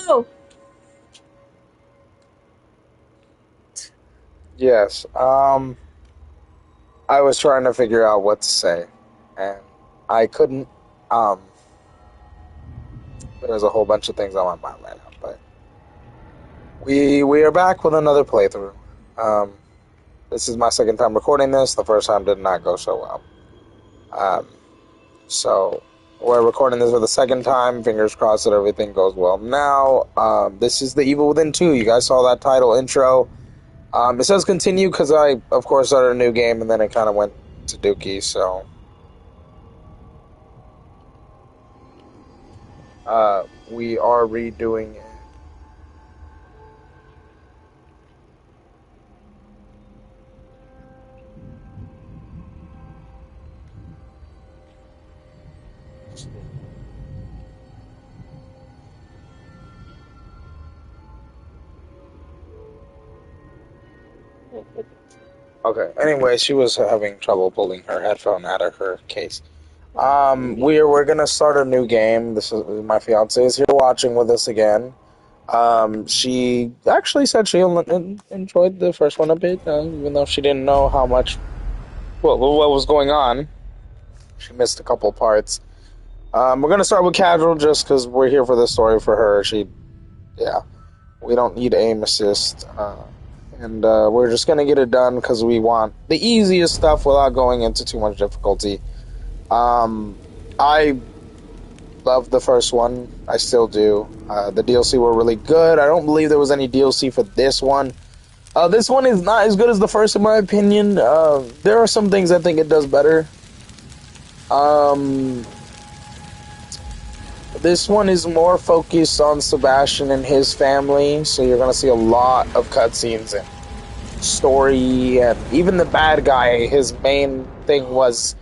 No! Yes. I was trying to figure out what to say, and I couldn't. Um, there was a whole bunch of things on my mind right now, but we are back with another playthrough. Um, this is my second time recording this. The first time did not go so well. Um, so we're recording this for the second time. Fingers crossed that everything goes well. Now, this is The Evil Within 2. You guys saw that title intro. It says continue because I, of course, started a new game and then it kind of went to Dookie, so we are redoing it. Okay, anyway, she was having trouble pulling her headphone out of her case. We're gonna start a new game. This is my fiance is here watching with us again. She actually said she enjoyed the first one a bit, even though she didn't know how much what was going on. She missed a couple parts. We're gonna start with casual just because we're here for the story for her. Yeah, we don't need aim assist, and we're just gonna get it done because we want the easiest stuff without going into too much difficulty. I loved the first one. I still do. The DLC were really good. I don't believe there was any DLC for this one. This one is not as good as the first, in my opinion. There are some things I think it does better. This one is more focused on Sebastian and his family, so you're gonna see a lot of cutscenes and story, and even the bad guy, his main thing was,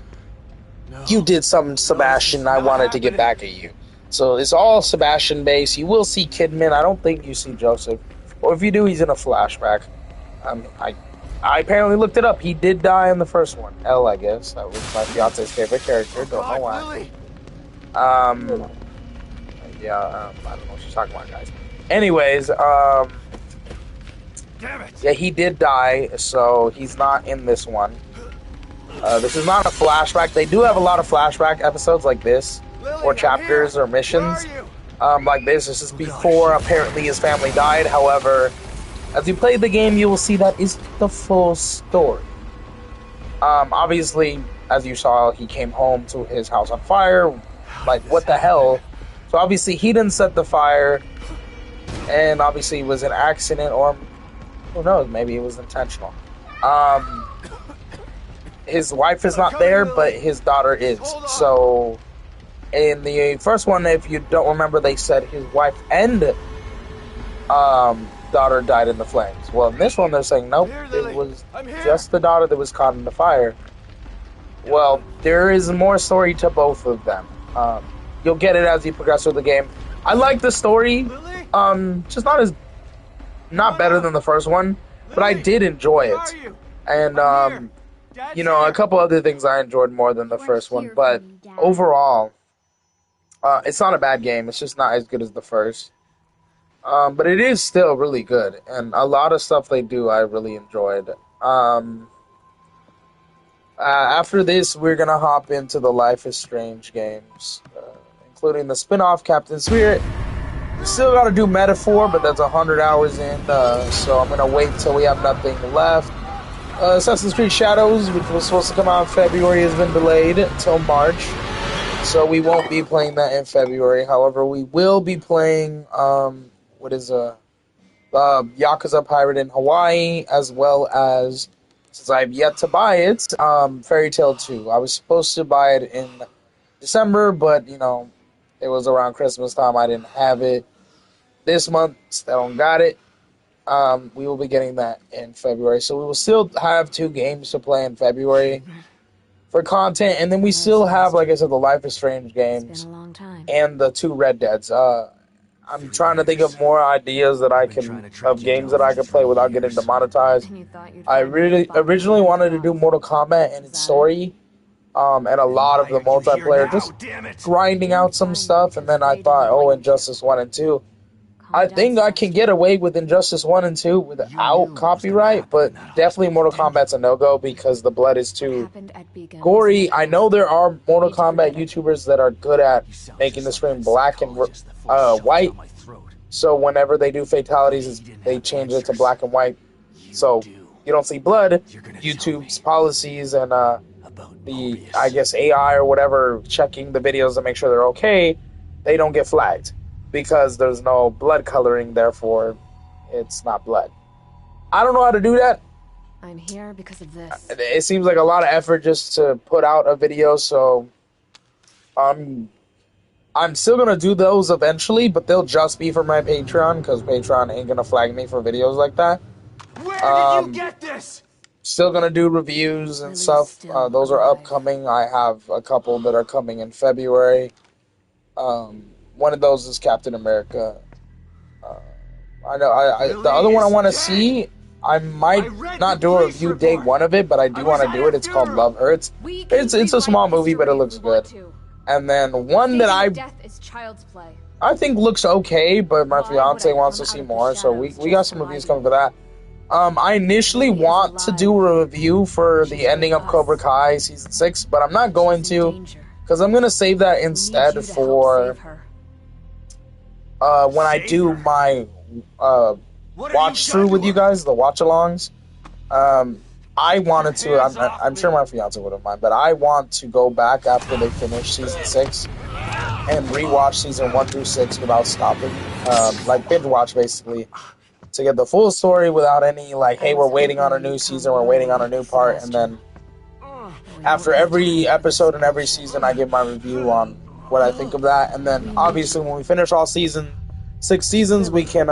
you did something, Sebastian, I wanted to get back at you. So it's all Sebastian based. You will see Kidman. I don't think you see Joseph. Or if you do, he's in a flashback. I apparently looked it up. He did die in the first one. L, I guess. That was my fiance's favorite character. Don't know why. I don't know what she's talking about, guys. Anyways, yeah, he did die, so he's not in this one. This is not a flashback. They do have a lot of flashback episodes like this, or chapters or missions like this. This is before apparently his family died. However, as you play the game, you will see that is the full story. Obviously, as you saw, he came home to his house on fire. Like, what the hell? So obviously he didn't set the fire, and obviously it was an accident, or who knows, maybe it was intentional. His wife is not there, but his daughter is. So in the first one, if you don't remember, they said his wife and daughter died in the flames. Well, in this one, they're saying, nope, it was just the daughter that was caught in the fire. Well, there is more story to both of them. You'll get it as you progress through the game. I like the story. Just not better than the first one, but I did enjoy it. And, you know, a couple other things I enjoyed more than the first one, but overall, it's not a bad game. It's just not as good as the first. But it is still really good, and a lot of stuff they do I really enjoyed. After this, we're gonna hop into the Life is Strange games, including the spin-off Captain Spirit. We still gotta do Metaphor, but that's 100 hours in, so I'm gonna wait till we have nothing left. Assassin's Creed Shadows, which was supposed to come out in February, has been delayed until March, so we won't be playing that in February. However, we will be playing Yakuza Pirate in Hawaii, as well as, since I've yet to buy it, Fairy Tail 2. I was supposed to buy it in December, but, you know, it was around Christmas time. I didn't have it. This month, still don't got it. We will be getting that in February. So we will still have 2 games to play in February for content. And then we still have, like I said, the Life is Strange games and the 2 Red Deads. I'm trying to think of more ideas that I can, of games that I can play without getting demonetized. I really originally wanted to do Mortal Kombat and its story, and a lot of the multiplayer, just grinding out some stuff, and then I thought, oh, Injustice 1 and 2. I think I can get away with Injustice 1 and 2 without copyright, but definitely Mortal Kombat's a no-go because the blood is too gory. I know there are Mortal Kombat YouTubers that are good at making the screen black and white, so whenever they do fatalities, they change it to black and white, so you don't see blood. YouTube's policies and the, I guess, AI or whatever checking the videos to make sure they're okay, they don't get flagged because there's no blood coloring, therefore it's not blood. I don't know how to do that. I'm here because of this. It seems like a lot of effort just to put out a video, so I'm still gonna do those eventually, but they'll just be for my Patreon because Patreon ain't gonna flag me for videos like that. Where did you get this? Still gonna do reviews and stuff. Those are upcoming. I have a couple that are coming in February. One of those is Captain America. I know. The other one I want to see, I might not do a review day one of it, but I do want to do it. It's called Love Hurts. It's a small movie, but it looks good. And then one that I think looks okay, but my fiance wants to see more, so we got some reviews coming for that. I initially want to do a review for the ending of Cobra Kai Season 6, but I'm not going to, because I'm going to save that instead for when I do my watch through with you guys, the watch alongs. I wanted to, I'm sure my fiance wouldn't mind, but I want to go back after they finish Season 6 and rewatch Season 1 through 6 without stopping. Like binge watch, basically, to get the full story without any, like, hey, we're waiting on a new season, we're waiting on a new part, and then after every episode and every season, I give my review on what I think of that, and then obviously when we finish all 6 seasons, we can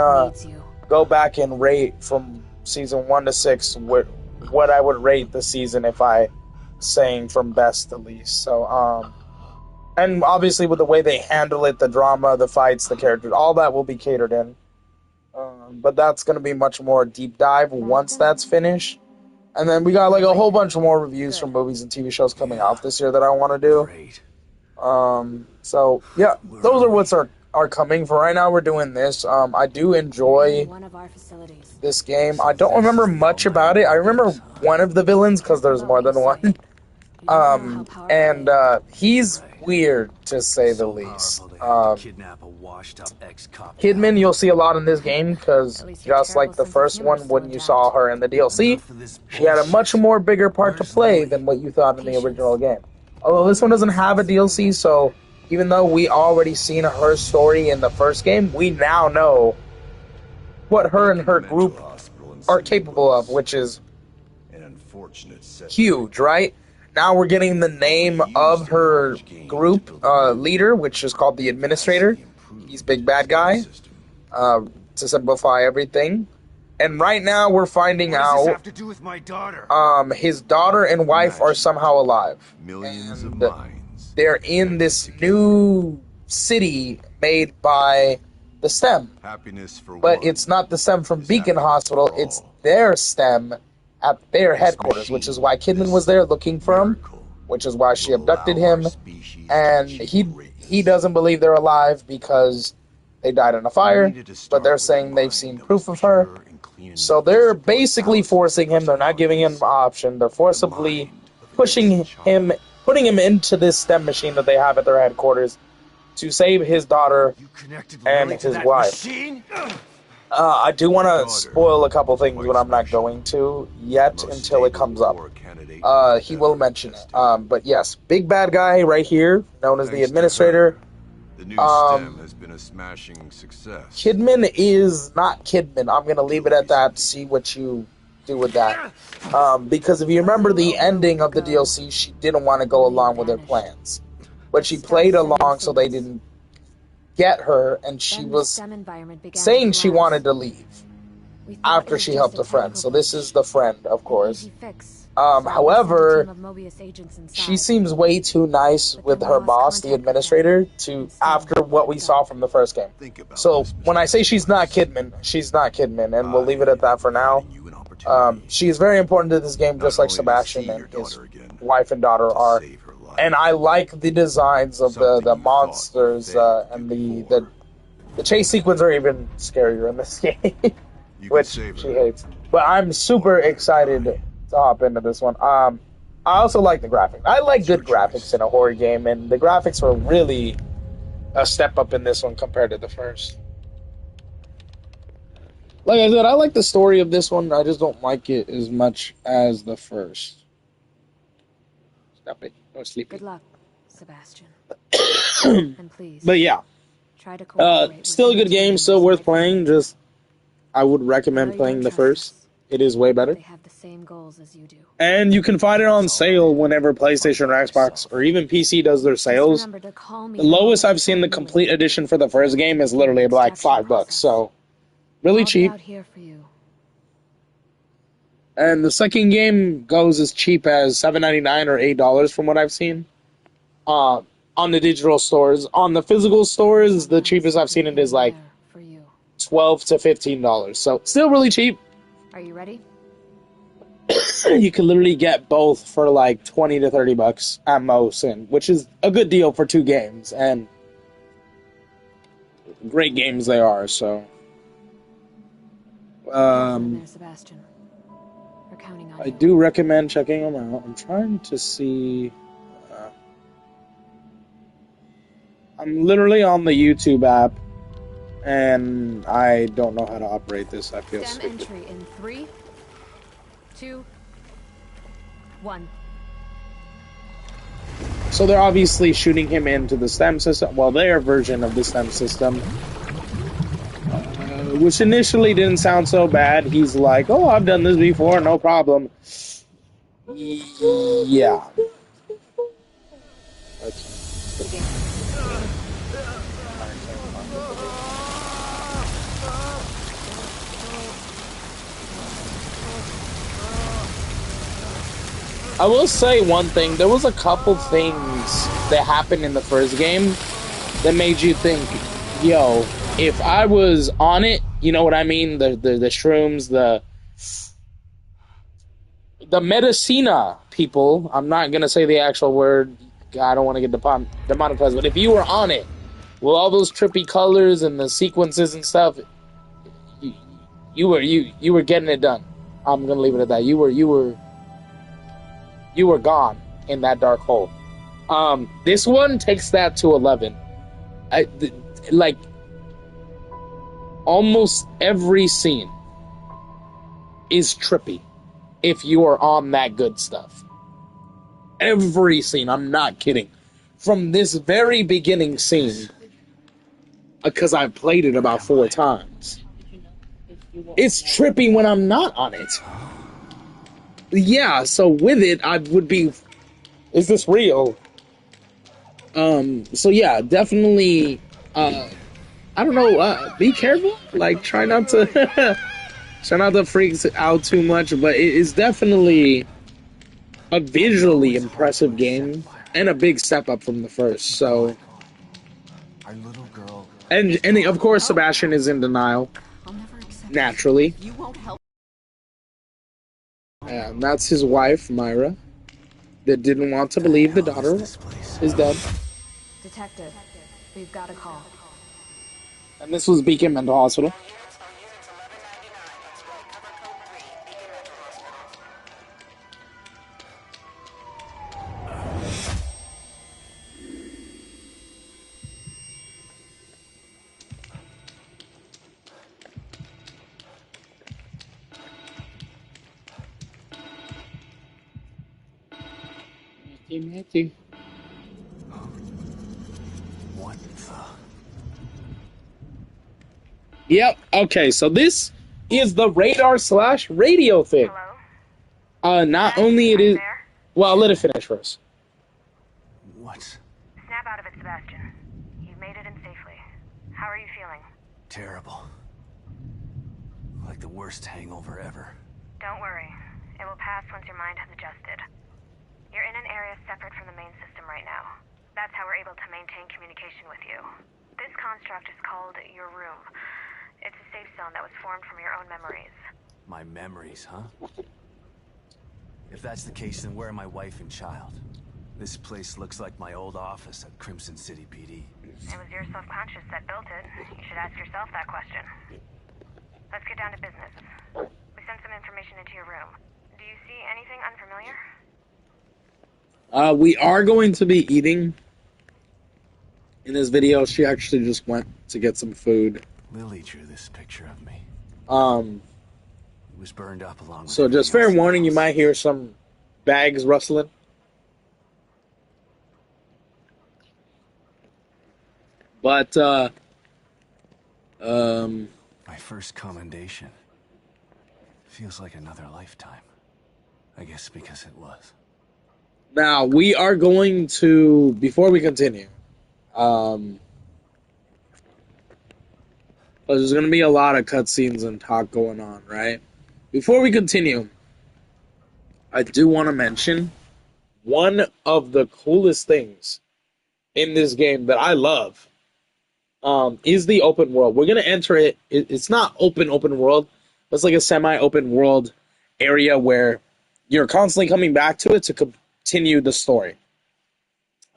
go back and rate from Season 1 to 6 what I would rate the season if I saying from best to least. So, and obviously with the way they handle it, the drama, the fights, the characters, all that will be catered in. But that's going to be much more deep dive once that's finished. And then we got like a whole bunch of more reviews from movies and TV shows coming out this year that I want to do. So yeah, those are what's are coming. For right now, we're doing this. I do enjoy this game. I don't remember much about it. I remember one of the villains because there's more than one. And he's weird, to say the least. Kidman, you'll see a lot in this game because just like the first one, when you saw her in the DLC, she had a much more bigger part to play than what you thought in the original game. Although this one doesn't have a DLC, so even though we already seen her story in the first game, we now know what her and her group are capable of, which is huge, right? Now we're getting the name of her group leader, which is called the Administrator. He's big bad guy, to simplify everything. And right now we're finding out his daughter and wife are somehow alive. And they're in this new city made by the STEM. But it's not the STEM from Beacon Hospital, it's their STEM at their headquarters, which is why Kidman was there looking for him, which is why she abducted him, and he doesn't believe they're alive because they died in a fire, but they're saying they've seen proof of her, so they're basically forcing him, they're not giving him an option, they're forcibly putting him into this STEM machine that they have at their headquarters to save his daughter and his wife. I do want to spoil a couple things, but I'm not going to yet until it comes up. He will mention it. But yes, big bad guy right here, known as the Administrator. The new STEM has been a smashing success. Kidman is not Kidman. I'm going to leave it at that, see what you do with that. Because if you remember the ending of the DLC, she didn't want to go along with their plans. But she played along so they didn't get her, and she was saying she wanted to leave after she helped a friend. So this is the friend, of course. However, she seems way too nice with her boss, the Administrator, after what we saw from the first game. So when I say she's not Kidman, and we'll leave it at that for now. She is very important to this game, just like Sebastian and his wife and daughter are. And I like the designs of the monsters and the The chase sequences are even scarier in this game, You can which save she it. hates. But I'm super excited to hop into this one. I also like the graphics. I like good graphics in a horror game, and the graphics were really a step up in this one compared to the first. Like I said, I like the story of this one. I just don't like it as much as the first. Stop it. No sleeping. Good luck, Sebastian. And please, But yeah, try to cooperate with still a any good game, team still members worth you might playing. find. Just I would I know recommend you playing don't the trust first. us. It is way better. They have the same goals as you do. And you can find it on sale whenever PlayStation or Xbox or even PC does their Just sales. remember to call me The lowest moment I've seen the you complete leave. edition for the first game is literally like $5, so really I'll be cheap. out here for you. And the second game goes as cheap as $7.99 or $8 from what I've seen. On the digital stores. On the physical stores, the cheapest I've seen it is like There for you. $12 to $15. So still really cheap. Are you ready? You can literally get both for like $20 to $30 at most, and which is a good deal for two games, and great games they are. So, There, Sebastian. We're counting on I you. do recommend checking them out. I'm trying to see. I'm literally on the YouTube app, and I don't know how to operate this. I feel STEM stupid. entry in 3, 2, 1. So they're obviously shooting him into the STEM system. Well, their version of the STEM system, which initially didn't sound so bad. He's like, "Oh, I've done this before, no problem." Yeah. I will say one thing. There was a couple things that happened in the first game that made you think, yo, if I was on it, you know what I mean? The shrooms, the medicina people. I'm not going to say the actual word. I don't want to get demonetized. But if you were on it, with all those trippy colors and the sequences and stuff, you were getting it done. I'm going to leave it at that. You were gone in that dark hole. This one takes that to 11. Like almost every scene is trippy if you are on that good stuff. Every scene, I'm not kidding. From this very beginning scene, because I've played it about 4 times, it's trippy when I'm not on it. Yeah, so with it, I would be, is this real? So yeah, definitely, I don't know, be careful, like, try not to freak out too much, but it is definitely a visually impressive game, and a big step up from the first, so, Our little girl. and of course, Sebastian is in denial, I'll never accept naturally, You won't help. and that's his wife, Myra, that didn't want to believe the daughter is dead. Detective, we've got a call. And this was Beacon Mental Hospital. Matthew. What the? Yep. Okay. So this is the radar/radio thing. Hello? Not only it is. There? Well, let it finish first. What? Snap out of it, Sebastian. You've made it in safely. How are you feeling? Terrible. Like the worst hangover ever. Don't worry. It will pass once your mind has adjusted. You're in an area separate from the main system right now. That's how we're able to maintain communication with you. This construct is called your room. It's a safe zone that was formed from your own memories. My memories, huh? If that's the case, then where are my wife and child? This place looks like my old office at Crimson City PD. It was your subconscious that built it. You should ask yourself that question. Let's get down to business. We sent some information into your room. Do you see anything unfamiliar? We are going to be eating. In this video, she actually just went to get some food. Lily drew this picture of me. It was burned up along with So just fair warning, you might hear some bags rustling. But, My first commendation. Feels like another lifetime. I guess because it was. now we are going to, before we continue, there's going to be a lot of cutscenes and talk going on, right? Before we continue, I do want to mention one of the coolest things in this game that I love is the open world. We're going to enter it. It's not open world. It's like a semi-open world area where you're constantly coming back to it to continue the story.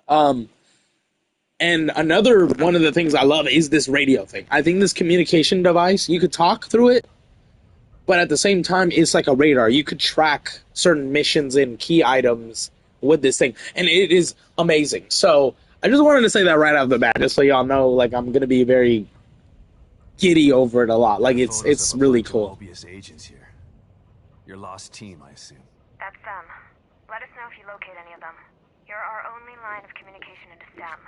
And another one of the things I love is this radio thing. I think this communication device, you could talk through it, but at the same time, it's like a radar. You could track certain missions and key items with this thing, and it is amazing. So I just wanted to say that right off the bat, just so y'all know, like, I'm going to be very giddy over it a lot. Like, it's really cool. Mobius agents here. Your lost team, I assume. That's them. Let us know if you locate any of them. You're our only line of communication into STEM.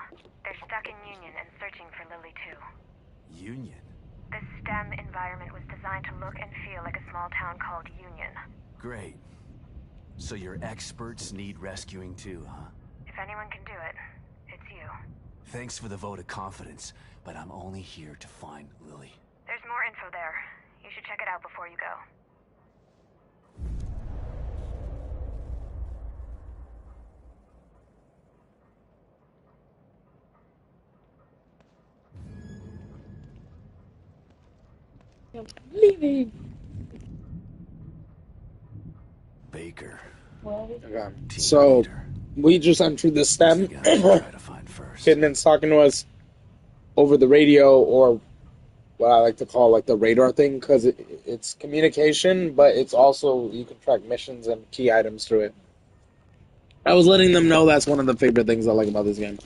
They're stuck in Union and searching for Lily too. Union? The STEM environment was designed to look and feel like a small town called Union. Great. So your experts need rescuing too, huh? If anyone can do it, it's you. Thanks for the vote of confidence, but I'm only here to find Lily. There's more info there. You should check it out before you go. Leaving. Baker. Okay. Team So leader. we just entered the STEM. Who's the guy I try to find first? Kidman's talking to us over the radio, or what I like to call like the radar thing, because it's communication, but it's also, you can track missions and key items through it. I was letting them know that's one of the favorite things I like about this game.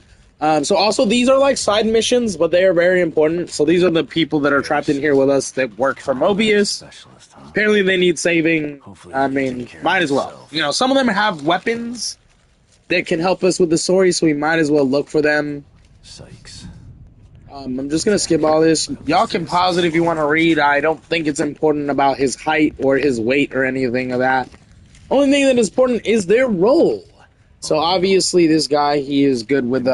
So also, these are like side missions, but they are very important. So these are the people that are trapped in here with us that work for Mobius. Specialist, huh? Apparently they need saving. Hopefully I they can mean, take care of might as well. themselves. You know, some of them have weapons that can help us with the story, so we might as well look for them. Sykes. I'm just going to skip all this. Y'all can pause it if you want to read. I don't think it's important about his height or his weight or anything of that. Only thing that is important is their role. So obviously this guy, he is good with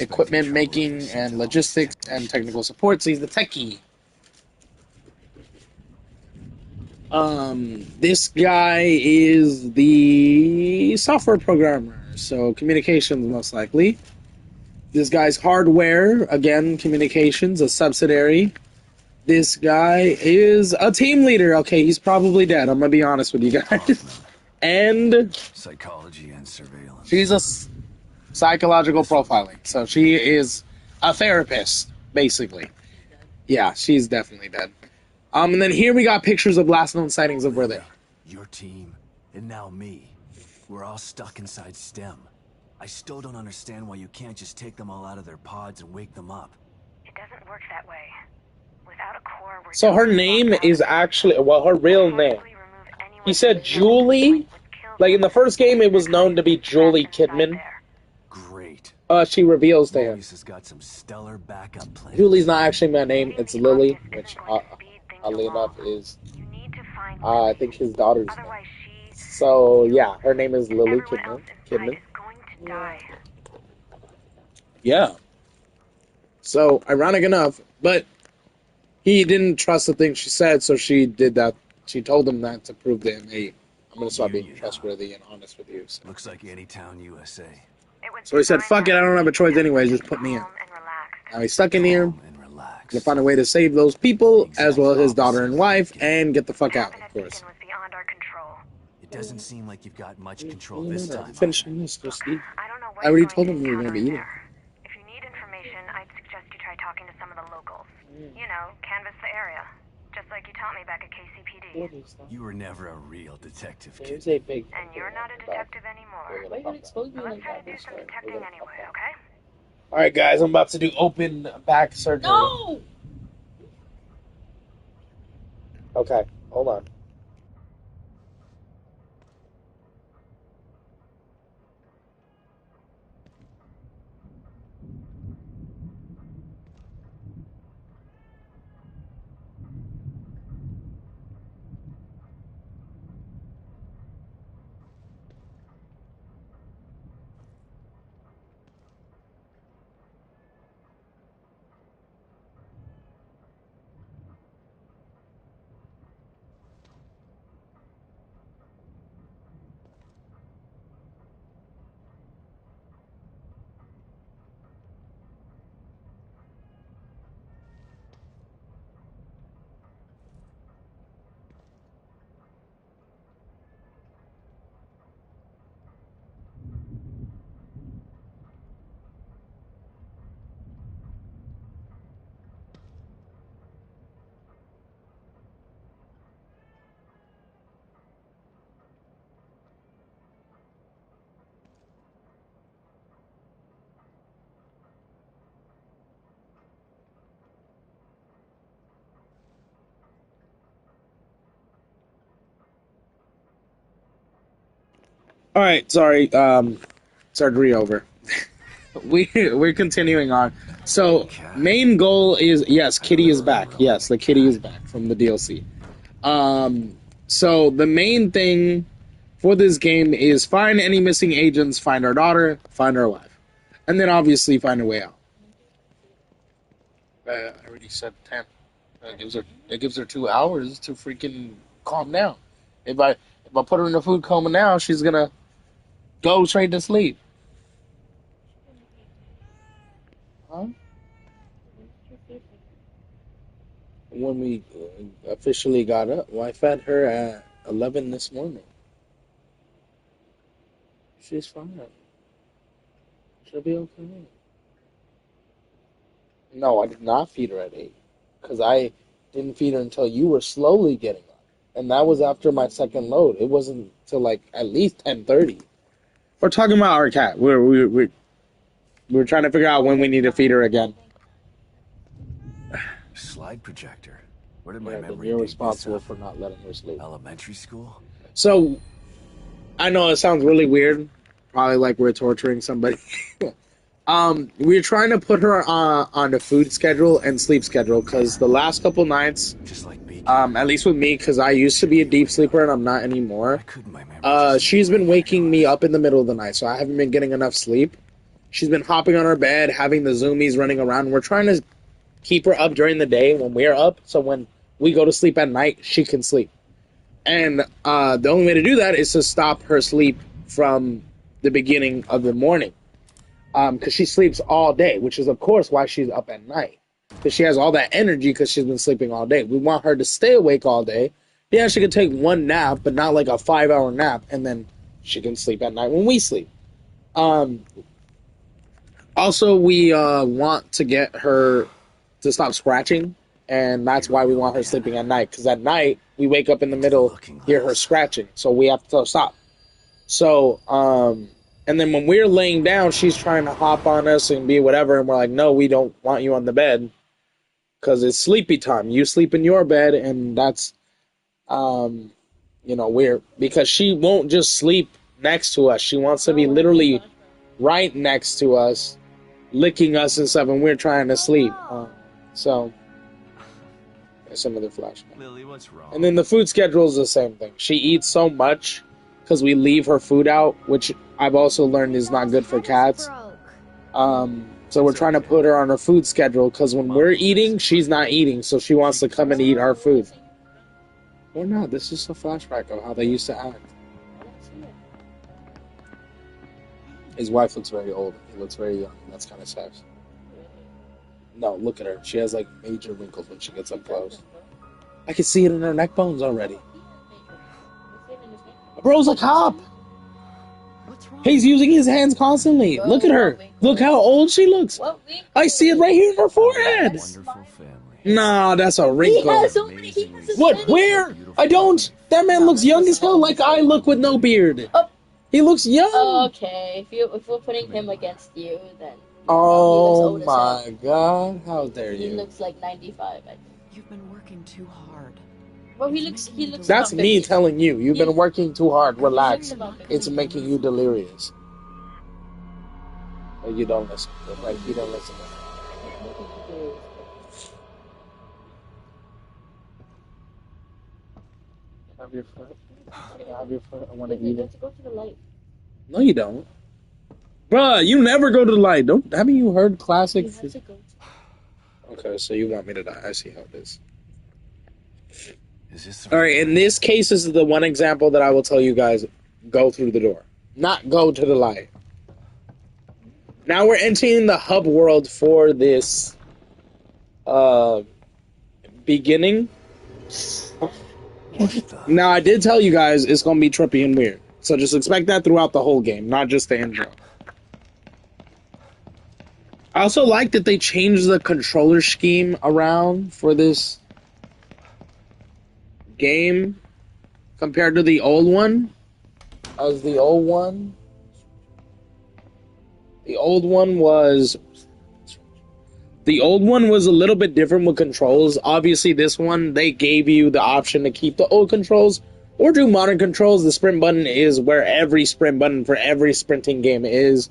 equipment making and logistics and technical support, so he's the techie. This guy is the software programmer, so communications most likely. This guy's hardware, again, communications, a subsidiary. This guy is a team leader. Okay, he's probably dead, I'm gonna be honest with you guys. And Psychology and surveillance. she's a psychological profiling, so she is a therapist, basically. Yeah, she's definitely dead. And then here we got pictures of last known sightings of where they are. Your team, and now me. We're all stuck inside STEM. I still don't understand why you can't just take them all out of their pods and wake them up. It doesn't work that way. Without a core, we're So her name is actually, well, her real name. He said Julie. Like in the first game, it was known to be Julie Kidman. Great. She reveals to him. Mobius has got some stellar backup plans. Julie's not actually my name, it's Lily, which, oddly enough, is, I think his daughter's name. So, yeah, her name is Lily Kidman. Yeah. So, ironic enough, but he didn't trust the thing she said, so she did that. She told him that to prove to him, hey, I'm going to start being trustworthy and honest with you. So. Looks like Anytown, USA. So he said, fuck it, I don't have a choice anyways, just put me in. Now he's stuck in here, Calm and relax. gonna find a way to save those people, as well as his daughter and wife, and get the fuck out, of course. It doesn't seem like you've got much control this time. Finishing this, just eat. I don't know what I already you're told going him to we were gonna be encounter in eating. there. If you need information, I'd suggest like you taught me back at KCPD. You were never a real detective, kid. There's a big. And you're not a detective anymore. So let's try to do some detecting anyway, okay? All right, guys, I'm about to do open back surgery. No! Okay, hold on. All right, sorry. Surgery over. We're continuing on. So main goal is yes, Kitty is back. Yes, the Kitty is back from the DLC. So the main thing for this game is find any missing agents, find our daughter, find our wife, and then obviously find a way out. I already said 10. That gives her 2 hours to freaking calm down. If I put her in a food coma now, she's gonna go straight to sleep. Huh? When we officially got up, well, I fed her at 11 this morning. She's fine. She'll be okay. No, I did not feed her at 8. Because I didn't feed her until you were slowly getting up. And that was after my second load. It wasn't till like at least 10:30. We're talking about our cat. We're trying to figure out when we need to feed her again. Slide projector. Where did my Yeah, then memory you're dig responsible this for up? not letting her sleep. Elementary school? So, I know it sounds really weird. Probably like we're torturing somebody. We're trying to put her on the food schedule and sleep schedule because the last couple nights, Just like me. at least with me, because I used to be a deep sleeper and I'm not anymore. Why couldn't my memory just She's been be waking me memorized? up in the middle of the night, so I haven't been getting enough sleep. She's been hopping on her bed, having the zoomies running around. We're trying to keep her up during the day when we're up, so when we go to sleep at night, she can sleep. And the only way to do that is to stop her sleep from the beginning of the morning. Because she sleeps all day, which is, of course, why she's up at night. Because she has all that energy because she's been sleeping all day. We want her to stay awake all day. Yeah, she can take one nap, but not like a 5-hour nap, and then she can sleep at night when we sleep. Also, we want to get her to stop scratching, and that's why we want her sleeping at night. Because at night, we wake up in the middle, hear her scratching, so we have to tell her stop. So, and then when we're laying down, she's trying to hop on us and be whatever, and we're like, no, we don't want you on the bed, because it's sleepy time. You sleep in your bed, and that's, weird. Because she won't just sleep next to us. She wants to be literally right next to us, licking us and stuff, and we're trying to sleep. So, there's another flashback. Lily, what's wrong? And then the food schedule is the same thing. She eats so much because we leave her food out, which I've also learned is not good for cats. So we're trying to put her on her food schedule because when we're eating, she's not eating, so she wants to come and eat our food. Or not. This is a flashback of how they used to act. His wife looks very old. He looks very young. That's kind of sad. No, look at her. She has like major wrinkles when she gets up close. I can see it in her neck bones already. Bro's a cop. What's wrong? He's using his hands constantly. Look at her. Look how old she looks. I see it right here in her forehead. Wonderful family. Nah, that's a He wrinkle. has so many. He has as What? many. Where? I don't. That man looks young as hell, like I look with no beard. Oh. He looks young. Okay, if we're putting him against you, then Oh he looks old as my god! How dare He you? looks like 95. I think. You've been working too hard. Well, he looks. That's about me 50. telling you. You've been working too hard. He looks Relax. about 50. It's making you delirious. But you don't listen. Like you don't listen. Have your foot. Have your foot. I want to You eat have it. to go to the light. No, you don't. Bruh, you never go to the light. Don't. Haven't you heard classic? You have to go. Okay, so you want me to die. I see how it is. Is this All right, in this case, this is the one example that I will tell you guys, go through the door. Not go to the light. Now we're entering the hub world for this beginning. What the? Now, I did tell you guys it's going to be trippy and weird. So just expect that throughout the whole game, not just the intro. I also like that they changed the controller scheme around for this game compared to the old one. As the old one was a little bit different with controls. Obviously, this one they gave you the option to keep the old controls or do modern controls. The sprint button is where every sprint button for every sprinting game is,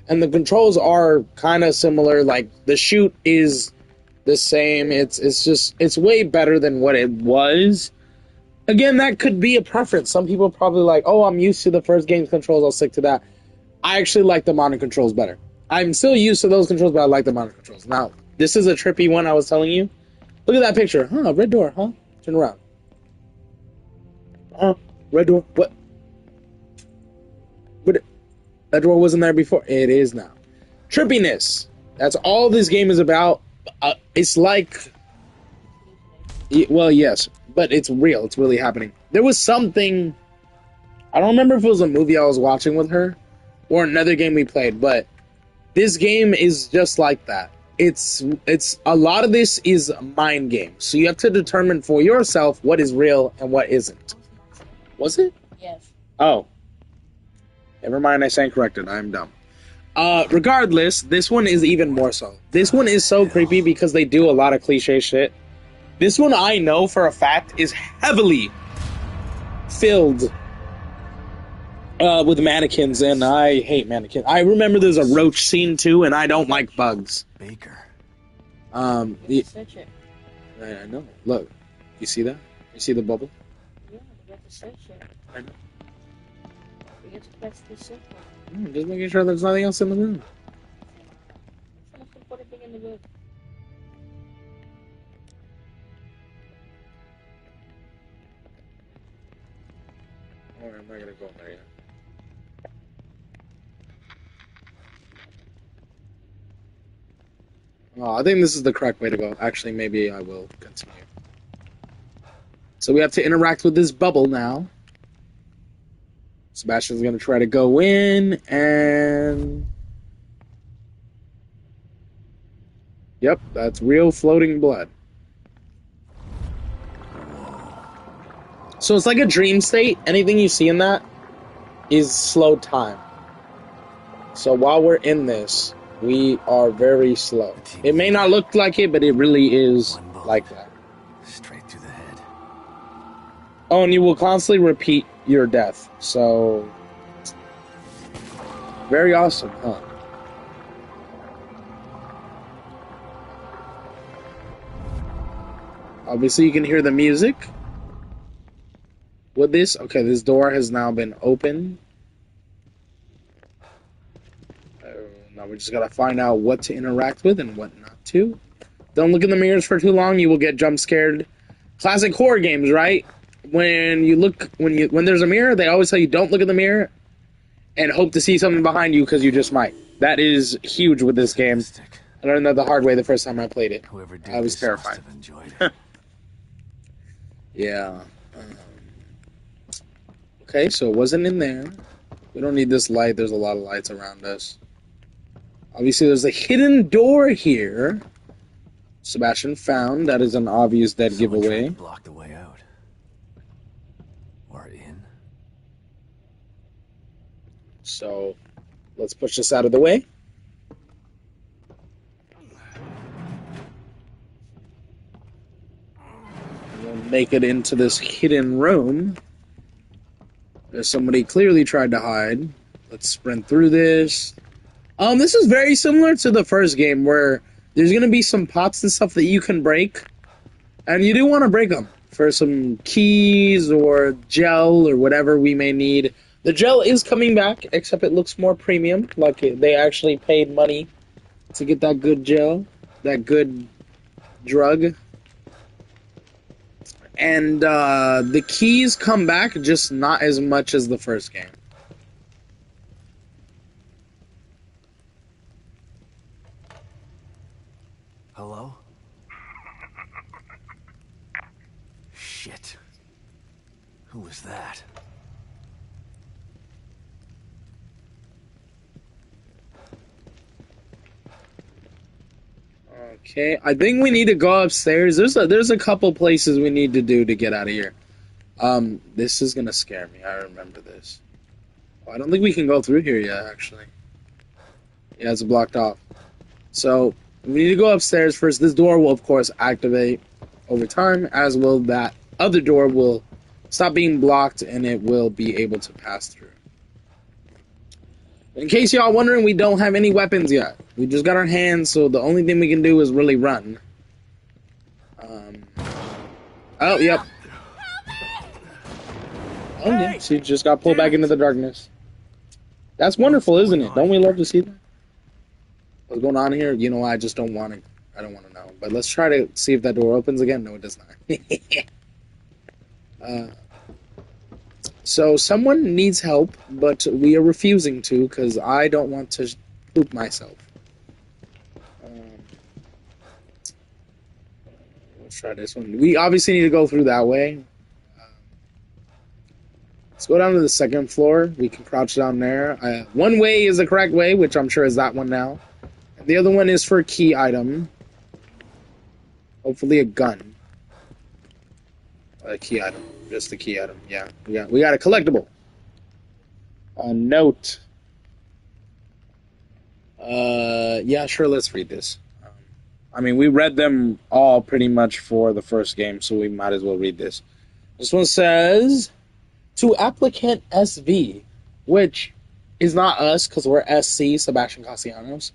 and the controls are kind of similar. Like the shoot is the same. It's way better than what it was. Again, that could be a preference. Some people probably like, oh, I'm used to the first game's controls, I'll stick to that. I actually like the modern controls better. I'm still used to those controls, but I like the modern controls. Now, this is a trippy one I was telling you. Look at that picture. Huh, red door, huh? Turn around. Red door. What? That door wasn't there before. It is now. Trippiness. That's all this game is about. It's like... Well, yes, but it's real. It's really happening. There was something... I don't remember if it was a movie I was watching with her or another game we played, but this game is just like that. It's a lot of this is a mind game. So you have to determine for yourself what is real and what isn't. Was it? Yes. Oh. Never mind, I stand corrected. I'm dumb. Regardless, this one is even more so. This one is so creepy because they do a lot of cliche shit. This one I know for a fact is heavily filled with mannequins, and I hate mannequins. I remember there's a roach scene too, and I don't like bugs. Baker. Search it. I know. Look, you see that? You see the bubble? Yeah, you have to search it. I know. You have to press the search button. Just making sure there's nothing else in the room. It's the most important thing in the room. Alright, I'm not gonna go in there yet. Oh, I think this is the correct way to go. Actually, maybe I will continue. So we have to interact with this bubble now. Sebastian's gonna try to go in, and... Yep, that's real floating blood. So it's like a dream state. Anything you see in that is slow time. So while we're in this, we are very slow. It may not look like it, but it really is like that. Straight through the head. Oh, and you will constantly repeat your death. So, very awesome, huh? Obviously, you can hear the music. With this, okay, this door has now been opened. Now we just gotta find out what to interact with and what not to. Don't look in the mirrors for too long; you will get jump scared. Classic horror games, right? When there's a mirror, they always tell you don't look in the mirror and hope to see something behind you because you just might. That is huge with this game. I learned that the hard way the first time I played it. Whoever did I was this terrified. must have enjoyed it. Yeah. Okay, so it wasn't in there. We don't need this light. There's a lot of lights around us. Obviously, there's a hidden door here. Sebastian found. That is an obvious dead Someone tried giveaway. to block the way out. Or in. So let's push this out of the way. We'll make it into this hidden room. There's somebody clearly tried to hide. Let's sprint through this. This is very similar to the first game where there's going to be some pots and stuff that you can break. And you do want to break them for some keys or gel or whatever we may need. The gel is coming back, except it looks more premium. Like they actually paid money to get that good gel, that good drug. And the keys come back, just not as much as the first game. Hello? Shit. Who was that? Okay, I think we need to go upstairs. There's a couple places we need to do to get out of here. This is gonna scare me. I remember this. Oh, I don't think we can go through here yet, actually. Yeah, it's blocked off. So we need to go upstairs first. This door will, of course, activate over time, as will that other door will stop being blocked, and it will be able to pass through. In case y'all wondering, we don't have any weapons yet. We just got our hands, so the only thing we can do is really run. Oh, yep. Oh, yeah, she just got pulled back into the darkness. That's wonderful, isn't it? Don't we love to see that? What's going on here? You know, I just don't want to. I don't want to know. But let's try to see if that door opens again. No, it does not. So someone needs help, but we are refusing to because I don't want to poop myself. Let's try this one. We obviously need to go through that way. Let's go down to the second floor. We can crouch down there. One way is the correct way, which I'm sure is that one now. And the other one is for a key item. Hopefully a gun. A key item. Just the key item. Yeah. We got a collectible. A note. Yeah, sure, let's read this. I mean, we read them all pretty much for the first game, so we might as well read this. This one says, to applicant SV, which is not us, because we're SC, Sebastian Castellanos.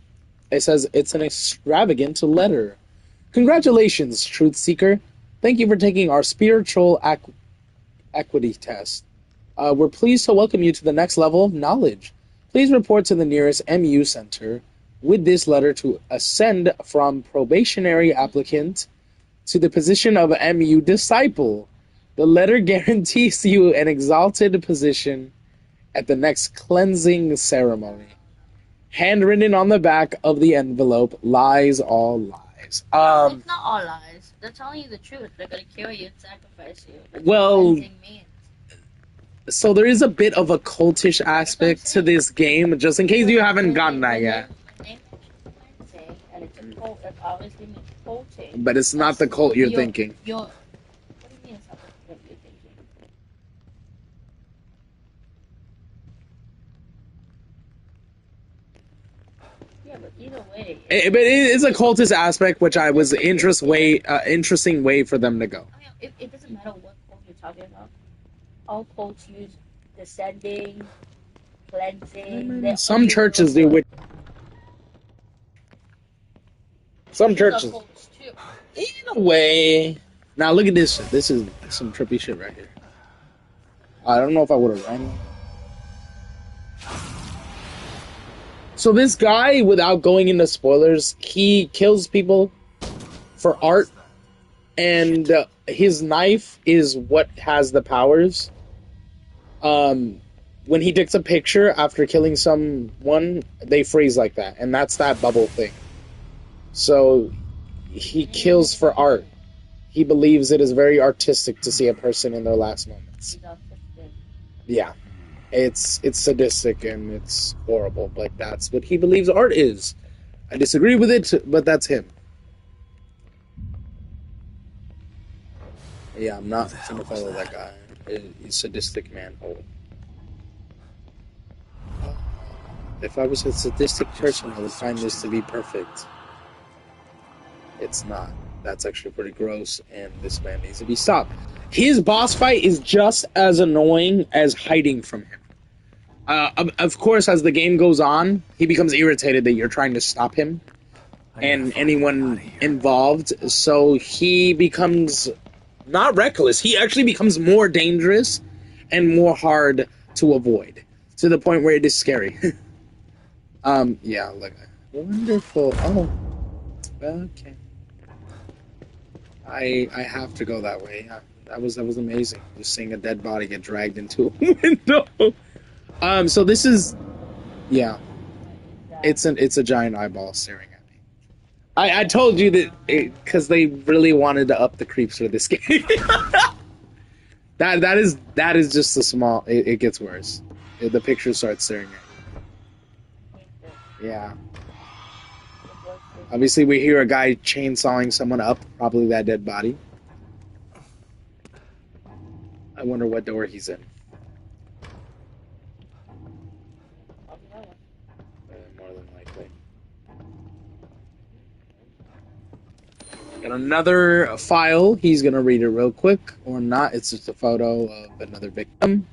It says, it's an extravagant letter. Congratulations, Truth Seeker. Thank you for taking our spiritual equity test. We're pleased to welcome you to the next level of knowledge. Please report to the nearest MU center with this letter to ascend from probationary applicant to the position of MU disciple. The letter guarantees you an exalted position at the next cleansing ceremony. Handwritten on the back of the envelope, lies all lies. It's not all lies. They're telling you the truth. They're gonna kill you and sacrifice you. That's Well, what cleansing means. So there is a bit of a cultish aspect to this game, just in case you haven't gotten that yet. When they mention cleansing, and it's a cult, that obviously means culting. But it's not the cult you're thinking. What do you mean it's not the cult you're thinking? Yeah, but either way. But it is a cultist aspect, which I was interesting way for them to go. I mean, it doesn't matter what cult you're talking about. All cults use descending, cleansing. Some churches do with some churches. Cults too. In a way. Now look at this. This is some trippy shit right here. I don't know if I would have ran. So this guy, without going into spoilers, he kills people for art, and his knife is what has the powers. When he takes a picture after killing someone, they freeze like that, and that's that bubble thing. So he kills for art. He believes it is very artistic to see a person in their last moments. Yeah. It's sadistic and it's horrible, but that's what he believes art is. I disagree with it, but that's him. Yeah, I'm not Who the hell gonna was follow that that? guy. He's sadistic manhole. If I was a sadistic person, I would find this to be perfect. It's not. That's actually pretty gross, and this man needs to be stopped. His boss fight is just as annoying as hiding from him. Of course, as the game goes on, he becomes irritated that you're trying to stop him I gotta and find a way out anyone of here. involved, so he becomes not reckless. He actually becomes more dangerous and more hard to avoid, to the point where it is scary. Yeah, like wonderful. Oh, okay. I have to go that way. Yeah, that was amazing. Just seeing a dead body get dragged into a window. So this is, yeah, it's a giant eyeball staring at me. I told you that because they really wanted to up the creeps for this game. that is just a small. It gets worse. The picture starts staring at you. Yeah. Obviously, we hear a guy chainsawing someone up, probably that dead body. I wonder what door he's in. More than likely. Got another file. He's gonna read it real quick, or not. It's just a photo of another victim.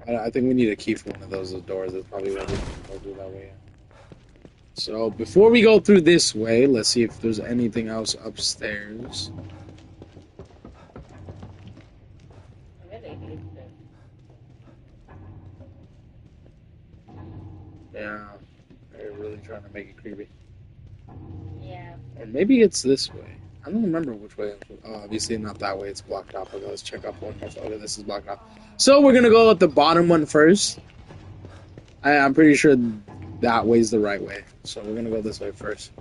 I think we need a key for one of those doors. That's probably why we can go that way. So before we go through this way, let's see if there's anything else upstairs. Yeah, they're really trying to make it creepy. Yeah. Or maybe it's this way. I don't remember which way. Oh, obviously not that way. It's blocked off. Okay, let's check up one more. Okay, this is blocked off. So we're gonna go with the bottom one first. I'm pretty sure that way's the right way. So we're gonna go this way first.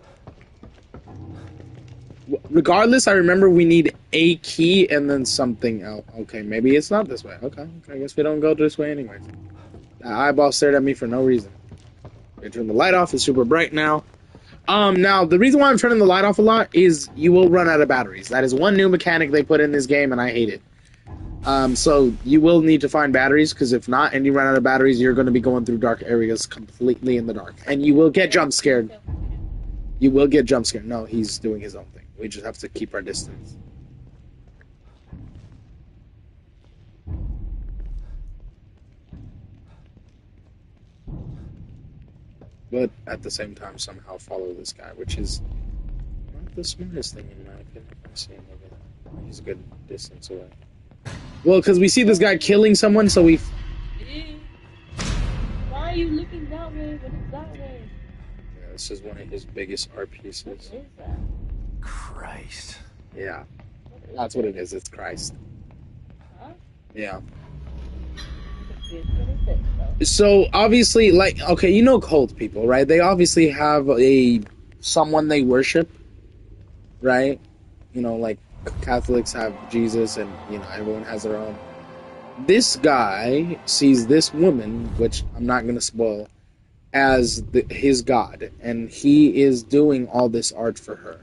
Regardless, I remember we need a key and then something else. Okay, maybe it's not this way. Okay, I guess we don't go this way anyway. That eyeball stared at me for no reason. I turn the light off. It's super bright now. Now, the reason why I'm turning the light off a lot is you will run out of batteries. That is one new mechanic they put in this game, and I hate it. So you will need to find batteries, because if not, and you run out of batteries, you're going to be going through dark areas completely in the dark. And you will get jump scared. You will get jump scared. No, he's doing his own thing. We just have to keep our distance. But at the same time, somehow follow this guy, which is not the smartest thing in my opinion. I'm seeing over there. He's a good distance away. Well, because we see this guy killing someone, so we... Why are you looking that way when it's that way? Yeah, this is one of his biggest art pieces. What is that? Christ. Yeah, that's what it is. It's Christ. Huh? Yeah. What is it, though? So, obviously, like, okay, you know cult people, right? They obviously have someone they worship, right? You know, like, Catholics have Jesus, and, you know, everyone has their own. This guy sees this woman, which I'm not going to spoil, as his god, and he is doing all this art for her.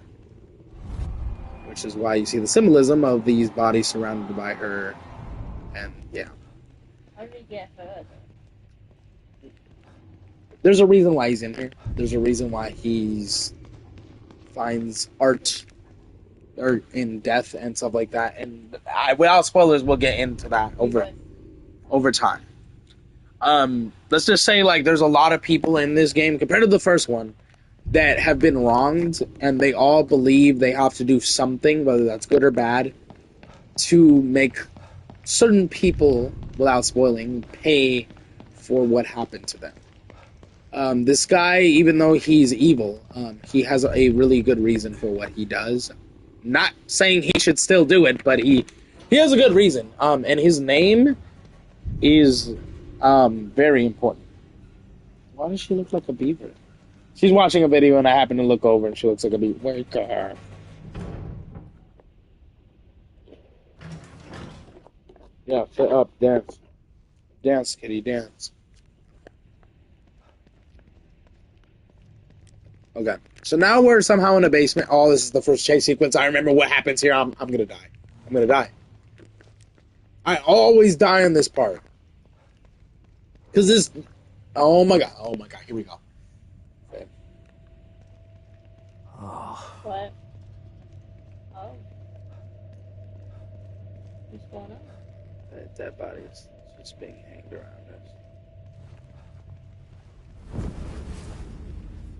Which is why you see the symbolism of these bodies surrounded by her, and, yeah. How did he get hurt? There's a reason why he's in here. There's a reason why he's finds art or in death and stuff like that. And without spoilers, we'll get into that over time. Let's just say, like, there's a lot of people in this game compared to the first one that have been wronged, and they all believe they have to do something, whether that's good or bad, to make certain people, without spoiling, pay for what happened to them. This guy, even though he's evil, he has a really good reason for what he does. Not saying he should still do it, but he has a good reason. And his name is very important. Why does she look like a beaver? She's watching a video and I happen to look over and she looks like a beaver. Wake her. Yeah, sit up, dance. Dance, kitty, dance. Okay, Okay. So now we're somehow in a basement. Oh, this is the first chase sequence. I remember what happens here. I'm gonna die. I'm gonna die. I always die on this part. Because this... Oh my god. Oh my god. Here we go. Okay. Oh, What? Oh. What's going on? That dead body is just being hanged around us.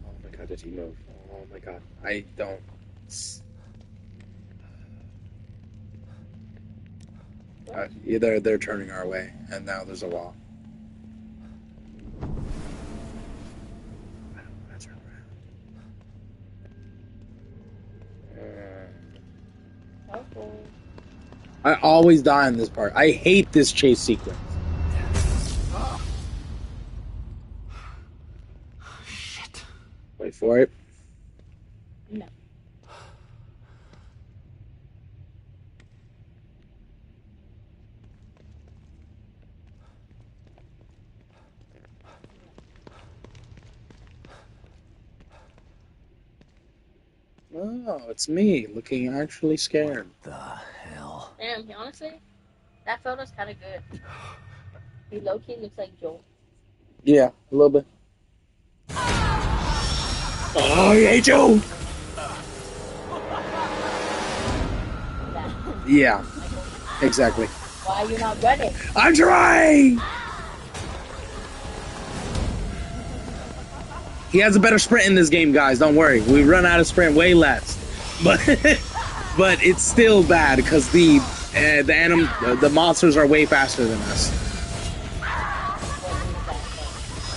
Oh my god, did he move? Oh my god. I don't... Either they're turning our way, and now there's a wall. I don't want to turn around. Oh. I always die on this part. I hate this chase sequence. shit. Wait for it. No. Oh, it's me, looking actually scared. The hell? Damn, honestly, that photo's kind of good. He low-key looks like Joel. Yeah, a little bit. Oh, I hate you! That. Yeah, exactly. Why are you not running? I'm trying! He has a better sprint in this game, guys. Don't worry. We run out of sprint way less. But but it's still bad because the monsters are way faster than us.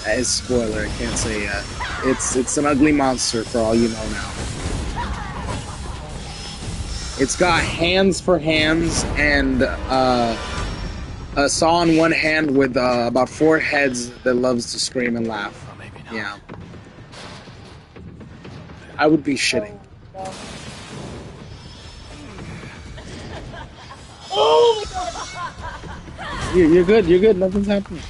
It's spoiler. I can't say yet. It's an ugly monster for all you know now. It's got hands for hands and a saw in one hand with about 4 heads that loves to scream and laugh. Or maybe not. Yeah. I would be shitting. Oh my god! You're good. You're good. Nothing's happening.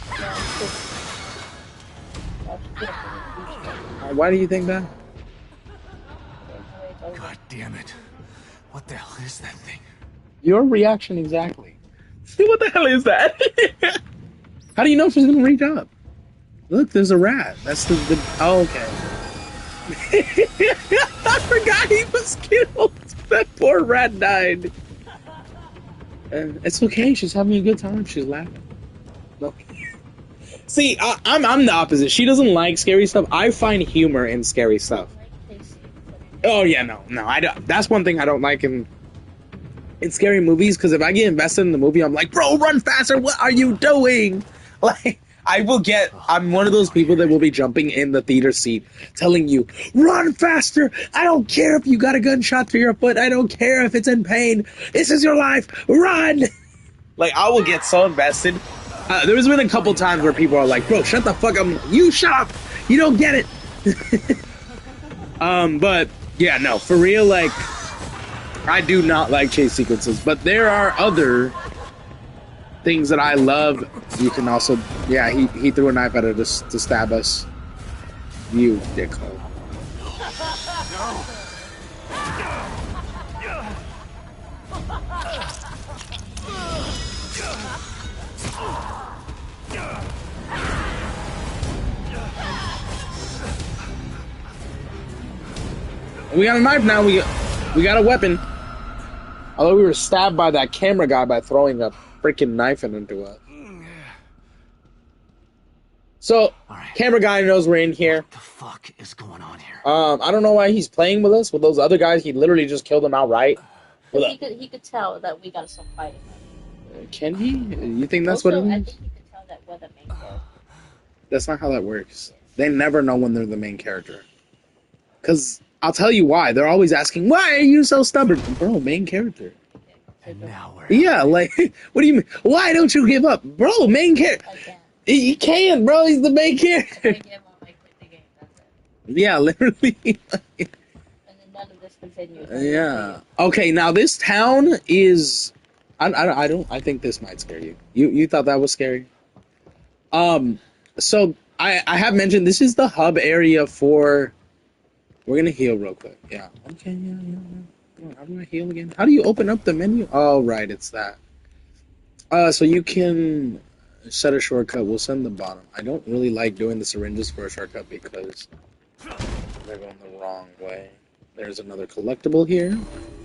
Why do you think that? God damn it. What the hell is that thing? Your reaction exactly. What the hell is that? How do you know if it's gonna reach up? Look, there's a rat. That's the oh, okay. I forgot he was killed. That poor rat died. It's okay. She's having a good time. She's laughing. No. See, I'm the opposite. She doesn't like scary stuff. I find humor in scary stuff. Oh yeah, no, I don't. That's one thing I don't like in scary movies. Because if I get invested in the movie, I'm like, bro, run faster. What are you doing? Like, I'm one of those people that will be jumping in the theater seat, telling you, run faster. I don't care if you got a gunshot to your foot. I don't care if it's in pain. This is your life. Run. Like, I will get so invested. There's been a couple times where people are like, bro, shut the fuck up. You shut up. You don't get it. But yeah, no, for real, like, I do not like chase sequences, but there are other things that I love. You can also, yeah, he threw a knife at her to stab us. You dickhole. We got a knife now. We got a weapon. Although we were stabbed by that camera guy by throwing a freaking knife into us. So, right. Camera guy knows we're in here. What the fuck is going on here? I don't know why he's playing with us. With those other guys, he literally just killed them outright. He could tell that we gotta stop fighting. Can he? You think that's Also, what it I is? think he could tell that we're the main character. That's not how that works. They never know when they're the main character. Because I'll tell you why. They're always asking, why are you so stubborn? Bro, main character. And now we're... Yeah, like, what do you mean? Why don't you give up? Bro, main character. I can't. He can, bro. He's the main character. I give him I quit the game. That's it. Yeah, literally. And then none of this continues. Yeah. Okay, now this town is... I think this might scare you. You thought that was scary? So, I have mentioned this is the hub area for We're gonna heal real quick. Yeah. Okay. Yeah. How do I heal again? How do you open up the menu? Oh, right. It's that. So you can set a shortcut. We'll send the bottom. I don't really like doing the syringes for a shortcut because they're going the wrong way. There's another collectible here.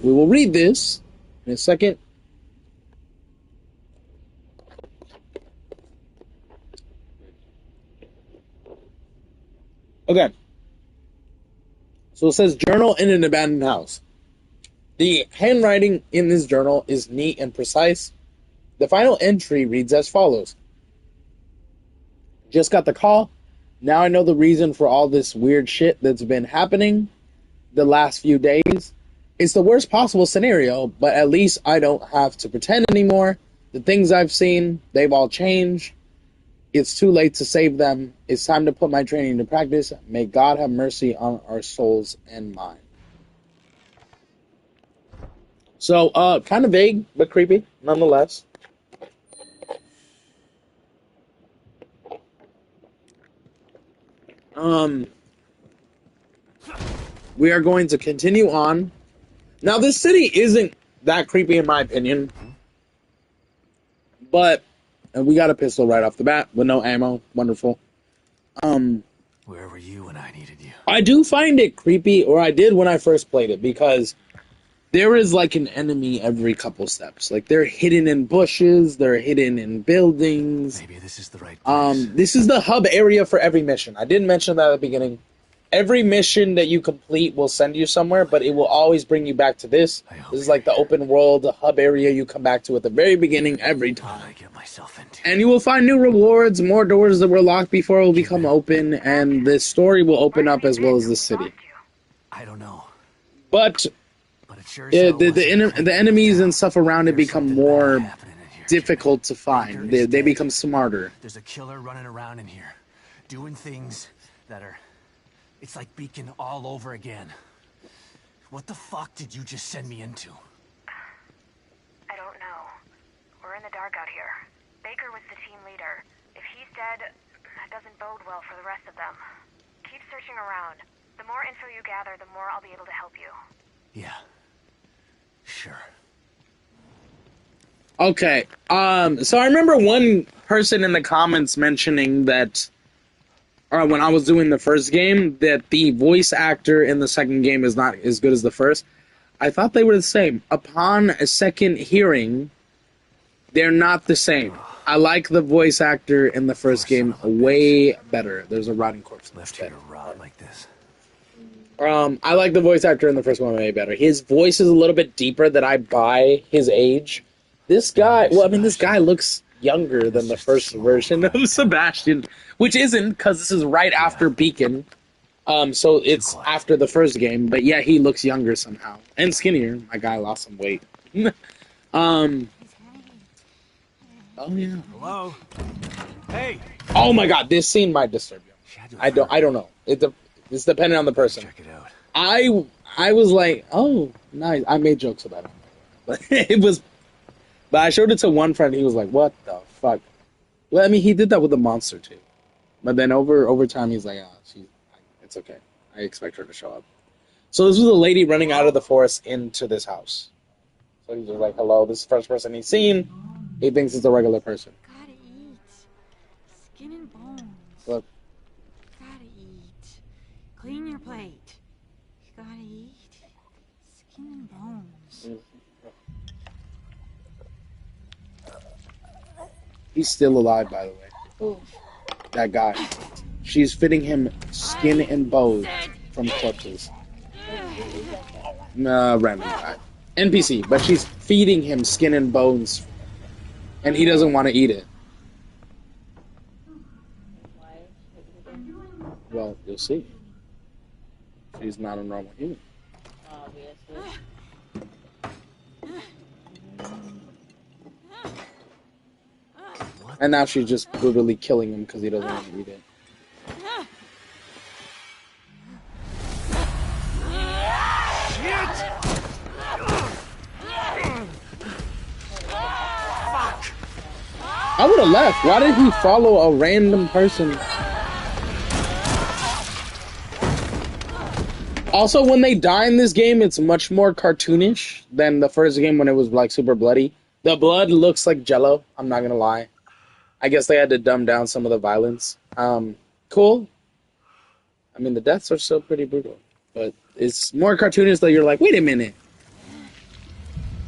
We will read this in a second. Okay. So it says journal in an abandoned house. The handwriting in this journal is neat and precise. The final entry reads as follows. Just got the call. Now I know the reason for all this weird shit that's been happening the last few days. It's the worst possible scenario, but at least I don't have to pretend anymore. The things I've seen, they've all changed. It's too late to save them. It's time to put my training into practice. May God have mercy on our souls and mine. So, kind of vague, but creepy, nonetheless. We are going to continue on. Now, this city isn't that creepy in my opinion. But we got a pistol right off the bat with no ammo. Wonderful. Where were you when I needed you? I do find it creepy, or I did when I first played it, because there is like an enemy every couple steps. Like they're hidden in bushes, they're hidden in buildings. Maybe this is the right place. This is the hub area for every mission. I didn't mention that at the beginning. Every mission that you complete will send you somewhere, but it will always bring you back to this. This is like the open world, the hub area you come back to at the very beginning every time. What did I get myself into? And you will find new rewards, more doors that were locked before will become open, and the story will open up as well as the city. I don't know. But it sure the enemies and stuff around it become more difficult to find. They become smarter. There's a killer running around in here, doing things that are... It's like Beacon all over again. What the fuck did you just send me into? I don't know. We're in the dark out here. Baker was the team leader. If he's dead, that doesn't bode well for the rest of them. Keep searching around. The more info you gather, the more I'll be able to help you. Yeah. Sure. Okay. So I remember one person in the comments mentioning that when I was doing the first game, that the voice actor in the second game is not as good as the first. I thought they were the same. Upon a second hearing, they're not the same. I like the voice actor in the first game way better. There's a rotting corpse left here to rot like this. I like the voice actor in the first one way better. His voice is a little bit deeper that I buy his age. This guy, well, I mean, this guy looks younger than the first version of Sebastian, which isn't, because this is right after Beacon. So it's after the first game, but yeah, he looks younger somehow. And skinnier. My guy lost some weight. Oh yeah. Hello? Hey! Oh my god, this scene might disturb you. I don't know. It's dependent on the person. Check it out. I was like, oh, nice. I made jokes about it. But but I showed it to one friend, he was like, what the fuck? Well, I mean, he did that with the monster too. But then over time, he's like, it's okay. I expect her to show up. So this was a lady running out of the forest into this house. So he's just like, hello, this is the first person he's seen. He thinks it's a regular person. Gotta eat. Skin and bones. Look. Gotta eat. Clean your plate. You gotta eat. Skin and bones. He's still alive, by the way. Ooh. That guy. She's fitting him skin and bones from corpses. Random guy. NPC, but she's feeding him skin and bones. And he doesn't want to eat it. Well, you'll see. She's not a normal human. Obviously. And now she's just brutally killing him because he doesn't want to eat it. I would have left. Why did he follow a random person? Also, when they die in this game, it's much more cartoonish than the first game when it was like super bloody. The blood looks like Jello. I'm not gonna lie. I guess they had to dumb down some of the violence. Cool. I mean, the deaths are still pretty brutal, but it's more cartoonish that you're like, wait a minute.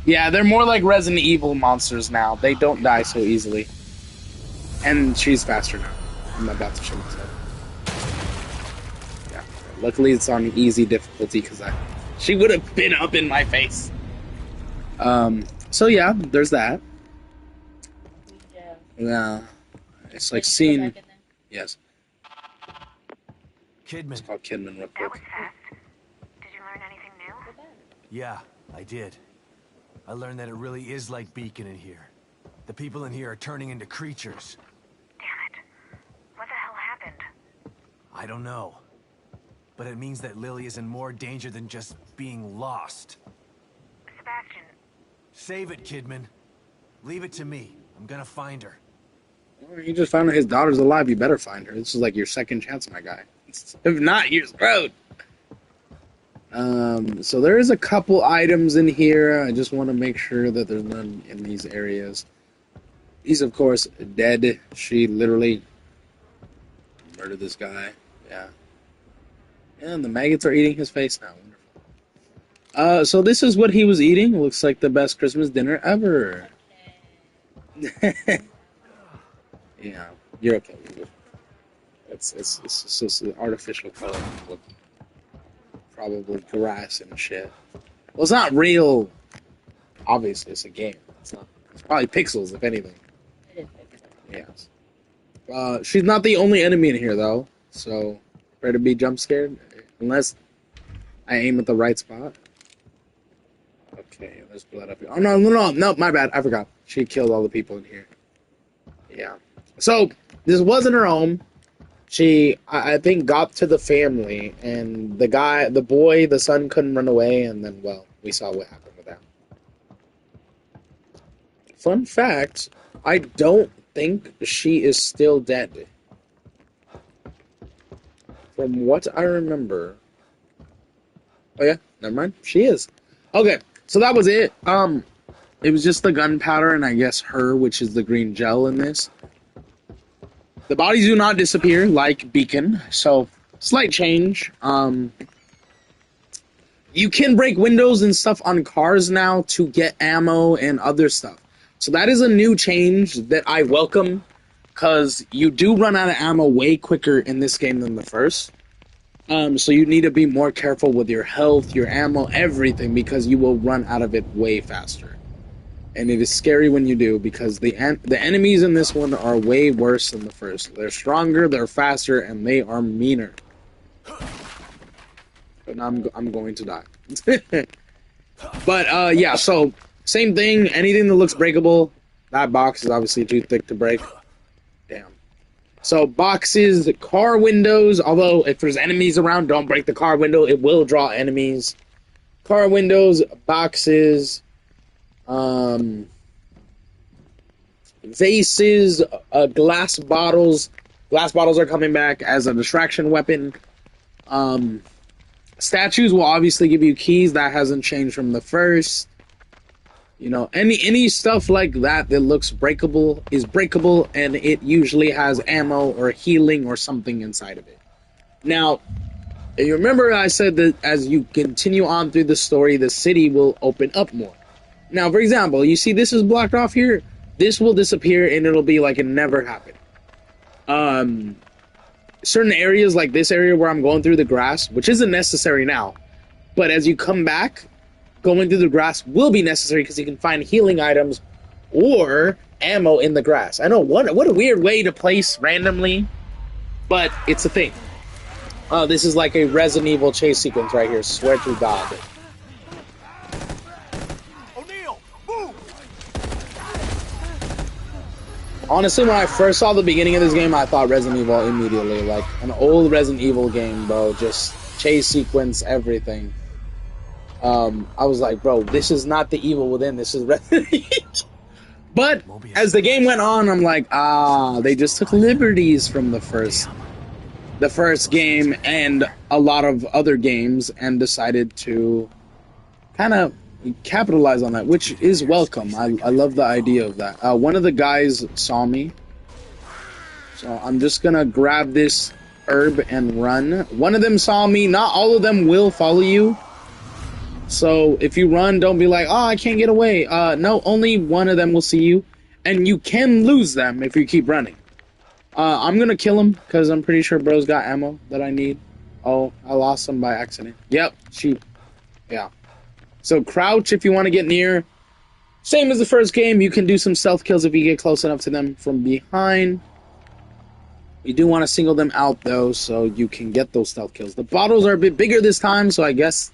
Yeah, they're more like Resident Evil monsters now. They don't die so easily. And she's faster now. I'm about to show myself. Yeah. Luckily, it's on easy difficulty because she would have been up in my face. So yeah, there's that. Yeah. It's like seeing. Yes. Kidman. It's called Kidman real That quick. was fast. Did you learn anything new? Yeah, I did. I learned that it really is like Beacon in here. The people in here are turning into creatures. Damn it. What the hell happened? I don't know. But it means that Lily is in more danger than just being lost. Sebastian, Save it, Kidman. Leave it to me. I'm gonna find her. Well, you just found out his daughter's alive. You better find her. This is like your second chance, my guy. If not, you're screwed. So there is a couple items in here. I just want to make sure that there's none in these areas. He's, of course, dead. She literally murdered this guy. Yeah. And the maggots are eating his face now. Wonderful. So this is what he was eating. Looks like the best Christmas dinner ever. Yeah, you're okay. It's just an artificial color. Probably grass and shit. Well, it's not real. Obviously, it's a game. It's probably pixels, if anything. Yes. She's not the only enemy in here, though. So, prepare to be jump scared. Unless I aim at the right spot. Okay, there's blood up here. Oh, no, my bad. I forgot. She killed all the people in here. Yeah. So, this wasn't her home. She, I think, got to the family, and the son couldn't run away, and then, well, we saw what happened with that. Fun fact, I don't think she is still dead. From what I remember. Oh, yeah, never mind. She is. Okay, so that was it. It was just the gunpowder, and I guess her, which is the green gel in this. The bodies do not disappear like Beacon, so slight change. You can break windows and stuff on cars now to get ammo and other stuff. So that is a new change that I welcome, because you do run out of ammo way quicker in this game than the first. So you need to be more careful with your health, your ammo, everything, because you will run out of it way faster. And it is scary when you do, because the enemies in this one are way worse than the first. They're stronger, they're faster, and they are meaner. But I'm going to die. But, yeah, so, same thing. Anything that looks breakable, that box is obviously too thick to break. Damn. So, boxes, car windows, although if there's enemies around, don't break the car window. It will draw enemies. Car windows, boxes... vases, glass bottles. Glass bottles are coming back as a distraction weapon. Statues will obviously give you keys. That hasn't changed from the first. You know, any stuff like that that looks breakable is breakable, and it usually has ammo or healing or something inside of it. Now, you remember I said that as you continue on through the story, the city will open up more. Now, for example, you see this is blocked off here. This will disappear, and it'll be like it never happened. Certain areas, like this area where I'm going through the grass, which isn't necessary now, but as you come back, going through the grass will be necessary because you can find healing items or ammo in the grass. I know, what a weird way to place randomly, but it's a thing. This is like a Resident Evil chase sequence right here, swear to God. Honestly, when I first saw the beginning of this game, I thought Resident Evil immediately. Like, an old Resident Evil game, bro. Just chase sequence, everything. I was like, bro, this is not the evil within. This is Resident Evil. But, as the game went on, I'm like, they just took liberties from the first. the first game and a lot of other games and decided to kind of capitalize on that, which is welcome. I love the idea of that. One of the guys saw me, so I'm just gonna grab this herb and run. One of them saw me. Not all of them will follow you. So if you run, don't be like, oh, I can't get away. No, only one of them will see you, and you can lose them if you keep running. I'm gonna kill him because I'm pretty sure bro's got ammo that I need. Oh, I lost him by accident. Yep, sheep. Yeah. So crouch if you want to get near. Same as the first game, you can do some stealth kills if you get close enough to them from behind. You do want to single them out though, so you can get those stealth kills. The bottles are a bit bigger this time, so I guess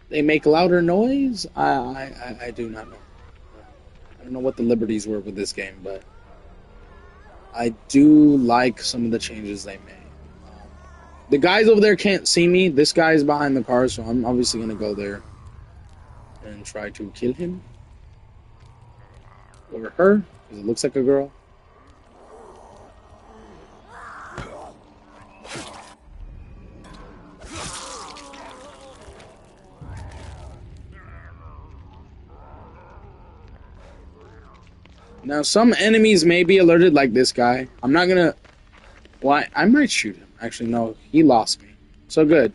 they make louder noise? I do not know. I don't know what the liberties were with this game, but I do like some of the changes they made. The guys over there can't see me. This guy's behind the car, so I'm obviously going to go there and try to kill him. Or her, because it looks like a girl. Now, some enemies may be alerted like this guy. I'm not gonna... Well, I might shoot him. Actually, no. He lost me. So good.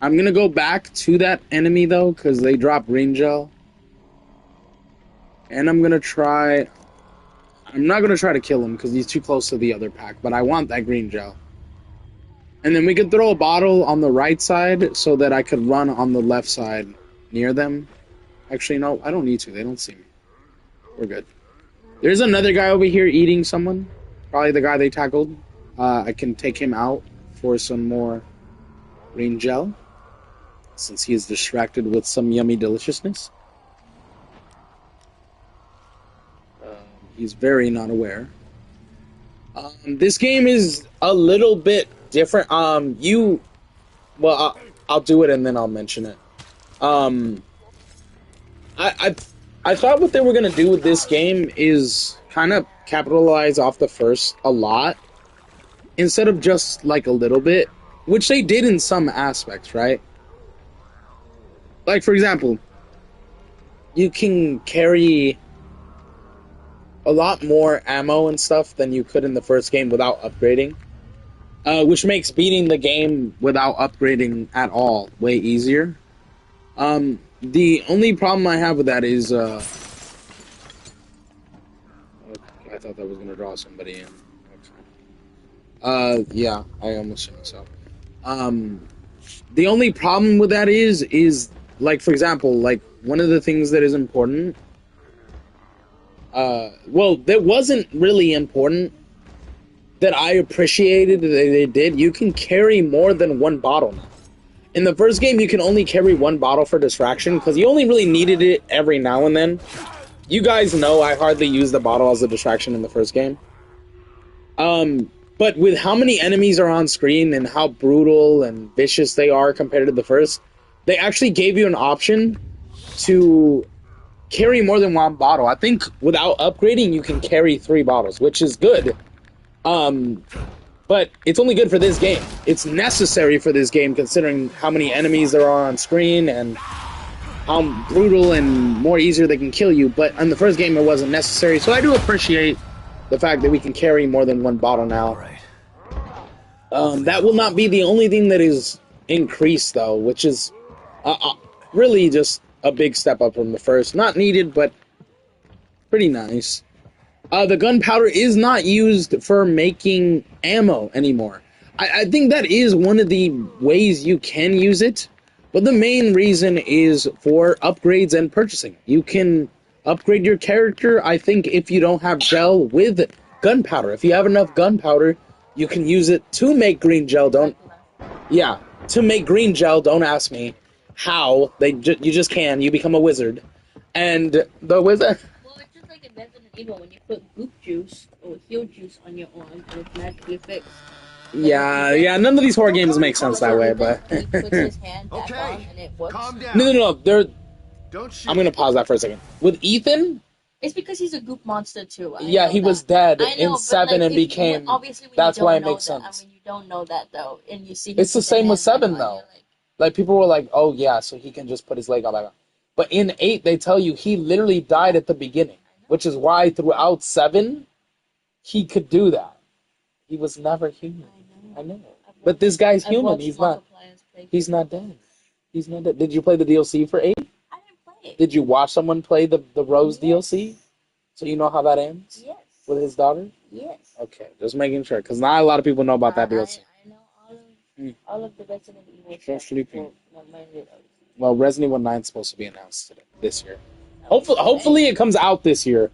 I'm gonna go back to that enemy, though, because they drop green gel. And I'm gonna try... I'm not gonna try to kill him, because he's too close to the other pack. But I want that green gel. And then we could throw a bottle on the right side, so that I could run on the left side near them. Actually, no. I don't need to. They don't see me. We're good. There's another guy over here eating someone. Probably the guy they tackled. I can take him out for some more green gel, since he is distracted with some yummy deliciousness. He's very not aware. This game is a little bit different. Well, I'll do it and then I'll mention it. I thought what they were going to do with this game is kind of capitalize off the first a lot, instead of just like a little bit, which they did in some aspects, right? Like, for example, you can carry a lot more ammo and stuff than you could in the first game without upgrading, which makes beating the game without upgrading at all way easier. The only problem I have with that is, I thought that was going to draw somebody in. Okay. Yeah, I almost shot myself. The only problem with that is, like, for example, like, one of the things that is important, well, that wasn't really important, that I appreciated that they did. You can carry more than one bottle now. In the first game, you can only carry one bottle for distraction, because you only really needed it every now and then. You guys know I hardly used the bottle as a distraction in the first game. But with how many enemies are on screen and how brutal and vicious they are compared to the first, they actually gave you an option to carry more than one bottle. I think without upgrading, you can carry 3 bottles, which is good. But it's only good for this game. It's necessary for this game, considering how many enemies there are on screen and how brutal and more easier they can kill you. But in the first game, it wasn't necessary. So I do appreciate the fact that we can carry more than one bottle now. That will not be the only thing that is increased, though, which is really just a big step up from the first. Not needed, but pretty nice. The gunpowder is not used for making ammo anymore. I think that is one of the ways you can use it, but the main reason is for upgrades and purchasing. You can upgrade your character, I think, if you don't have gel, with gunpowder. If you have enough gunpowder, you can use it to make green gel. To make green gel, don't ask me how. You just can. You become a wizard. And the wizard... Like in Resident Evil, when you put goop juice or heal juice on your arm and it's magically fixed. Yeah, none of these horror games make sense that way, but... He puts his hand back on and it works. Calm down. No, Don't shoot. I'm gonna pause that for a second. With Ethan, It's because he's a goop monster too. Yeah, he was dead in but 7 and if became. obviously when That's you don't why it know makes that, sense. and when you don't know that though, and you see him It's the put same with hand back 7 on, though. you're like, Like people were like, "Oh yeah, so he can just put his leg on that." But in 8, they tell you he literally died at the beginning, which is why throughout 7, he could do that. He was never human. I know. But this guy's I've human. watched He's not. Markiplier's play He's through. not dead. He's not dead. Did you play the DLC for 8? I didn't play it. Did you watch someone play the Rose DLC? So you know how that ends Yes. with his daughter? Yes. Okay, just making sure, because not a lot of people know about that DLC. I know all of the Resident Evil. Sure, sleeping. Well, mainly those. Well, Resident Evil 9 is supposed to be announced this year. Okay. Hopefully it comes out this year,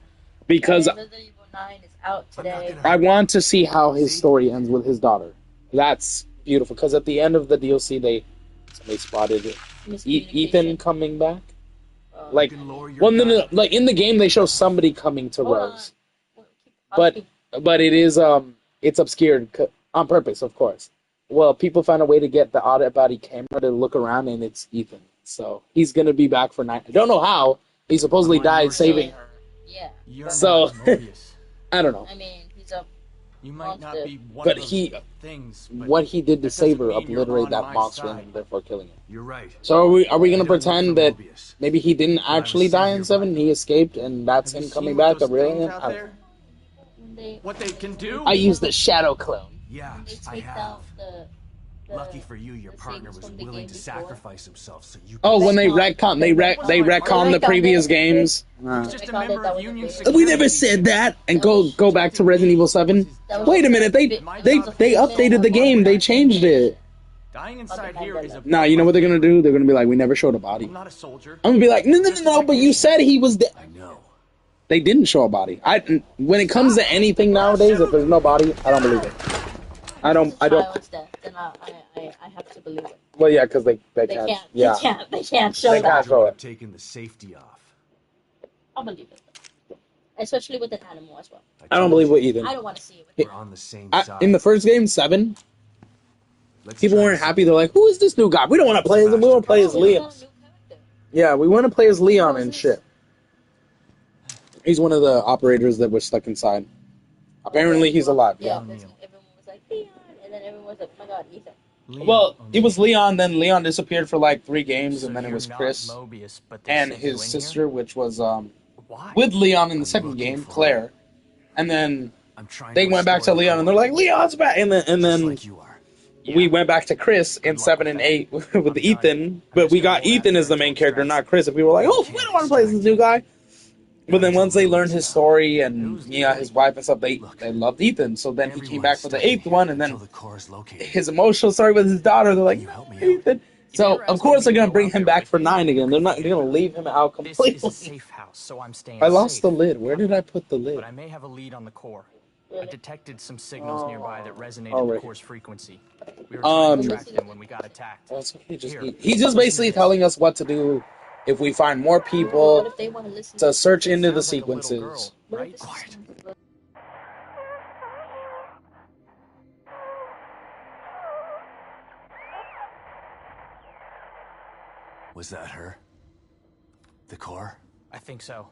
because Resident Evil 9 is out today. I want to see how his story ends with his daughter. That's beautiful, because at the end of the DLC, somebody spotted it. Ethan coming back. Like, well, no, like in the game they show somebody coming to Rose, but it is it's obscured on purpose, of course. Well, people found a way to get the out-of-body camera to look around, and it's Ethan. So he's gonna be back for 9. I don't know how. He supposedly died saving her. Yeah. You're So- not Mobius. I don't know. I mean, he's a You might not monster. be one But of those he- things, but What he did to that save her doesn't mean you're obliterated on that my monster side. and therefore killing him. You're right. So are we I gonna don't work pretend for that Mobius. maybe he didn't I was actually sent die here in by 7? him. He escaped, and that's Have you him coming seen back. what A those real things him. out I don't there? know. when they What they can do? I used the shadow clone. Yeah, they I take have. out the Lucky for you, your the partner things was from the willing game to before. sacrifice himself so you. Oh, could when they escape. retcon the Retconned previous it. games. He's just a They called it member that of was a Union big- Security. We never said that. And go back to Resident Evil 7. Wait a minute, they updated the game. They changed it. Dying inside here is a. Nah, you know what they're gonna do? They're gonna be like, we never showed a body. I'm not a soldier. I'm gonna be like, no, but you said he was dead. I know. They didn't show a body. When it comes to anything nowadays, if there's no body, I don't believe it. I don't. child's death, then I have to believe it. Well, yeah, because they They can't. can't. Yeah. They can't show They that. can't show it. Taking the safety off. I'll believe it. Especially with an animal as well. I don't believe what Ethan. I don't want to see it with We're on the same I, side. in the first game, 7, Let's people try weren't this. happy. They're like, who is this new guy? We don't want to play as him. We want to play as Oh, Leon. it's not a new character. Yeah, we want to play as Leon and shit. He's one of the operators that was stuck inside. Apparently, he's alive. Yeah, Yeah. because everyone was like, Leon, and then everyone was like, oh my god, Ethan. Leon Well, owns it was Leon. Then Leon disappeared for like 3 games, So and then it you're was not Chris Mobius, but they and sent you his in sister, here? which was Why? with Leon in the I'm second looking game, for Claire. And then I'm trying they to went back to restore the Leon, and they're core, like, Leon's back. And just then like you are. we went back to Chris in 7 and 8 with Ethan, but we got Ethan as the main character, not Chris. And we were like, oh, we don't want to play as this new guy. But then once they learned his story and his wife and stuff, they loved Ethan. So then he came back for the 8th one, and then the core is located. his emotional story with his daughter. They're like, You help me out. Ethan. So of course they're gonna bring him back for 9 again. They're gonna leave him out This is a completely. safe house, so I'm staying I lost safe. the lid. Where did I put the lid? But I may have a lead on the core. I detected some signals nearby that resonated Oh, the right. core's frequency. We were trying to Um, track them when we got attacked. That's okay, just Here. eat. He's just basically telling us what to do if we find more What people if they want to listen to search into the Sounds like a little sequences. girl, What if right? this Quiet. is- Was that her? The core? I think so.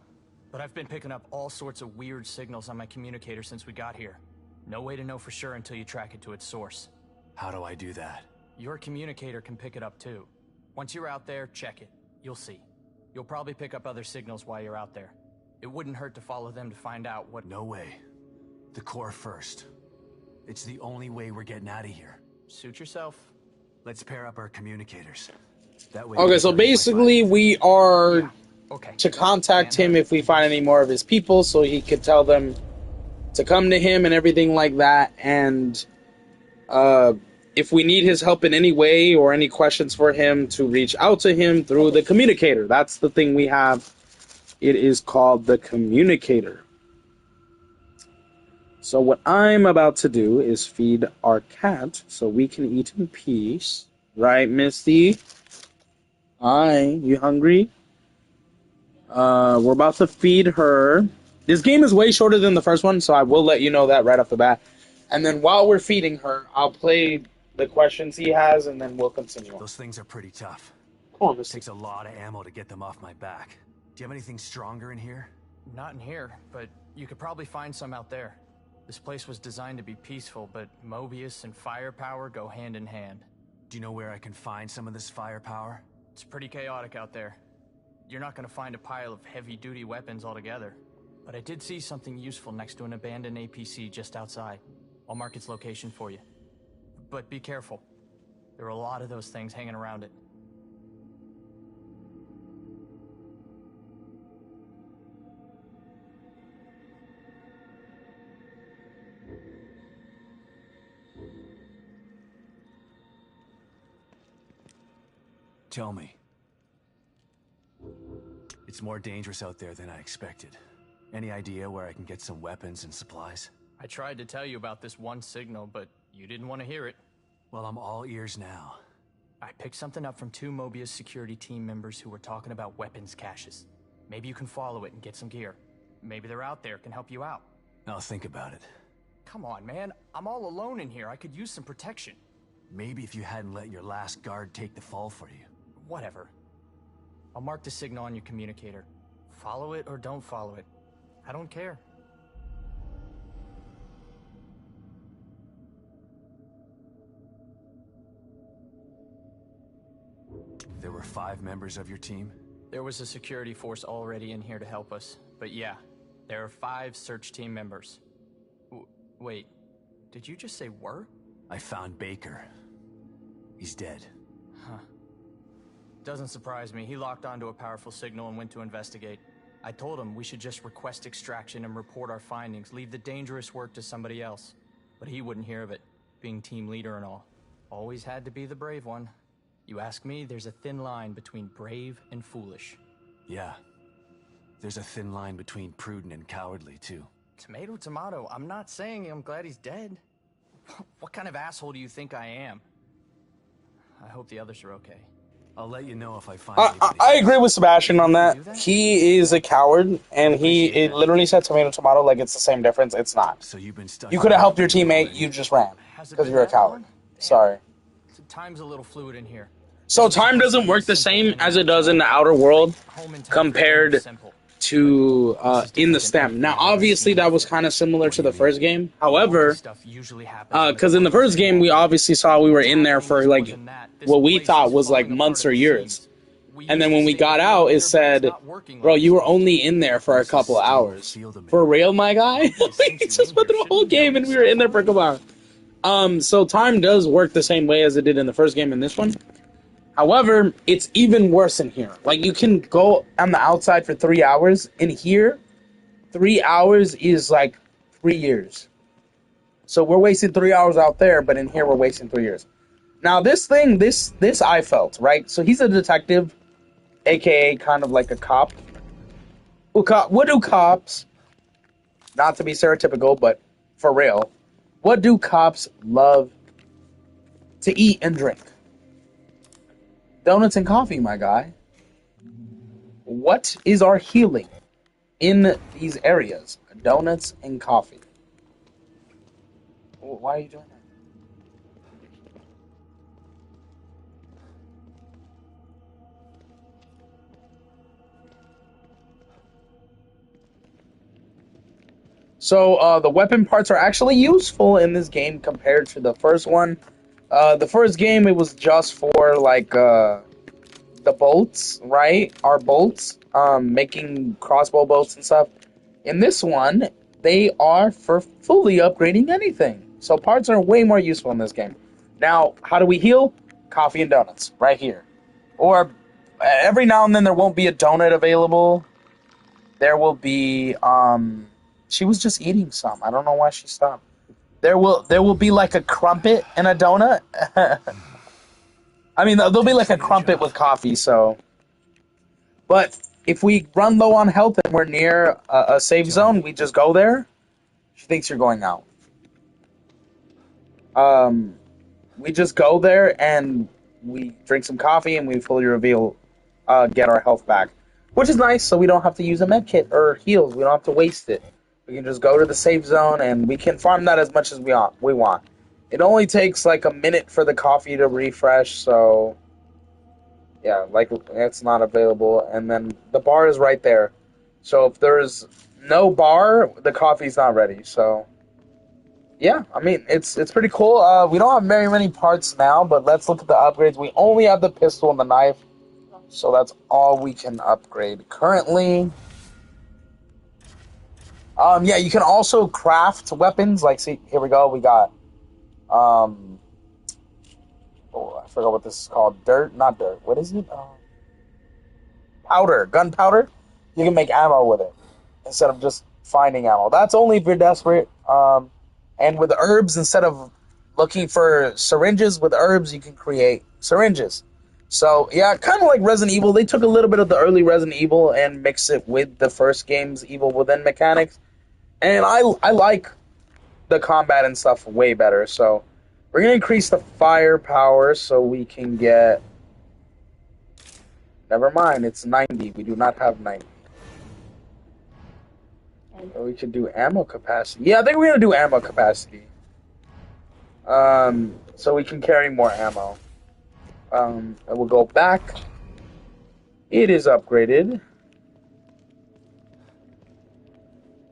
But I've been picking up all sorts of weird signals on my communicator since we got here. No way to know for sure until you track it to its source. How do I do that? Your communicator can pick it up too. Once you're out there, check it. You'll see. You'll probably pick up other signals while you're out there. It wouldn't hurt to follow them to find out what... No way. The core first. It's the only way we're getting out of here. Suit yourself. Let's pair up our communicators. That way. Okay, so basically we are Okay. to contact him if we find any more of his people, so he could tell them to come to him and everything like that. And if we need his help in any way or any questions for him, to reach out to him through the communicator. That's the thing we have. It is called the communicator. So what I'm about to do is feed our cat so we can eat in peace. Right, Misty? Hi, you hungry? We're about to feed her. This game is way shorter than the first one, so I will let you know that right off the bat. And then while we're feeding her, I'll play the questions he has, and then we'll continue on. Those things are pretty tough. Come on, It Misty. takes a lot of ammo to get them off my back. Do you have anything stronger in here? Not in here, but you could probably find some out there. This place was designed to be peaceful, but Mobius and firepower go hand in hand. Do you know where I can find some of this firepower? It's pretty chaotic out there. You're not going to find a pile of heavy-duty weapons altogether. But I did see something useful next to an abandoned APC just outside. I'll mark its location for you. But be careful. There are a lot of those things hanging around it. Tell me. It's more dangerous out there than I expected. Any idea where I can get some weapons and supplies? I tried to tell you about this one signal, but you didn't want to hear it. Well, I'm all ears now. I picked something up from 2 Mobius security team members who were talking about weapons caches. Maybe you can follow it and get some gear. Maybe they're out there, can help you out. I'll think about it. Come on, man. I'm all alone in here. I could use some protection. Maybe if you hadn't let your last guard take the fall for you. Whatever. I'll mark the signal on your communicator. Follow it or don't follow it. I don't care. There were 5 members of your team? There was a security force already in here to help us. But yeah, there are 5 search team members. Wait, did you just say were? I found Baker. He's dead. Huh. Doesn't surprise me. He locked onto a powerful signal and went to investigate. I told him we should just request extraction and report our findings, leave the dangerous work to somebody else. But he wouldn't hear of it, being team leader and all. Always had to be the brave one. You ask me, there's a thin line between brave and foolish. Yeah. There's a thin line between prudent and cowardly, too. Tomato, tomato. I'm not saying I'm glad he's dead. What kind of asshole do you think I am? I hope the others are okay. I'll let you know if I find I agree with Sebastian on that. He is a coward, and it literally said tomato, tomato, like it's the same difference. It's not. So you've been stuck. You could have helped your teammate, you just ran. Because you're a coward. Sorry. Time's a little fluid in here. So time doesn't work the same as it does in the outer world compared to in the STEM. Now, obviously, that was kind of similar to the first game. However, because in the first game, we obviously saw we were in there for, like, what we thought was, like, months or years. And then when we got out, it said, bro, you were only in there for a couple of hours. For real, my guy? We just went through the whole game and we were in there for a couple hours. So time does work the same way as it did in the first game and this one. However, it's even worse in here. Like, you can go on the outside for 3 hours. In here, 3 hours is like 3 years. So we're wasting 3 hours out there, but in here we're wasting 3 years. Now, this thing, this I felt, right? So he's a detective, a.k.a. kind of like a cop. What do cops, not to be stereotypical, but for real, what do cops love to eat and drink? Donuts and coffee, my guy. What is our healing in these areas? Donuts and coffee. Why are you doing that? So, the weapon parts are actually useful in this game compared to the first one. The first game, it was just for, like, the bolts, right? Our bolts, making crossbow bolts and stuff. In this one, they are for fully upgrading anything. So parts are way more useful in this game. Now, how do we heal? Coffee and donuts, right here. Or, every now and then there won't be a donut available. There will be, she was just eating some. I don't know why she stopped. There will be like a crumpet and a donut. I mean, there'll be like a crumpet with coffee, so. But if we run low on health and we're near a safe zone, we just go there. She thinks you're going out. We just go there and we drink some coffee and we fully get our health back. Which is nice, so we don't have to use a med kit or heals. We don't have to waste it. We can just go to the safe zone, and we can farm that as much as we want. It only takes, like, a minute for the coffee to refresh, so... Yeah, like, it's not available. And then the bar is right there. So if there's no bar, the coffee's not ready. So yeah, I mean it's pretty cool. We don't have very many parts now, but let's look at the upgrades. We only have the pistol and the knife, so that's all we can upgrade currently. Yeah, you can also craft weapons. Like, see, here we go. We got, oh, I forgot what this is called. Not dirt. What is it? Powder, gunpowder. You can make ammo with it instead of just finding ammo. That's only if you're desperate. And with herbs, instead of looking for syringes, with herbs you can create syringes. So yeah, kind of like Resident Evil. They took a little bit of the early Resident Evil and mixed it with the first game's Evil Within mechanics. And I like the combat and stuff way better. So we're going to increase the firepower so we can get... Never mind, it's 90. We do not have 90. So we can do ammo capacity. Yeah, I think we're going to do ammo capacity. So we can carry more ammo. And we'll go back. It is upgraded.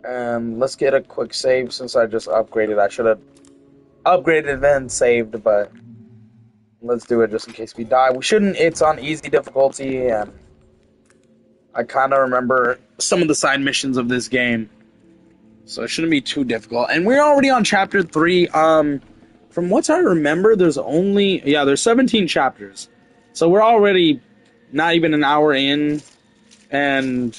Let's get a quick save since I just upgraded. I should have upgraded then saved, but let's do it just in case we die. We shouldn't. It's on easy difficulty, and I kind of remember some of the side missions of this game, so it shouldn't be too difficult. And we're already on chapter 3. From what I remember, there's 17 chapters, so we're already not even an hour in, and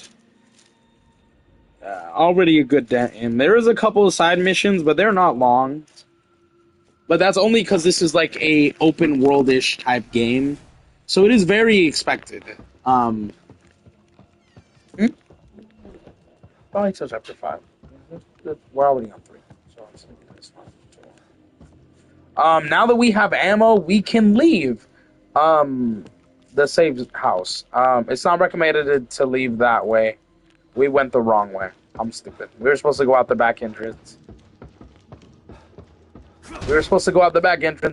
already a good dent in. There is a couple of side missions, but they're not long. But that's only because this is like a open world-ish type game, so it is very expected. Probably till chapter 5. We're already on 3, so it's not. Now that we have ammo, we can leave the safe house. It's not recommended to leave that way. We went the wrong way. I'm stupid. We were supposed to go out the back entrance.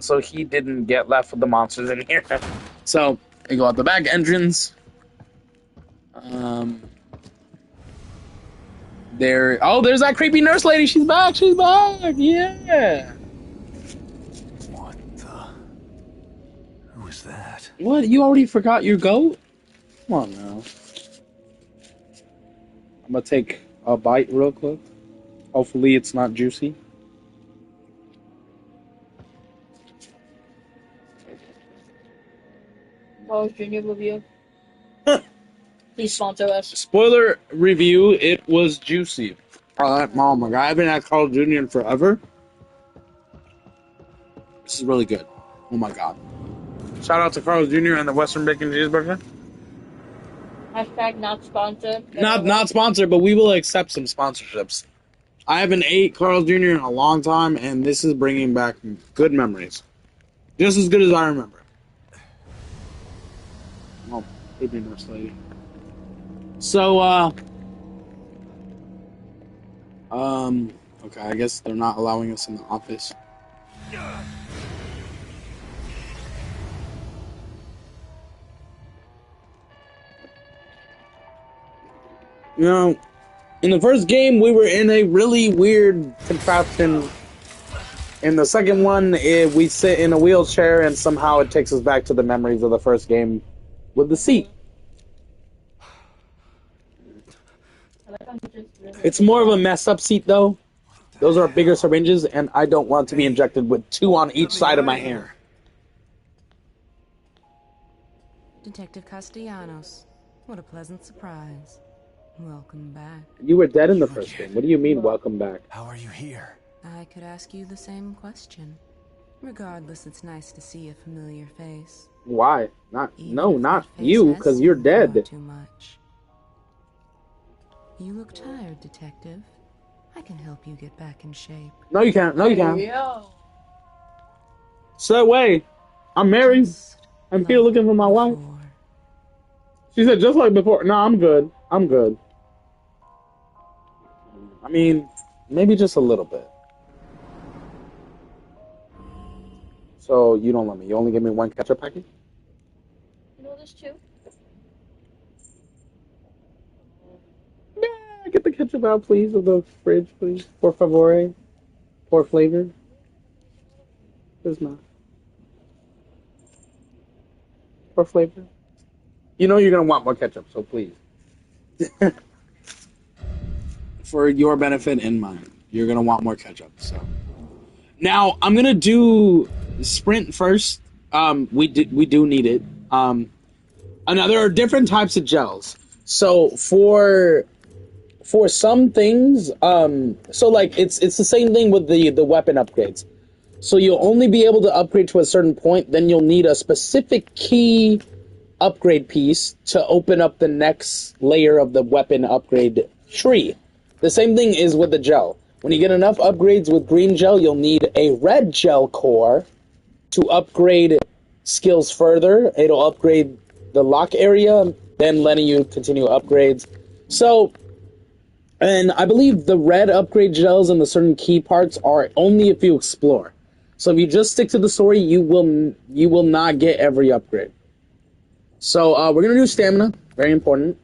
So he didn't get left with the monsters in here. So, we go out the back entrance. There's that creepy nurse lady. She's back. Yeah. What the? Who was that? What? You already forgot your goat? Come on now. I'm gonna take a bite real quick. Hopefully it's not juicy. Carl's Jr. review. Please sponsor us. Spoiler review, it was juicy. Oh my god, I haven't had Carl Jr. in forever. This is really good. Oh my god. Shout out to Carl Jr. and the Western Bacon Cheeseburger. Hashtag not sponsored. Not sponsored, but we will accept some sponsorships. I haven't ate Carl Jr. in a long time, and this is bringing back good memories. Just as good as I remember. Oh, creepy nurse lady. So, okay, I guess they're not allowing us in the office. You know, in the first game, we were in a really weird contraption. In the second one, we sit in a wheelchair, and somehow it takes us back to the memories of the first game with the seat. It's more of a messed up seat, though. Those are bigger syringes, and I don't want to be injected with 2 on each side of my hair. Detective Castellanos. What a pleasant surprise. Welcome back. You were dead in the first game. What do you mean, welcome back? How are you here? I could ask you the same question. Regardless, it's nice to see a familiar face. Why? Not Even if that face you, has because you're seen dead. far too much. You look tired, Detective. I can help you get back in shape. No, you can't. No, you can't. Yo. So wait, I'm married. Just I'm here looking for my wife. before. She said, just like before. No, I'm good. I'm good. I mean, maybe just a little bit. So you don't let me. You only give me 1 ketchup packet? You know this too? No. get the ketchup out, please, of the fridge, please? Por favor. Por flavor. There's not. Por flavor. You know you're gonna want more ketchup, so please. For your benefit and mine, you're gonna want more ketchup. So now I'm gonna do Sprint first. We do need it. There are different types of gels. So for some things, so like it's the same thing with the weapon upgrades. So you'll only be able to upgrade to a certain point, then you'll need a specific key upgrade piece to open up the next layer of the weapon upgrade tree. The same thing is with the gel. When you get enough upgrades with green gel, you'll need a red gel core to upgrade skills further. It'll upgrade the lock area, then letting you continue upgrades. So, and I believe the red upgrade gels and the certain key parts are only if you explore. So if you just stick to the story, you will not get every upgrade. So we're gonna do stamina, very important.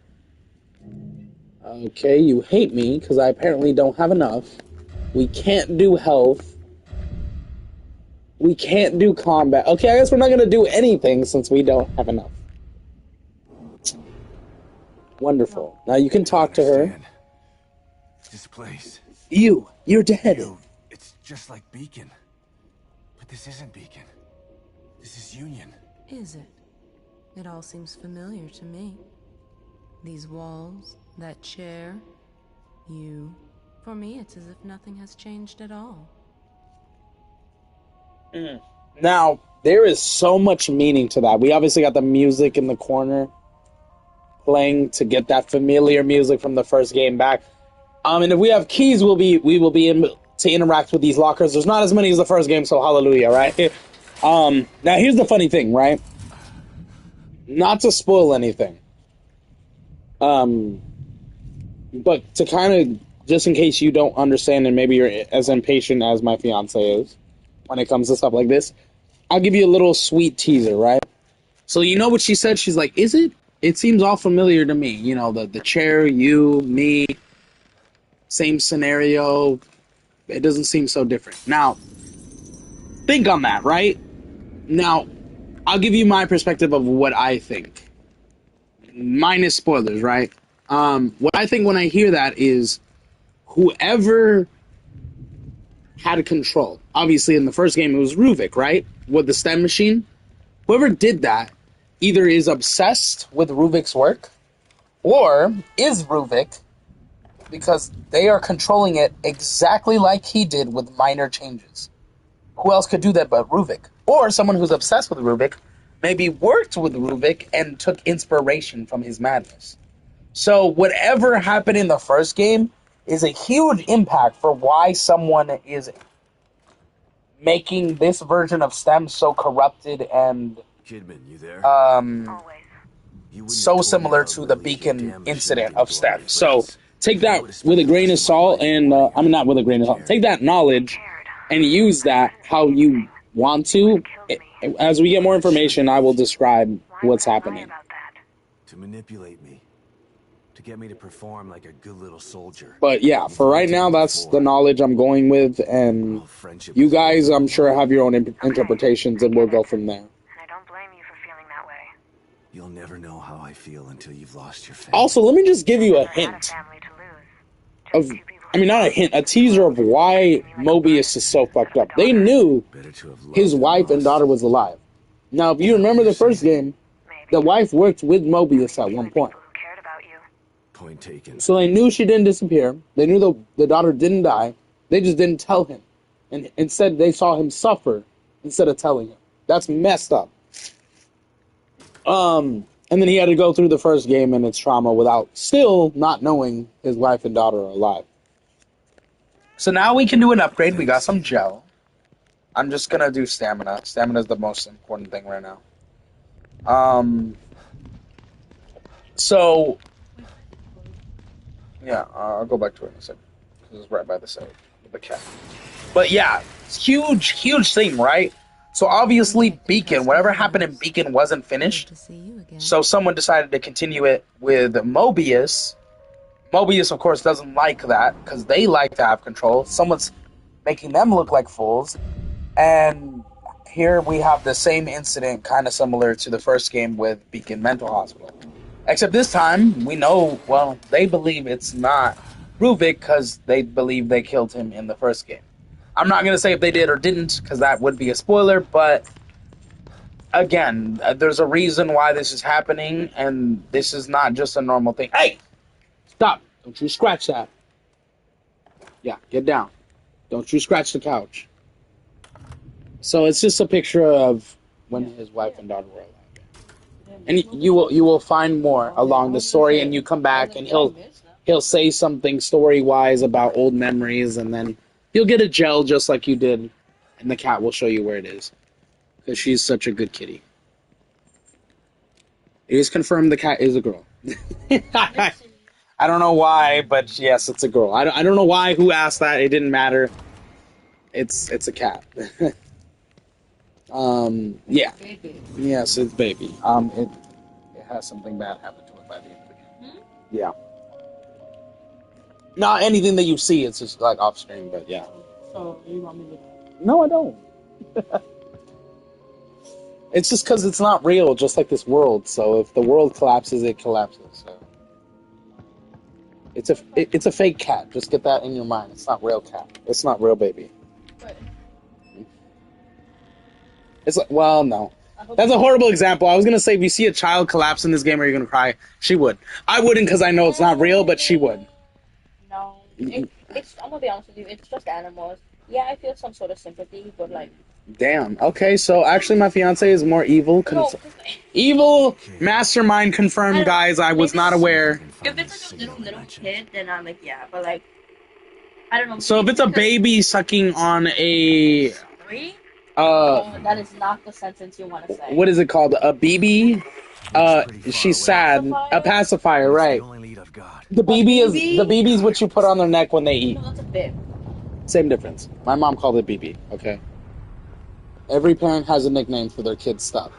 Okay, you hate me because I apparently don't have enough. We can't do health. We can't do combat. Okay, I guess we're not gonna do anything since we don't have enough. Wonderful. Now you can talk to her. This place. You're dead. It's just like Beacon. But this isn't Beacon. This is Union. Is it? It all seems familiar to me. These walls, that chair, you. For me, it's as if nothing has changed at all. Now, there is so much meaning to that. We obviously got the music in the corner playing to get that familiar music from the first game back. And if we have keys, we will be able to interact with these lockers. There's not as many as the first game, so hallelujah, right? Now, here's the funny thing, right? Not to spoil anything. But to kind of, just in case you don't understand and maybe you're as impatient as my fiance is when it comes to stuff like this, I'll give you a little sweet teaser, right? So you know what she said? She's like, is it? It seems all familiar to me. You know, the chair, you, me, same scenario. It doesn't seem so different. Now, think on that, right? Now, I'll give you my perspective of what I think. Minus spoilers, right? What I think when I hear that is whoever had control. Obviously, in the first game, it was Ruvik, right? With the STEM machine. Whoever did that either is obsessed with Ruvik's work or is Ruvik because they are controlling it exactly like he did with minor changes. Who else could do that but Ruvik? Or someone who's obsessed with Ruvik maybe worked with Ruvik and took inspiration from his madness. So whatever happened in the first game is a huge impact for why someone is making this version of STEM so corrupted and Kidman, you there? so similar to the Beacon incident of STEM. So take that with a grain of salt, and not with a grain of salt. Take that knowledge and use that how you want to. As we get more information, I will describe what's happening. To manipulate me. To get me to perform like a good little soldier. But yeah, for right now, that's the knowledge I'm going with, and you guys, I'm sure, have your own interpretations, and we'll go from there. And I don't blame you for feeling that way. You'll never know how I feel until you've lost your family. Also, let me just give you a hint of, not a hint, a teaser of why Mobius is so fucked up. They knew his wife and daughter was alive. Now, if you remember the first game, the wife worked with Mobius at one point. Point taken. So they knew she didn't disappear. They knew the daughter didn't die. They just didn't tell him. And instead, they saw him suffer instead of telling him. That's messed up. And then he had to go through the first game and its trauma without still not knowing his wife and daughter are alive. So now we can do an upgrade. We got some gel. I'm just going to do stamina. Stamina is the most important thing right now. So... yeah, I'll go back to it in a second. This is right by the side with the cat. But yeah, huge thing, right? So obviously Beacon, whatever happened in Beacon wasn't finished. So someone decided to continue it with Mobius. Mobius, of course, doesn't like that because they like to have control. Someone's making them look like fools. And here we have the same incident, kind of similar to the first game with Beacon Mental Hospital. Except this time, we know, well, they believe it's not Ruvik because they believe they killed him in the first game. I'm not going to say if they did or didn't because that would be a spoiler, but again, there's a reason why this is happening, and this is not just a normal thing. Hey! Stop! Don't you scratch that. Yeah, get down. Don't you scratch the couch. So it's just a picture of when his wife and daughter were alive. And you will find more along the story, and you come back, and he'll say something story-wise about old memories, and then you'll get a gel just like you did, and the cat will show you where it is. Because she's such a good kitty. It is confirmed the cat is a girl. I don't know why, but yes, it's a girl. I don't know why, who asked that, it didn't matter. It's a cat. Yeah. Yes, it's baby. It has something bad happen to it by the end of the game. Yeah. Not anything that you see, it's just like off screen, but yeah. So, you want me to... No, I don't. It's just because it's not real, just like this world. So if the world collapses, it collapses. So it's a fake cat. Just get that in your mind. It's not real cat. It's not real baby. But It's like, well, no. That's a horrible example. I was gonna say if you see a child collapse in this game, are you gonna cry? She would. I wouldn't because I know it's not real, but she would. No, it's. I'm gonna be honest with you. It's just animals. Yeah, I feel some sort of sympathy, but like. Damn. Okay, so actually, my fiance is more evil. No, Evil mastermind confirmed, guys. I was not aware. if it's like a little kid, then I'm like, yeah, but like, I don't know. So if it's a baby sucking on a 3, that is not the sentence you want to say. what is it called? A BB? She's sad. A pacifier, right? The BB is what you put on their neck when they eat. No, that's a bib. Same difference. My mom called it BB. Okay. Every parent has a nickname for their kids' stuff.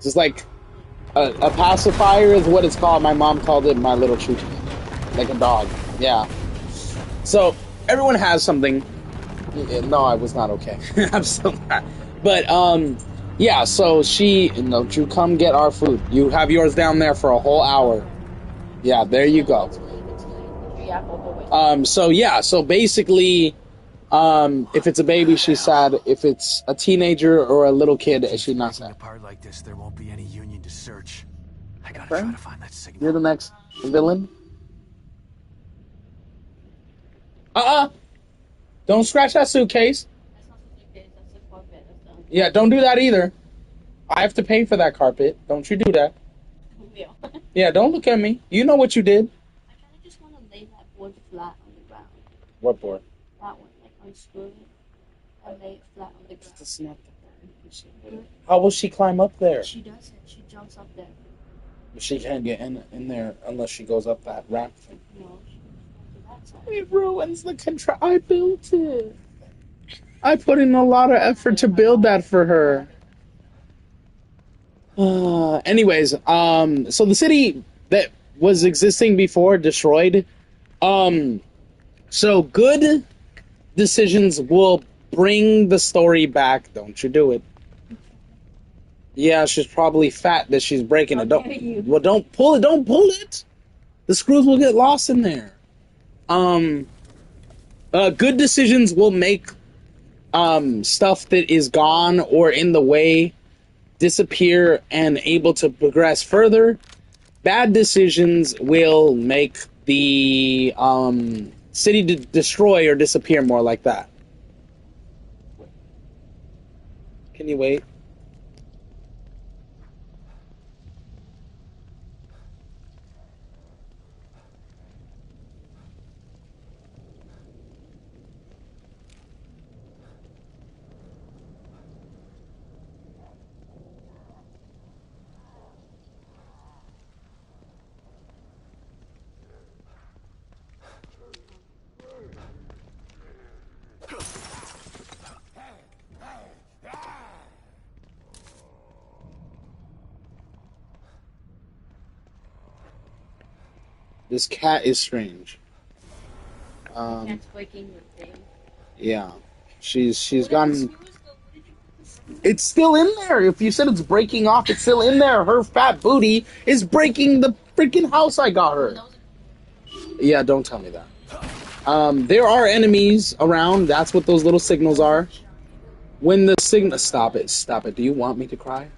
Just like a pacifier is what it's called. My mom called it my little choo-choo. Like a dog. Yeah. So everyone has something. No, I was not okay. I'm still not. But yeah. So don't you come get our food? You have yours down there for a whole hour. Yeah, there you go. So yeah. So basically. If it's a baby, she's sad. If it's a teenager or a little kid, she's not sad. Apart like this, there won't be any union to search. I gotta try to find that signal. You're the next villain. Don't scratch that suitcase. That's not a suitcase. That's a carpet. Yeah, don't do that either. I have to pay for that carpet. Don't you do that. Yeah. Yeah, don't look at me. You know what you did. I kind of just want to lay that board flat on the ground. What board? That one, like unscrew it and lay it flat on the ground. That's not the board. How will she climb up there? She does it. She jumps up there. She can't get in there unless she goes up that ramp thing. No, she goes up to that side. It ruins the control. I built it. I put in a lot of effort to build that for her. Anyways, so the city that was existing before destroyed. So good decisions will bring the story back. Don't you do it. Yeah, she's probably fat that she's breaking it. Don't pull it. Don't pull it. The screws will get lost in there. Good decisions will make stuff that is gone or in the way disappear and able to progress further. Bad decisions will make the city destroy or disappear more like that. Can you wait? This cat is strange. Cat's breaking the thing. Yeah. She's gotten... It's still in there. If you said it's breaking off, it's still in there. Her fat booty is breaking the freaking house I got her. Yeah, don't tell me that. There are enemies around. That's what those little signals are. When the signal... Stop it. Stop it. Do you want me to cry?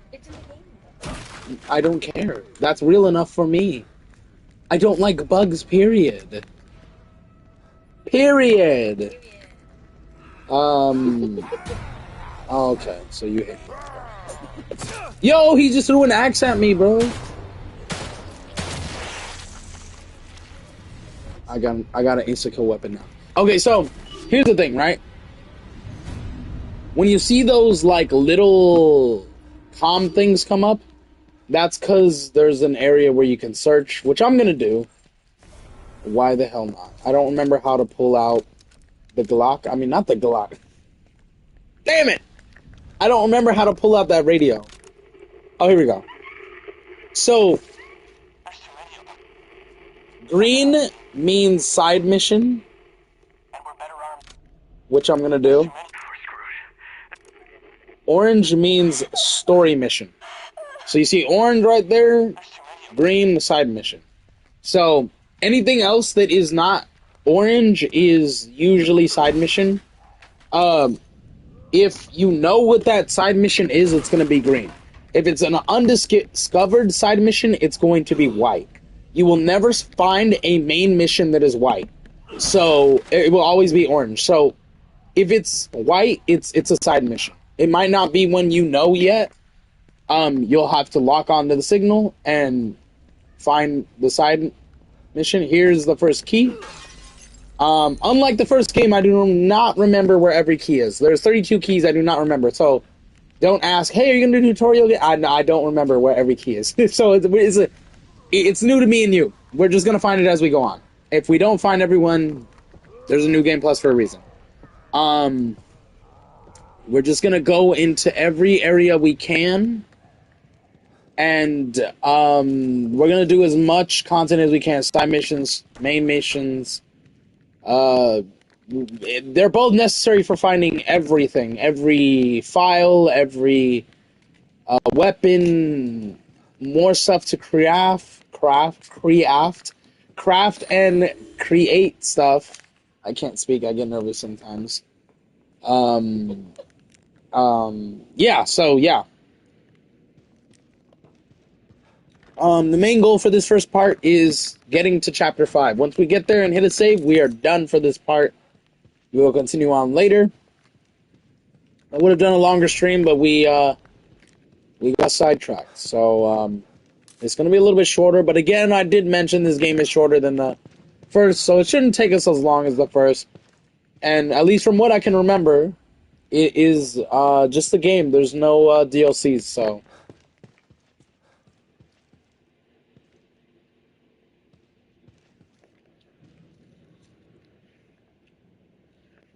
I don't care. That's real enough for me. I don't like bugs, period. Period. Okay, so you hate me. Yo, he just threw an axe at me, bro. I got an insta-kill weapon now. Okay, so here's the thing, right? When you see those like little comm things come up, that's because there's an area where you can search, which I'm gonna do. Why the hell not? I don't remember how to pull out the Glock. I mean, not the Glock. Damn it! I don't remember how to pull out that radio. Oh, here we go. So, green means side mission, which I'm gonna do. Orange means story mission. So you see orange right there, green, the side mission. So anything else that is not orange is usually side mission. If you know what that side mission is, it's going to be green. If it's an undiscovered side mission, it's going to be white. You will never find a main mission that is white. So it will always be orange. So if it's white, it's a side mission. It might not be one you know yet. You'll have to lock onto the signal and find the side mission. Here's the first key. Unlike the first game, I do not remember where every key is. There's 32 keys I do not remember. So don't ask, hey, are you going to do a tutorial? I don't remember where every key is. So it's new to me and you. We're just going to find it as we go on. If we don't find everyone, there's a new game plus for a reason. We're just going to go into every area we can. And we're going to do as much content as we can. Side missions, main missions. They're both necessary for finding everything. Every file, every weapon, more stuff to craft and create stuff. I can't speak. I get nervous sometimes. Yeah, so yeah. The main goal for this first part is getting to chapter 5. Once we get there and hit a save, we are done for this part. We will continue on later. I would have done a longer stream, but we got sidetracked. So, it's going to be a little bit shorter. But again, I did mention this game is shorter than the first, so it shouldn't take us as long as the first. And at least from what I can remember, it is just the game. There's no DLCs, so...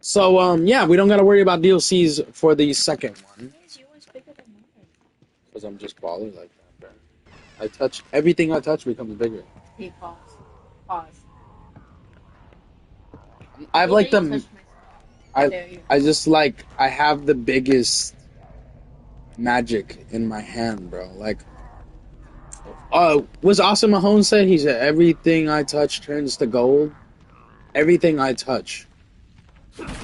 So, yeah, we don't got to worry about DLCs for the second one. Because I'm just baller like that, bro. Everything I touch becomes bigger. Hey, pause. I have like the... I just like... I have the biggest magic in my hand, bro. Like... was Austin Mahone said? He said, everything I touch turns to gold. Everything I touch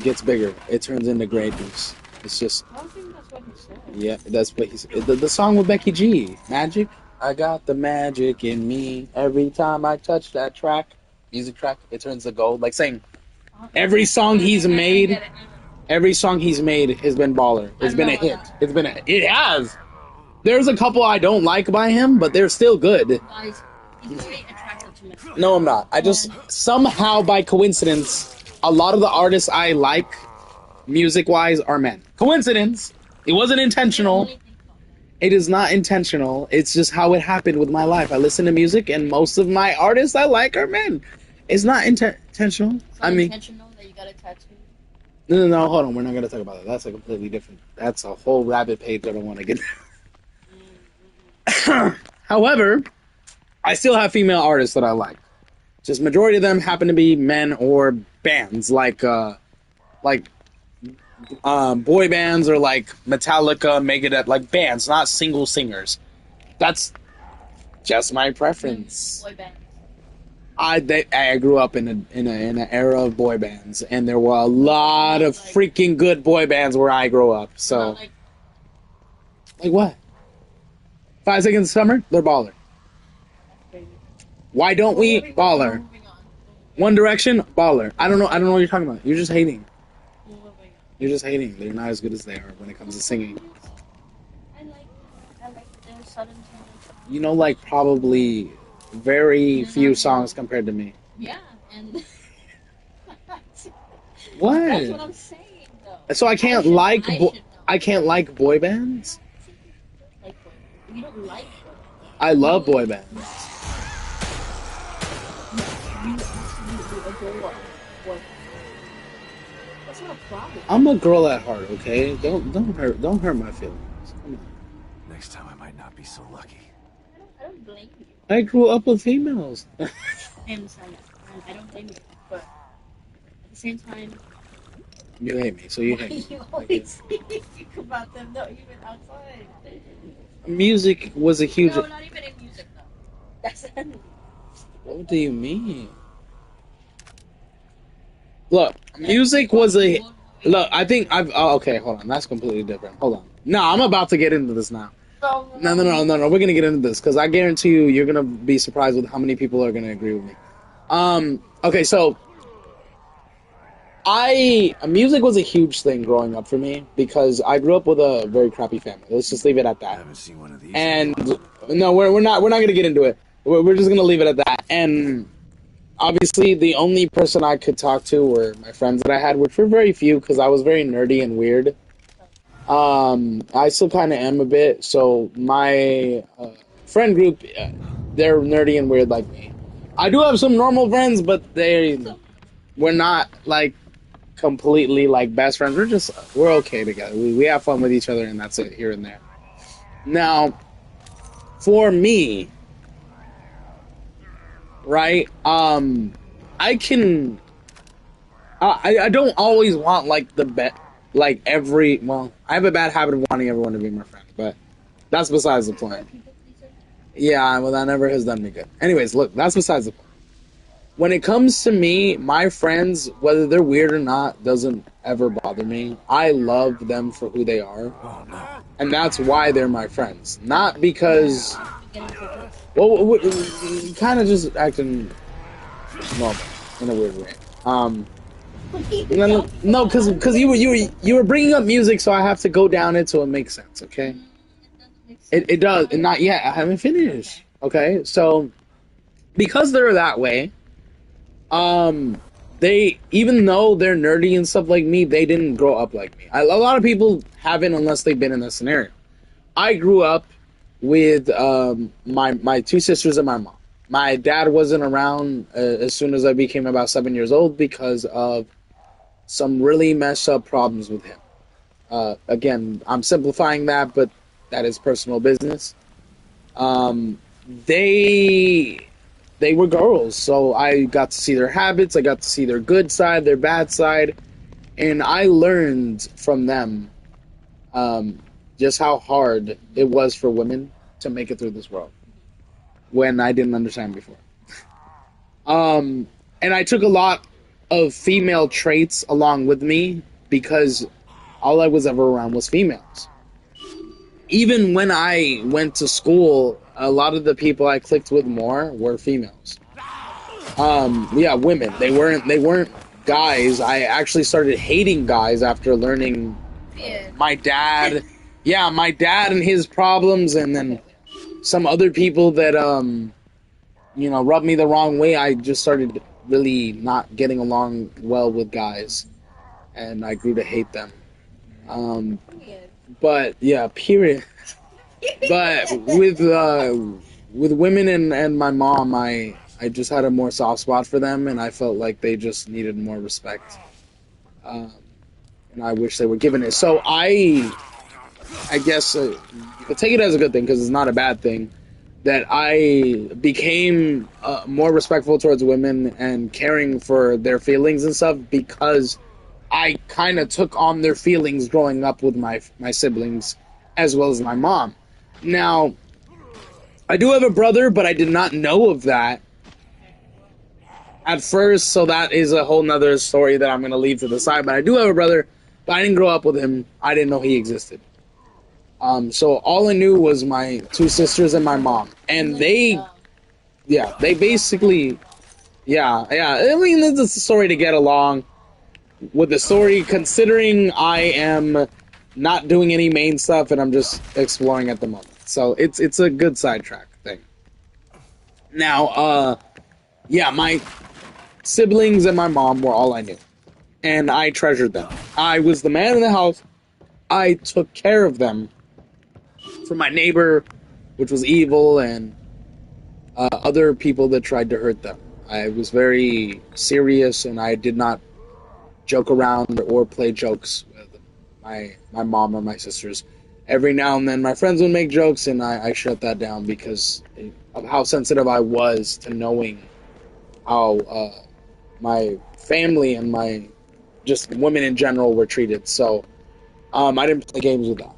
gets bigger. It turns into greatness. It's just... I don't think that's what he said. Yeah, that's what he said. The song with Becky G. Magic. I got the magic in me. Every time I touch that track, music track, it turns to gold. Like saying, every song he's made has been baller. It's been a hit. It has. There's a couple I don't like by him, but they're still good. Guys, he's very attractive to me. No, I'm not. I just, somehow by coincidence, a lot of the artists I like, music-wise, are men. Coincidence. It wasn't intentional. It is not intentional. It's just how it happened with my life. I listen to music, and most of my artists I like are men. It's not intentional. It's not intentional that you got a tattoo. No, hold on. We're not going to talk about that. That's a completely different... That's a whole rabbit page I don't want to get... However, I still have female artists that I like. Just majority of them happen to be men or bands like boy bands or like Metallica, Megadeth, like bands, not single singers. That's just my preference. Boy band. I grew up in an era of boy bands, and there were a lot of freaking good boy bands where I grew up. So, like what? 5 Seconds of Summer, they're baller. Why don't we? Baller. One Direction, baller. I don't know what you're talking about. You're just hating. You're just hating. They're not as good as they are when it comes to singing. I like their sudden change. You know, like probably very few songs compared to me. Yeah, and What? that's what I'm saying though. So I can't I can't like boy bands. Like you don't like boy bands. I love boy bands. You adore boy bands. That's not a problem. I'm a girl at heart, okay? Don't hurt my feelings. Come on. Next time I might not be so lucky. I don't blame you. I grew up with females. I understand that. I don't blame you, but at the same time, You hate me, so you hate me. you always think about them, not even outside. Music was a huge. No, not even in music though. That's the end. What do you mean? Look, music was a. Look, I think I've. Oh, okay, hold on. That's completely different. Hold on. No, I'm about to get into this now. No. We're gonna get into this because I guarantee you're gonna be surprised with how many people are gonna agree with me. Okay, so music was a huge thing growing up for me because I grew up with a very crappy family. Let's just leave it at I that. haven't seen one of these. And no, we're not gonna get into it. We're just gonna leave it at that. And obviously, the only person I could talk to were my friends that I had, which were very few because I was very nerdy and weird. I still kind of am a bit. So my friend group, they're nerdy and weird like me. I do have some normal friends, but we're not like completely like best friends. We're okay together. We have fun with each other, and that's it here and there. Now, for me, right? I don't always want like I have a bad habit of wanting everyone to be my friend, but that's besides the point. Yeah, well, that never has done me good. Anyways, look, that's besides the point. When it comes to me, my friends, whether they're weird or not, doesn't ever bother me. I love them for who they are. Oh no. And that's why they're my friends. Not because... Well, kind of just acting normal in a weird way. No, because you were bringing up music, so I have to go down it so it makes sense. Okay, it does. Not yet. I haven't finished. Okay, so because they're that way, they, even though they're nerdy and stuff like me, they didn't grow up like me. A lot of people haven't unless they've been in this scenario. I grew up with my two sisters and my mom. My dad wasn't around as soon as I became about 7 years old because of some really messed up problems with him. Again, I'm simplifying that, but that is personal business. They were girls, so I got to see their habits, I got to see their good side, their bad side, and I learned from them just how hard it was for women to make it through this world when I didn't understand before. And I took a lot of female traits along with me because all I was ever around was females. Even when I went to school, a lot of the people I clicked with more were females. Yeah, women. They weren't guys. I actually started hating guys after learning my dad and his problems, and then some other people that rubbed me the wrong way. I just started really not getting along well with guys, and I grew to hate them. But yeah, period. But with women and my mom, I just had a more soft spot for them, and I felt like they just needed more respect, and I wish they were given it. So I guess take it as a good thing because it's not a bad thing. that I became more respectful towards women and caring for their feelings and stuff because I kind of took on their feelings growing up with my siblings as well as my mom. Now, I do have a brother, but I did not know of that at first, so that is a whole nother story that I'm going to leave to the side. But I do have a brother, but I didn't grow up with him. I didn't know he existed. So all I knew was my two sisters and my mom. And they basically, I mean, it's a story to get along with the story, considering I am not doing any main stuff and I'm just exploring at the moment. So it's a good sidetrack thing. Now, my siblings and my mom were all I knew. And I treasured them. I was the man in the house. I took care of them from my neighbor, which was evil, and other people that tried to hurt them. I was very serious, and I did not joke around or play jokes with my mom or my sisters. Every now and then my friends would make jokes, and I shut that down because of how sensitive I was to knowing how my family and my just women in general were treated. So I didn't play games with that.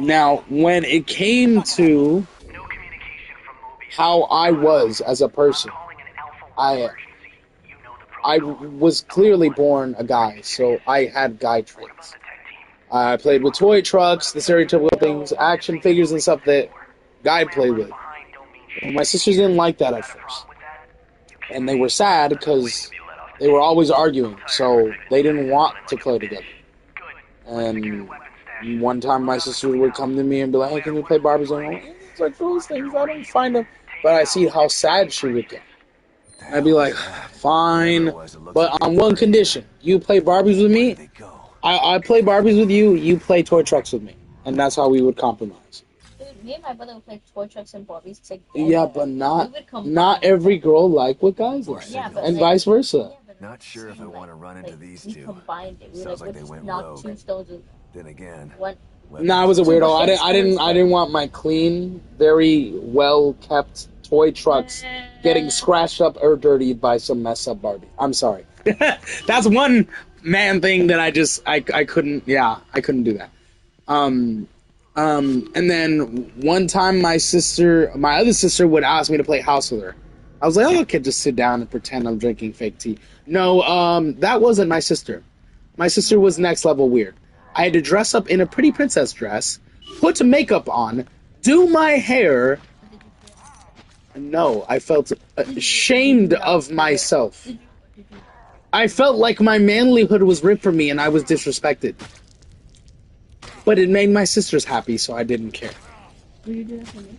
Now, when it came to how I was as a person, I was clearly born a guy, so I had guy traits. I played with toy trucks, the stereotypical things, action figures and stuff that guy played with. And my sisters didn't like that at first. And they were sad because they were always arguing, so they didn't want to play together. And one time my sister would come to me and be like, hey, can we play Barbies? And I'm like, it's like those things, I don't find them. But I see how sad she would get. I'd be like, fine, but on one condition. You play Barbies with me, I play Barbies with you, you play toy trucks with me. And that's how we would compromise. Dude, me and my brother would play toy trucks and Barbies together. Yeah, but not every girl like what guys like. Yeah, but and vice versa. Not sure if I want to run into these we two. combined it. We Sounds like they just went knocked rogue. 2 stones with Then again, one. Nah, I was a weirdo. I didn't want my clean, very well kept toy trucks getting scratched up or dirtied by some messed up Barbie. I'm sorry. That's one man thing that I couldn't. Yeah, I couldn't do that. And then one time my other sister would ask me to play house with her. I was like, oh, I could just sit down and pretend I'm drinking fake tea. No, that wasn't my sister. My sister was next level weird. I had to dress up in a pretty princess dress, put makeup on, do my hair. No, I felt ashamed of myself. I felt like my manlyhood was ripped from me and I was disrespected. But it made my sisters happy, so I didn't care. Will you do that for me?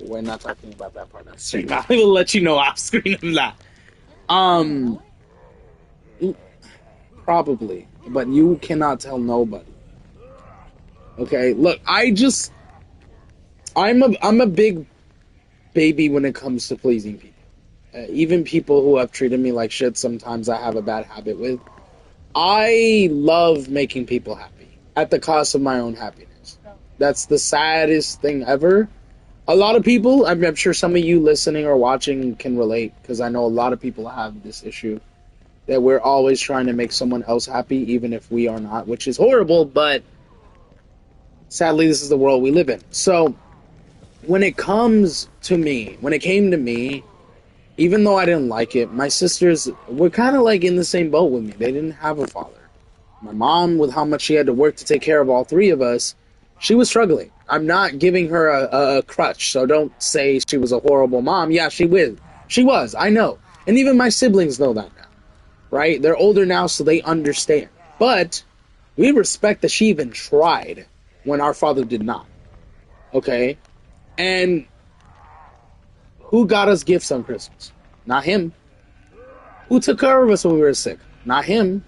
We're not talking about that part on stream. I will let you know off screen of that. Probably, but you cannot tell nobody. Okay, look, I'm a big baby when it comes to pleasing people. Even people who have treated me like shit, sometimes I have a bad habit with. I love making people happy at the cost of my own happiness. That's the saddest thing ever. A lot of people, I'm sure some of you listening or watching can relate, because I know a lot of people have this issue, that we're always trying to make someone else happy, even if we are not, which is horrible, but sadly, this is the world we live in. So, when it came to me, even though I didn't like it, my sisters were kind of like in the same boat with me. They didn't have a father. My mom, with how much she had to work to take care of all three of us, she was struggling. I'm not giving her a crutch, so don't say she was a horrible mom. Yeah, she was, I know. And even my siblings know that now, right? They're older now, so they understand. But we respect that she even tried when our father did not, okay? And who got us gifts on Christmas? Not him. Who took care of us when we were sick? Not him.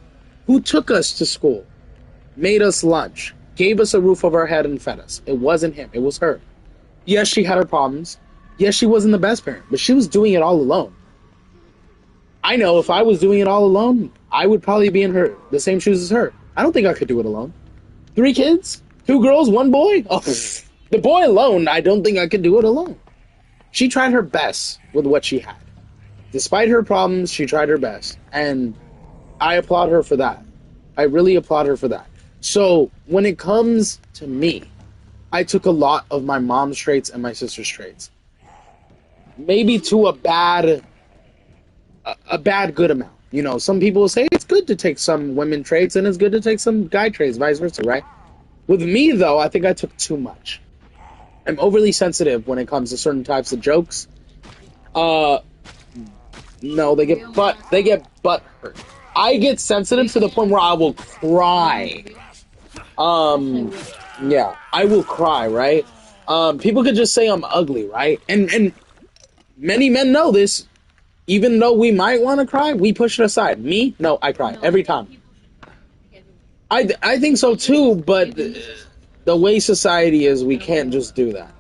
Who took us to school? Made us lunch? Gave us a roof over our head and fed us? It wasn't him. It was her. Yes, she had her problems. Yes, she wasn't the best parent, but she was doing it all alone. I know if I was doing it all alone, I would probably be in the same shoes as her. I don't think I could do it alone. 3 kids? 2 girls, 1 boy? Oh, the boy alone, I don't think I could do it alone. she tried her best with what she had. Despite her problems, she tried her best. And I applaud her for that. I really applaud her for that. So when it comes to me, I took a lot of my mom's traits and my sister's traits. Maybe to a bad good amount. You know, some people will say it's good to take some women traits and it's good to take some guy traits, vice versa, right? With me, though, I think I took too much. I'm overly sensitive when it comes to certain types of jokes. No, they get butt hurt. I get sensitive to the point where I will cry. Yeah, I will cry, right? People could just say I'm ugly, right? And many men know this. Even though we might want to cry, we push it aside. Me? No, I cry every time. I think so too, but the way society is, we can't just do that.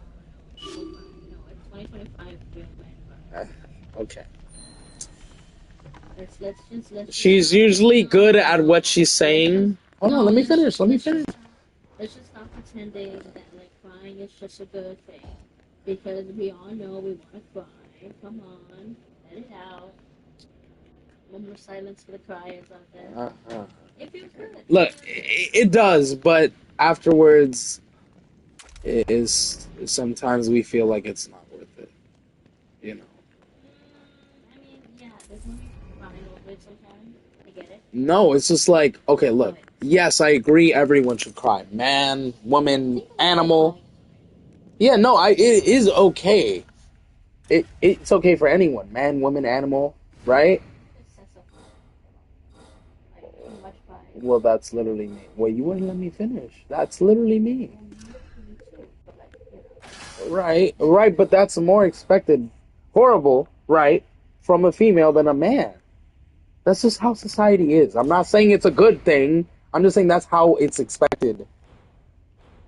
Okay. She's usually good at what she's saying. Hold on, let me finish. Let's just stop pretending that like crying is just a good thing, because we all know we want to cry. Come on, let it out. One more silence for the criers out there. If you could. Look, it does, but afterwards, it is sometimes we feel like it's not worth it. You know. I mean, yeah, there's no need to cry over it sometimes. I get it. No, it's just like, okay, look. Yes, I agree. Everyone should cry. Man, woman, animal. Yeah, no, it is okay. It's okay for anyone. Man, woman, animal, right? Well, that's literally me. Well, you wouldn't let me finish. That's literally me. Right, but that's more expected. Horrible, right, from a female than a man. That's just how society is. I'm not saying it's a good thing. I'm just saying that's how it's expected.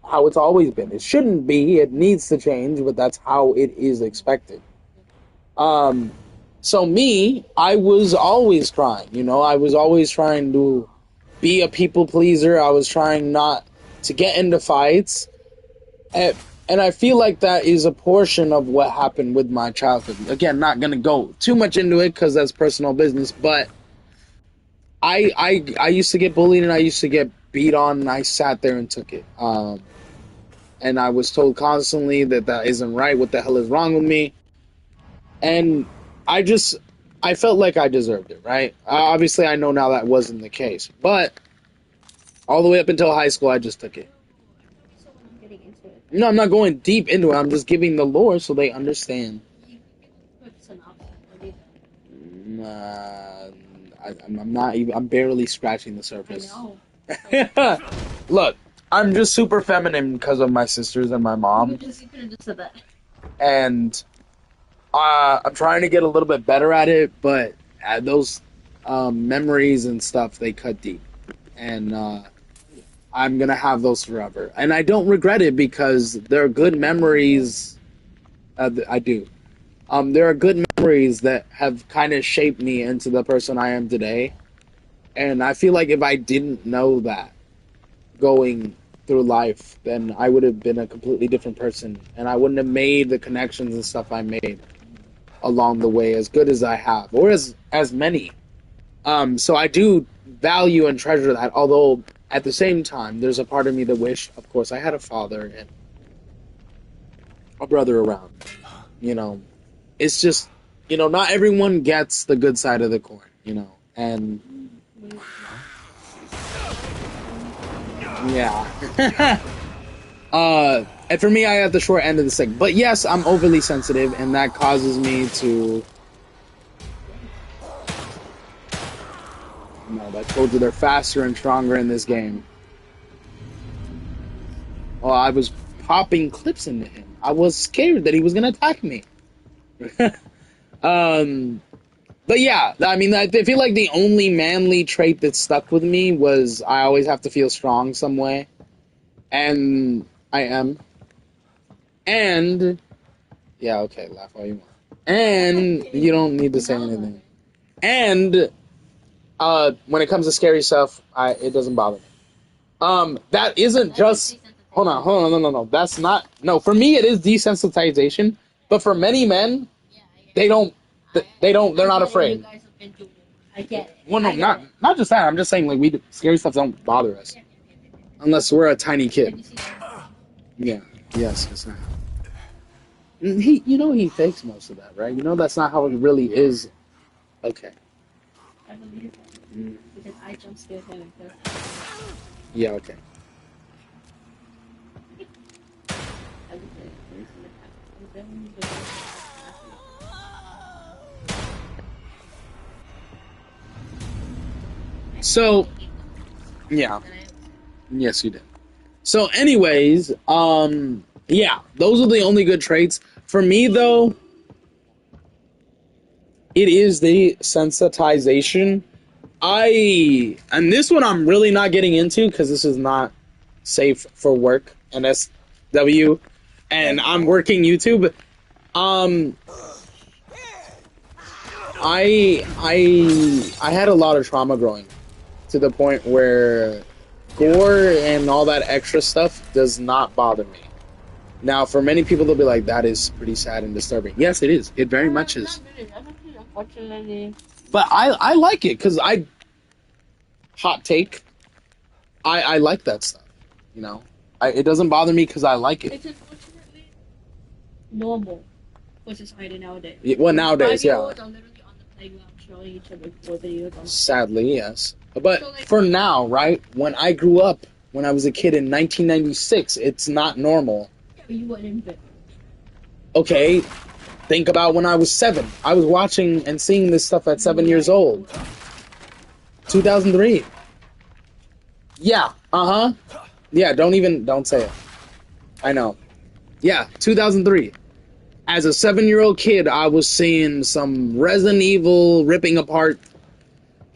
How it's always been. It shouldn't be. It needs to change, but that's how it is expected. So me, I was always crying. You know, I was always trying to be a people pleaser. I was trying not to get into fights. And I feel like that is a portion of what happened with my childhood. Again, not going to go too much into it because that's personal business, but I used to get bullied and I used to get beat on and I sat there and took it. And I was told constantly that isn't right. What the hell is wrong with me? And I felt like I deserved it, right? Obviously, I know now that wasn't the case. But all the way up until high school, I just took it. No, I'm not going deep into it. I'm just giving the lore so they understand. I'm not even. I'm barely scratching the surface. I know. Look, I'm just super feminine because of my sisters and my mom. You could have just said that. And I'm trying to get a little bit better at it, but those memories and stuff, they cut deep. And I'm going to have those forever. And I don't regret it because they're good memories. I do. There are good memories that have kind of shaped me into the person I am today. And I feel like if I didn't know that going through life, then I would have been a completely different person. And I wouldn't have made the connections and stuff I made along the way as good as I have, or as many. So I do value and treasure that, although at the same time, there's a part of me that wish, of course, I had a father and a brother around. You know, it's just, you know, not everyone gets the good side of the coin, you know, and yeah. And for me, I have the short end of the stick. But yes, I'm overly sensitive, and that causes me to... No, I told you they're faster and stronger in this game. Oh, I was popping clips into him. I was scared that he was going to attack me. But yeah, I mean, I feel like the only manly trait that stuck with me was I always have to feel strong some way. And I am. And, yeah, okay, laugh all you want. And you don't need to say anything. And, when it comes to scary stuff, it doesn't bother me. That isn't just, hold on, no, that's not, no, for me it is desensitization, But for many men, they're not afraid. I get it. Well, no, not just that. I'm just saying, like, scary stuff don't bother us. Unless we're a tiny kid. Yeah. Yes. He fakes most of that, right? That's not how it really is. Okay. I believe that. Because I jump scared him in person. Yeah, okay. So, yeah. Yes, you did. So, anyways, yeah, those are the only good traits. For me, though, it is the sensitization. And this one I'm really not getting into because this is not safe for work and SW, and I'm working YouTube. I had a lot of trauma growing to the point where gore and all that extra stuff does not bother me. Now, for many people, they'll be like, that is pretty sad and disturbing. Yes, it is. It very much is. But I like it because hot take, I like that stuff. It doesn't bother me because I like it. It's unfortunately normal for society nowadays. Well, nowadays, yeah. Are literally on the playground showing each other 4 videos. Sadly, yes. But for now, right? When I grew up, when I was a kid in 1996, it's not normal. You weren't in bed. Okay, think about when I was 7. I was watching and seeing this stuff at 7 years old. 2003. Yeah, Yeah, don't say it. I know. Yeah, 2003. As a 7-year-old kid, I was seeing some Resident Evil ripping apart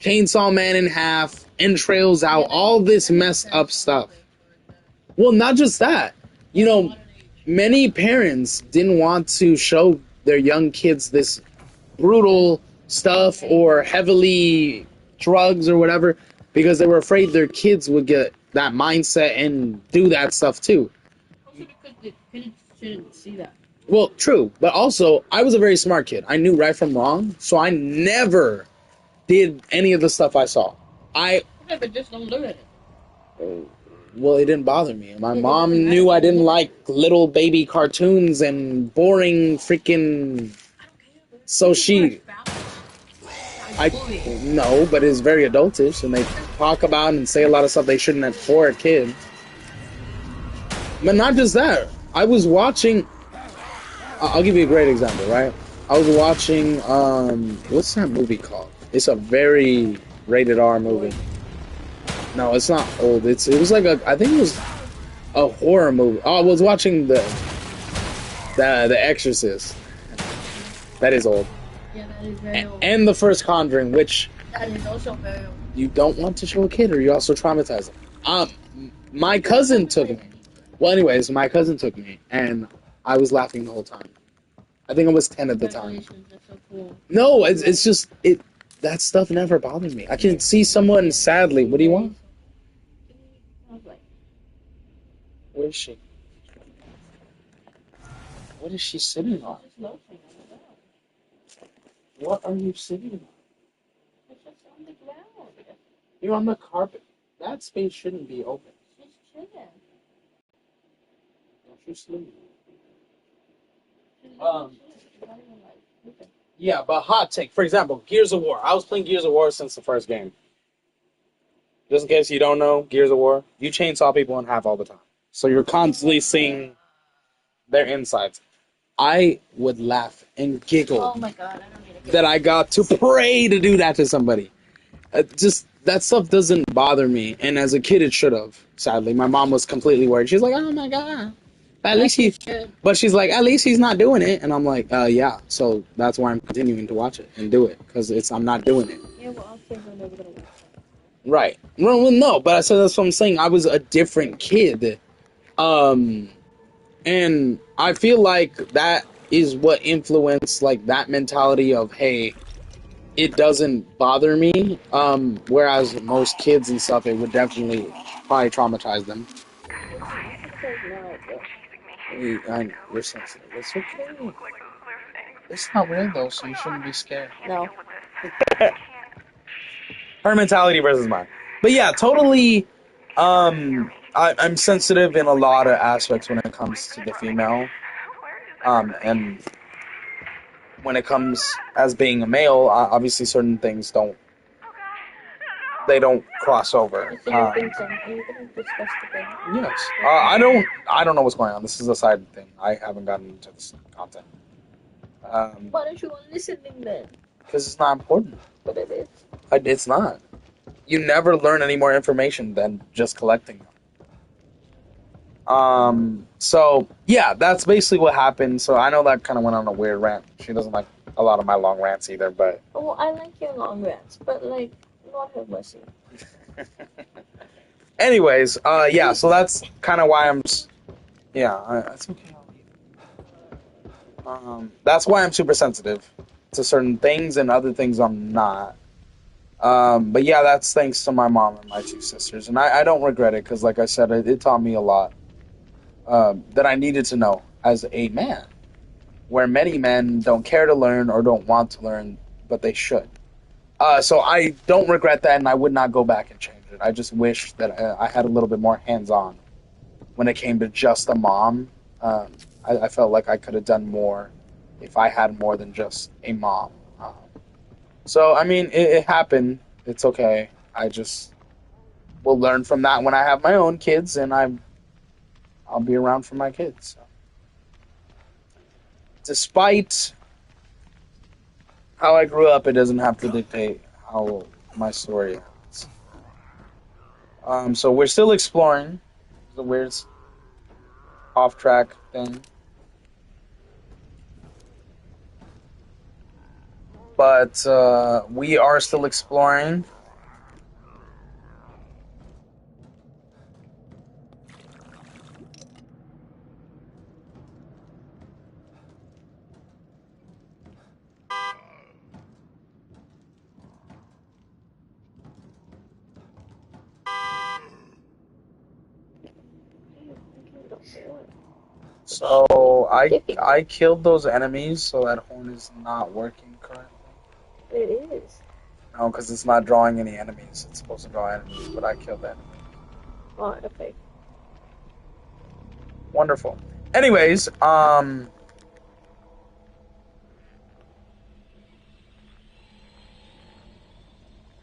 Chainsaw Man in half, entrails out, all this messed up stuff. Well, not just that. Many parents didn't want to show their young kids this brutal stuff or heavily drugs or whatever because they were afraid their kids would get that mindset and do that stuff too. Also because the kids shouldn't see that. Well, true, but also I was a very smart kid. I knew right from wrong, so I never did any of the stuff I saw. But just don't look at it. Well, it didn't bother me. My mom knew I didn't like little baby cartoons and boring freaking. So no, but it's very adultish, and they talk about and say a lot of stuff they shouldn't have for a kid. But not just that. I was watching. I'll give you a great example, right? I was watching. What's that movie called? It's a very rated R movie. No, it's not old. It was like I think it was a horror movie. Oh, I was watching the Exorcist. That is old. Yeah, that is very old. And the first Conjuring, which that is also very old. You don't want to show a kid, or you also traumatize them. My cousin took me. Well, anyways, my cousin took me, and I was laughing the whole time. I think I was 10 at the time. That's so cool. No, it's just that stuff never bothered me. I can see someone sadly. What do you want? Where is she? What is she sitting on? What are you sitting on? It's just on the ground. You're on the carpet. That space shouldn't be open. She's chilling. She's sleeping. Yeah, but hot take. For example, Gears of War. I was playing Gears of War since the first game. Just in case you don't know, Gears of War, you chainsaw people in half all the time. So you're constantly seeing their insides. I would laugh and giggle Oh my god, I don't need to that I got to pray to do that to somebody. Just that stuff doesn't bother me, and as a kid, it should have. Sadly, my mom was completely worried. She's like, "Oh my god, at least he," but she's like, "At least he's not doing it." And I'm like, "Yeah." So that's why I'm continuing to watch it and do it because I'm not doing it. Yeah, well, I'll say I'm never gonna watch that. Right. Well, no, but I said that's what I'm saying. I was a different kid. And I feel like that is what influenced like that mentality of, hey, it doesn't bother me. Whereas most kids and stuff, it would definitely probably traumatize them. Hey, you're sensitive. It's okay. It's not real though, so you shouldn't be scared. No. Her mentality versus mine. But yeah, totally. I'm sensitive in a lot of aspects when it comes to the female. And when it comes as being a male, obviously certain things don't cross over. Is there things are you gonna discuss today? Yes. I don't know what's going on. This is a side thing. I haven't gotten into this content. Why don't you want listening then? Because it's not important. But it is. It's not. You never learn any more information than just collecting them. So yeah, that's basically what happened. So I know that kind of went on a weird rant. She doesn't like a lot of my long rants either, but. Oh, I like your long rants, but like, Lord have mercy. Anyways, yeah. So that's kind of why I'm. Yeah, that's okay. That's why I'm super sensitive to certain things, and other things I'm not. But yeah, that's thanks to my mom and my two sisters, and I don't regret it because, like I said, it taught me a lot that I needed to know as a man, where many men don't care to learn or don't want to learn, but they should. So I don't regret that, and I would not go back and change it. I just wish that I had a little bit more hands-on when it came to just a mom. I felt like I could have done more if I had more than just a mom. So, I mean, it happened. It's okay. I just will learn from that when I have my own kids, and I'll be around for my kids. So. Despite how I grew up, it doesn't have to dictate how my story ends. So we're still exploring. It's a weird off-track thing. But we are still exploring. So I killed those enemies, so that horn is not working correctly. It is. No, because it's not drawing any enemies. It's supposed to draw enemies, but I killed the enemy. Oh, okay. Wonderful. Anyways,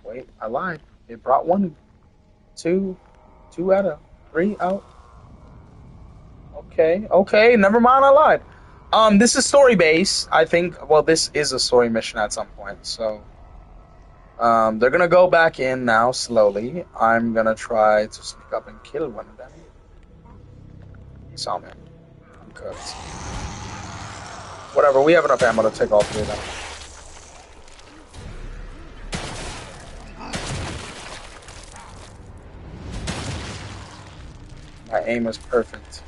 wait, I lied. It brought two out of 3 out. Okay, never mind, I lied. This is story-based, I think. Well, this is a story mission at some point, so... they're gonna go back in now, slowly. I'm gonna try to sneak up and kill one of them. He saw me. I'm cooked. Whatever, we have enough ammo to take all 3 of them. My aim is perfect.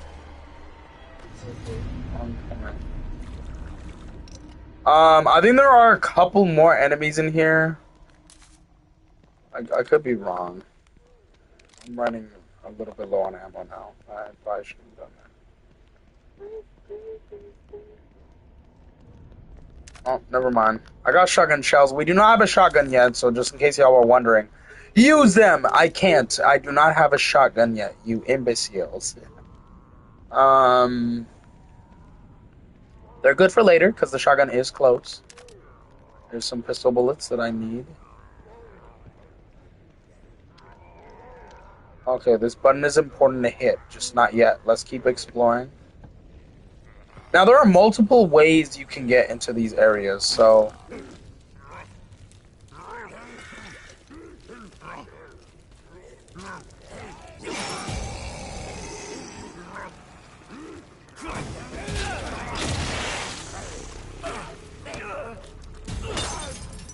I think there are a couple more enemies in here. I could be wrong. I'm running a little bit low on ammo now. I probably shouldn't have done that. Oh, never mind. I got shotgun shells. We do not have a shotgun yet, so just in case y'all were wondering. Use them! I can't. I do not have a shotgun yet, you imbeciles. They're good for later, because the shotgun is close. There's some pistol bullets that I need. Okay, this button is important to hit, just not yet. Let's keep exploring. Now, there are multiple ways you can get into these areas, so...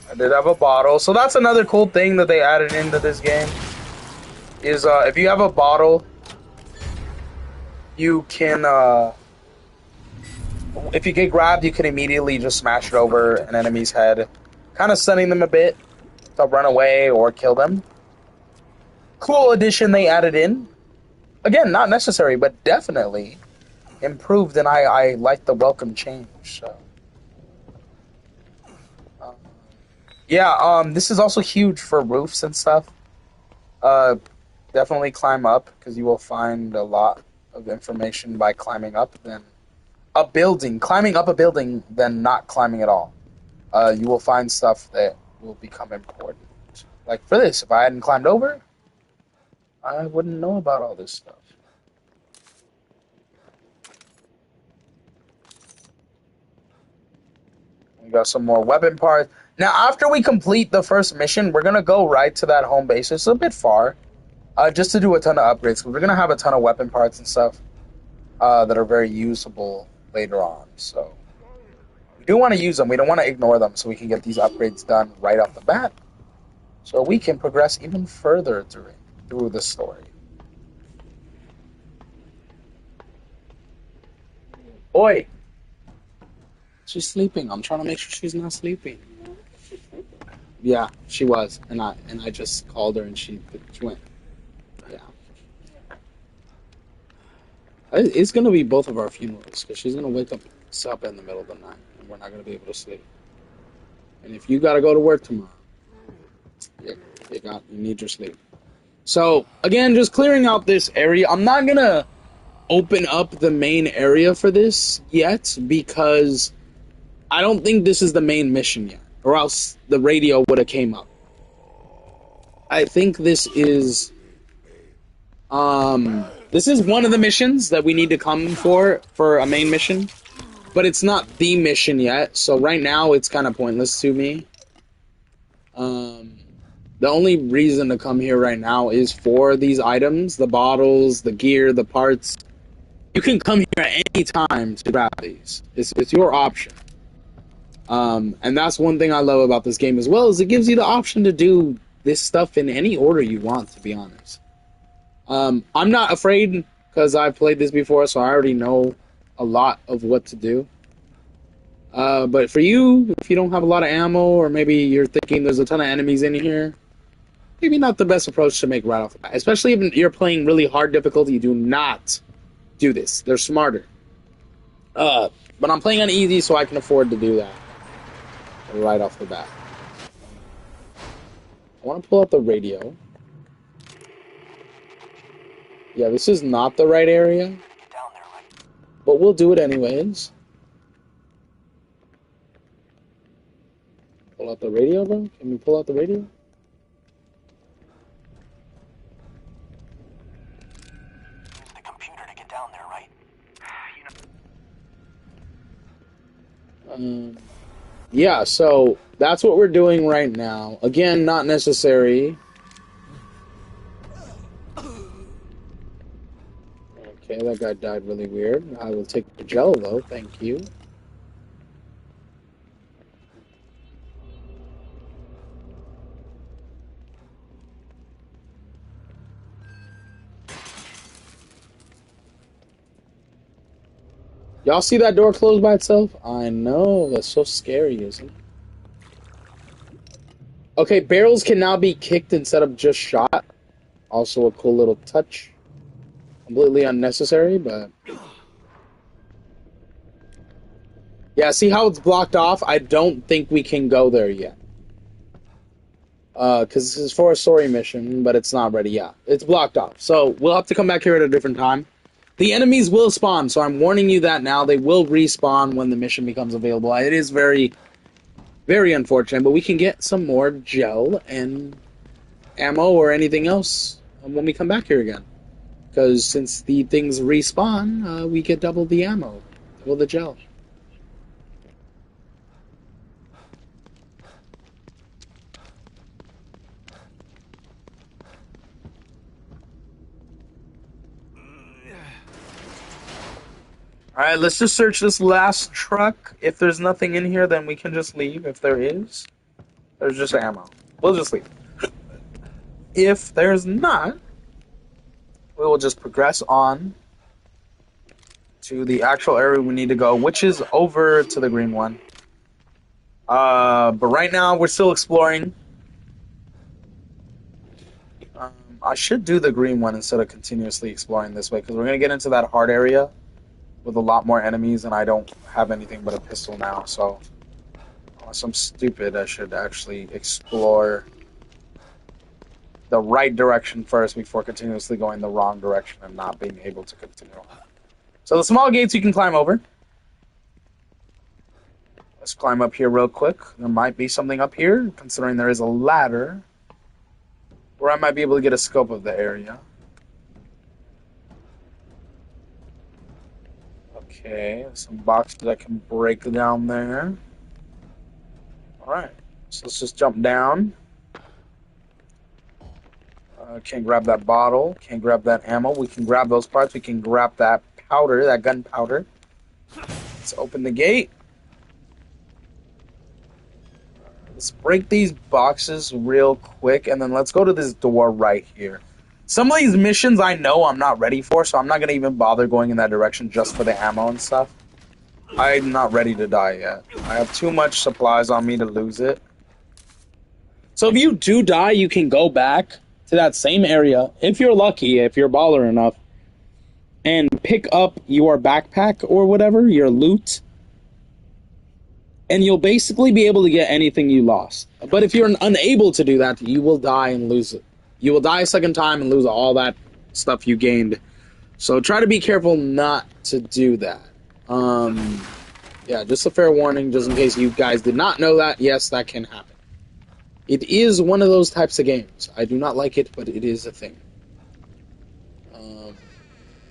I did have a bottle. So that's another cool thing that they added into this game. Is if you have a bottle, you can, if you get grabbed, you can immediately just smash it over an enemy's head, kind of stunning them a bit to run away or kill them. Cool addition they added in. Again, not necessary, but definitely improved, and I like the welcome change. So Yeah, this is also huge for roofs and stuff. Definitely climb up, because you will find a lot of information by climbing up than a building. Climbing up a building than not climbing at all. You will find stuff that will become important. Like for this, if I hadn't climbed over, I wouldn't know about all this stuff. We got some more weapon parts. Now, after we complete the first mission, we're going to go right to that home base. It's a bit far, just to do a ton of upgrades. We're going to have a ton of weapon parts and stuff that are very usable later on. So we do want to use them. We don't want to ignore them, so we can get these upgrades done right off the bat, so we can progress even further through the story. Oi! She's sleeping. I'm trying to make sure she's not sleeping. Yeah, she was, and I just called her, and she went. Yeah, it's gonna be both of our funerals, because she's gonna wake us up in the middle of the night, and we're not gonna be able to sleep. And if you gotta go to work tomorrow, you need your sleep. So again, just clearing out this area. I'm not gonna open up the main area for this yet, because I don't think this is the main mission yet, or else the radio would have came up. I think this is one of the missions that we need to come for a main mission, but it's not the mission yet, so right now it's kind of pointless to me. The only reason to come here right now is for these items, the bottles, the gear, the parts. You can come here at any time to grab these. It's your option. And that's one thing I love about this game as well, is it gives you the option to do this stuff in any order you want, to be honest. I'm not afraid, because I've played this before, so I already know a lot of what to do. But for you, if you don't have a lot of ammo, or maybe you're thinking there's a ton of enemies in here, maybe not the best approach to make right off the bat. Especially if you're playing really hard difficulty, do not do this. They're smarter. But I'm playing on easy, so I can afford to do that right off the bat. I want to pull out the radio. Yeah, this is not the right area, but we'll do it anyways. Pull out the radio, bro? Can we pull out the radio? The computer to get down there, right? Yeah, so that's what we're doing right now. Again, not necessary. Okay, that guy died really weird. I will take the gel, though. Thank you. Y'all see that door close by itself? I know, that's so scary, isn't it? Okay, barrels can now be kicked instead of just shot. Also a cool little touch. Completely unnecessary, but... yeah, see how it's blocked off? I don't think we can go there yet. Because this is for a story mission, but it's not ready yet. It's blocked off. So, we'll have to come back here at a different time. The enemies will spawn, so I'm warning you that now. They will respawn when the mission becomes available. It is very, very unfortunate, but we can get some more gel and ammo or anything else when we come back here again. Because since the things respawn, we get double the ammo, double the gel. Alright, let's just search this last truck. If there's nothing in here, then we can just leave. If there is, there's just ammo. We'll just leave. If there's not, we will just progress on to the actual area we need to go, which is over to the green one. But right now, we're still exploring. I should do the green one instead of continuously exploring this way, because we're going to get into that hard area with a lot more enemies, and I don't have anything but a pistol now, so Unless I'm stupid, I should actually explore the right direction first before continuously going the wrong direction and not being able to continue. So the small gates you can climb over. Let's climb up here real quick. There might be something up here, considering there is a ladder, where I might be able to get a scope of the area. Okay, some boxes I can break down there. Alright, so let's just jump down. Can't grab that bottle, can't grab that ammo. We can grab those parts, we can grab that powder, that gunpowder. Let's open the gate. Let's break these boxes real quick, and then let's go to this door right here. Some of these missions I know I'm not ready for, so I'm not going to even bother going in that direction just for the ammo and stuff. I'm not ready to die yet. I have too much supplies on me to lose it. So if you do die, you can go back to that same area, if you're lucky, if you're baller enough, and pick up your backpack or whatever, your loot, and you'll basically be able to get anything you lost. But if you're unable to do that, you will die and lose it. You will die a second time and lose all that stuff you gained. So try to be careful not to do that. Yeah, just a fair warning, just in case you guys did not know that. Yes, that can happen. It is one of those types of games. I do not like it, but it is a thing.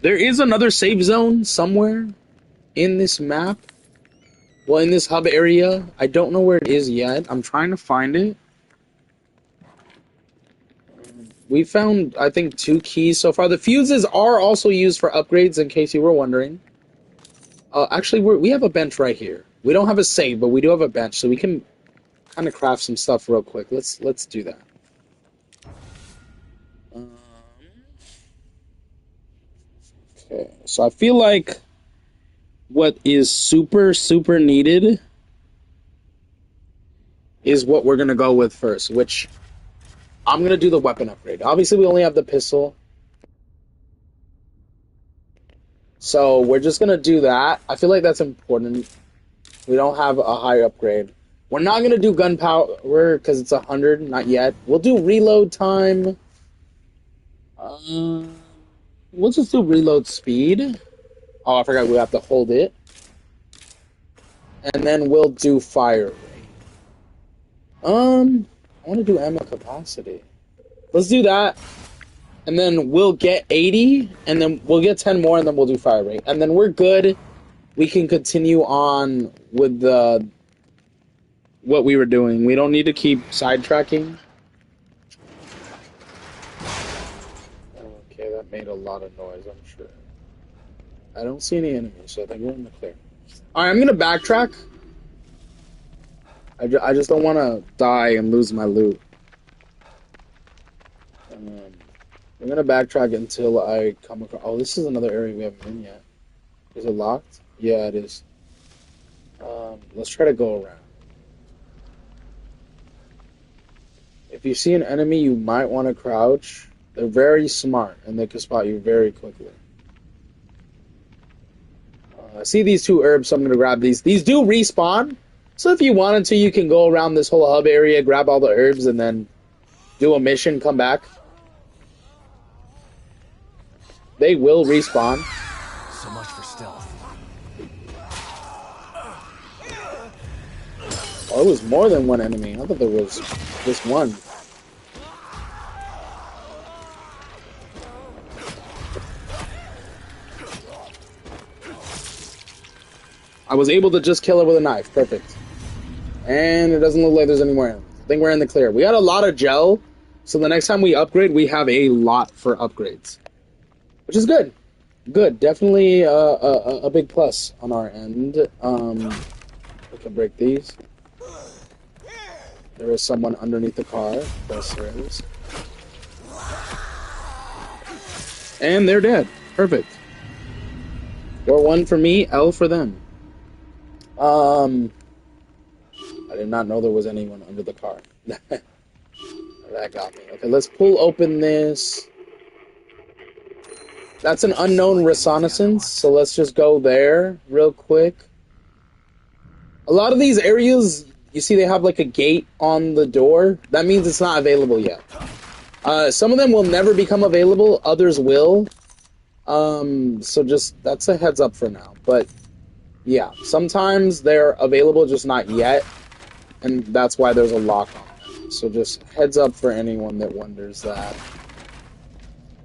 There is another save zone somewhere in this map. Well, in this hub area. I don't know where it is yet. I'm trying to find it. We found, I think, 2 keys so far. The fuses are also used for upgrades, in case you were wondering. Actually, we have a bench right here. We don't have a save, but we do have a bench, so we can kind of craft some stuff real quick. Let's do that. Okay, so I feel like what is super, super needed is what we're going to go with first, which I'm going to do the weapon upgrade. Obviously, we only have the pistol. So we're just going to do that. I feel like that's important. We don't have a high upgrade. We're not going to do gunpowder because it's 100, not yet. We'll do reload time. We'll just do reload speed. Oh, I forgot we have to hold it. And then we'll do fire rate. I want to do ammo capacity. Let's do that. And then we'll get 80, and then we'll get 10 more, and then we'll do fire rate. And then we're good. We can continue on with what we were doing. We don't need to keep sidetracking. Okay, that made a lot of noise, I'm sure. I don't see any enemies, so I think we're in the clear. Alright, I'm going to backtrack. I just don't want to die and lose my loot. I'm going to backtrack until I come across... Oh, this is another area we haven't been yet. Is it locked? Yeah, it is. Let's try to go around. If you see an enemy, you might want to crouch. They're very smart, and they can spot you very quickly. I see these 2 herbs, so I'm going to grab these. These do respawn, so if you wanted to, you can go around this whole hub area, grab all the herbs, and then do a mission, come back. They will respawn. So much for stealth. Oh, it was more than one enemy. I thought there was just one. I was able to just kill it with a knife. Perfect. And it doesn't look like there's any more enemies. I think we're in the clear. We got a lot of gel, so the next time we upgrade, we have a lot for upgrades. Which is good. Good. Definitely a big plus on our end. We can break these. There is someone underneath the car. Yes, there is. And they're dead. Perfect. 4-1 for me, L for them. I did not know there was anyone under the car. That got me. Okay, let's pull open this. That's an unknown reconnaissance, so let's just go there real quick. A lot of these areas, you see they have like a gate on the door. That means it's not available yet. Some of them will never become available. Others will. So just, that's a heads up for now. But yeah, sometimes they're available, just not yet. And that's why there's a lock on them. So just heads up for anyone that wonders that.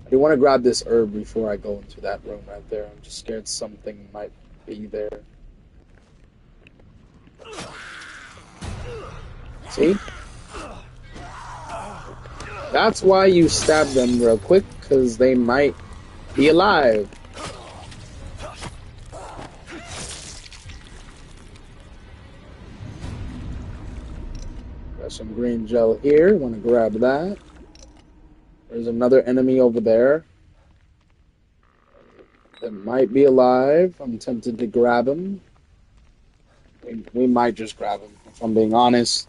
I do want to grab this herb before I go into that room right there. I'm just scared something might be there. See? That's why you stab them real quick, because they might be alive. Got some green gel here. Want to grab that. There's another enemy over there that might be alive. I'm tempted to grab him. We might just grab him, if I'm being honest.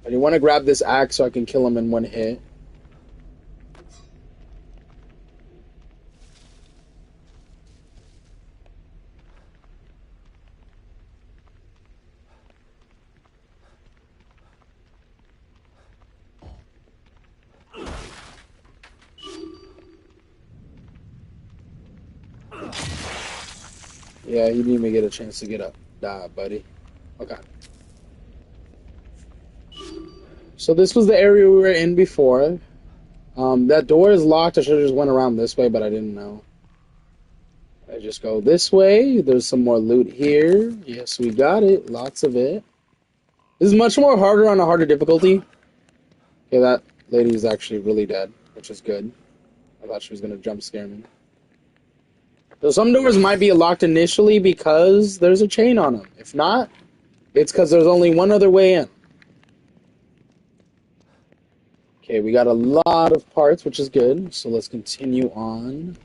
I do want to grab this axe so I can kill him in one hit. Yeah, you didn't even get a chance to get up. Die, buddy. Okay. So this was the area we were in before. That door is locked. I should have just went around this way, but I didn't know. I just go this way. There's some more loot here. Yes, we got it. Lots of it. This is much more harder on a harder difficulty. Okay, that lady is actually really dead, which is good. I thought she was going to jump scare me. So some doors might be locked initially because there's a chain on them. If not, it's because there's only one other way in. Okay, we got a lot of parts, which is good. So let's continue on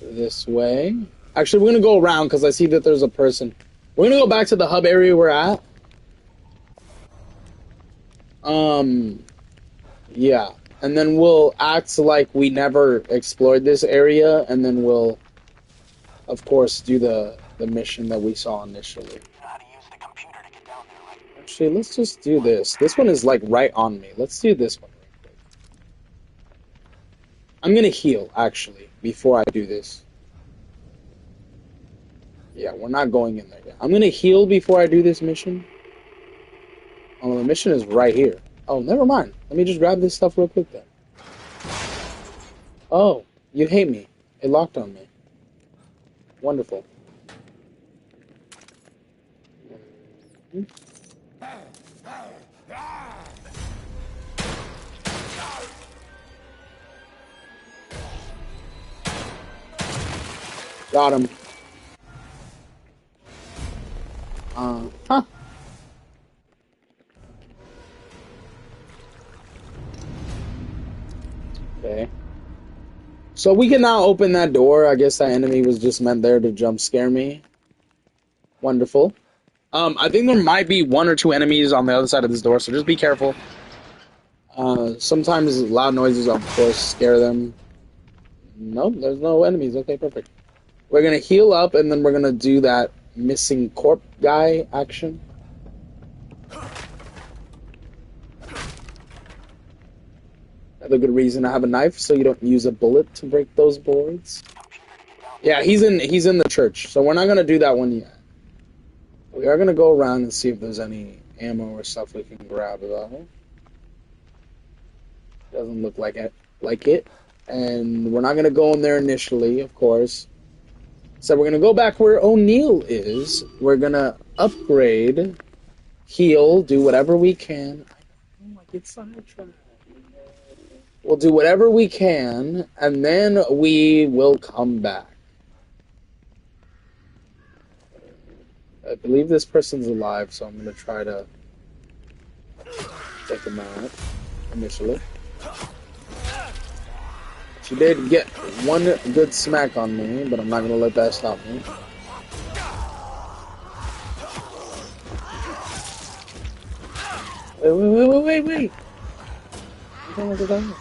this way. Actually, we're going to go around because I see that there's a person. We're going to go back to the hub area we're at. Yeah. And then we'll act like we never explored this area, and then we'll, of course, do the mission that we saw initially. Actually, let's just do this. This one is, like, right on me. Let's do this one real quick. I'm gonna heal, actually, before I do this. Yeah, we're not going in there yet. I'm gonna heal before I do this mission. Oh, the mission is right here. Oh, never mind. Let me just grab this stuff real quick then. Oh, you hate me. It locked on me. Wonderful. Got him. Huh. Okay. So we can now open that door. I guess that enemy was just meant there to jump scare me. Wonderful. I think there might be one or two enemies on the other side of this door, so just be careful. Sometimes loud noises, of course, scare them. Nope, there's no enemies. Okay, perfect. We're gonna heal up, and then we're gonna do that missing corp guy action. Another good reason to have a knife, so you don't use a bullet to break those boards. Yeah, he's in the church, so we're not gonna do that one yet. We are gonna go around and see if there's any ammo or stuff we can grab though. Doesn't look like it. And we're not gonna go in there initially, of course. So we're gonna go back where O'Neill is. We're gonna upgrade, heal, do whatever we can. I get sidetracked. We'll do whatever we can, and then we will come back. I believe this person's alive, so I'm going to try to take him out initially. She did get one good smack on me, but I'm not going to let that stop me. Wait. Look at that.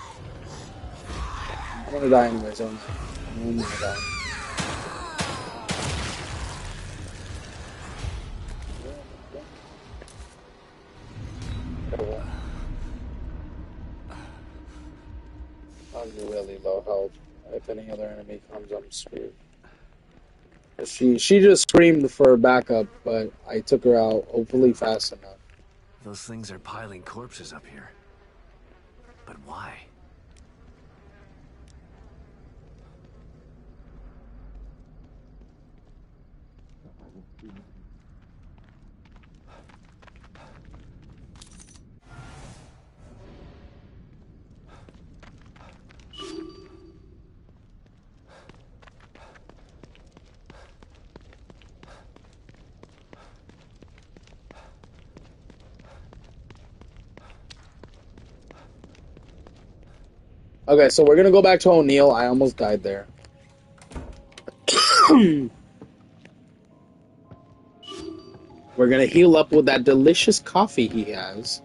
gonna die anyways, oh my god. I'm really low health. If any other enemy comes, I'm screwed. She just screamed for backup, but I took her out hopefully fast enough. Those things are piling corpses up here. But why? Okay, so we're gonna go back to O'Neill. I almost died there. We're gonna heal up with that delicious coffee he has.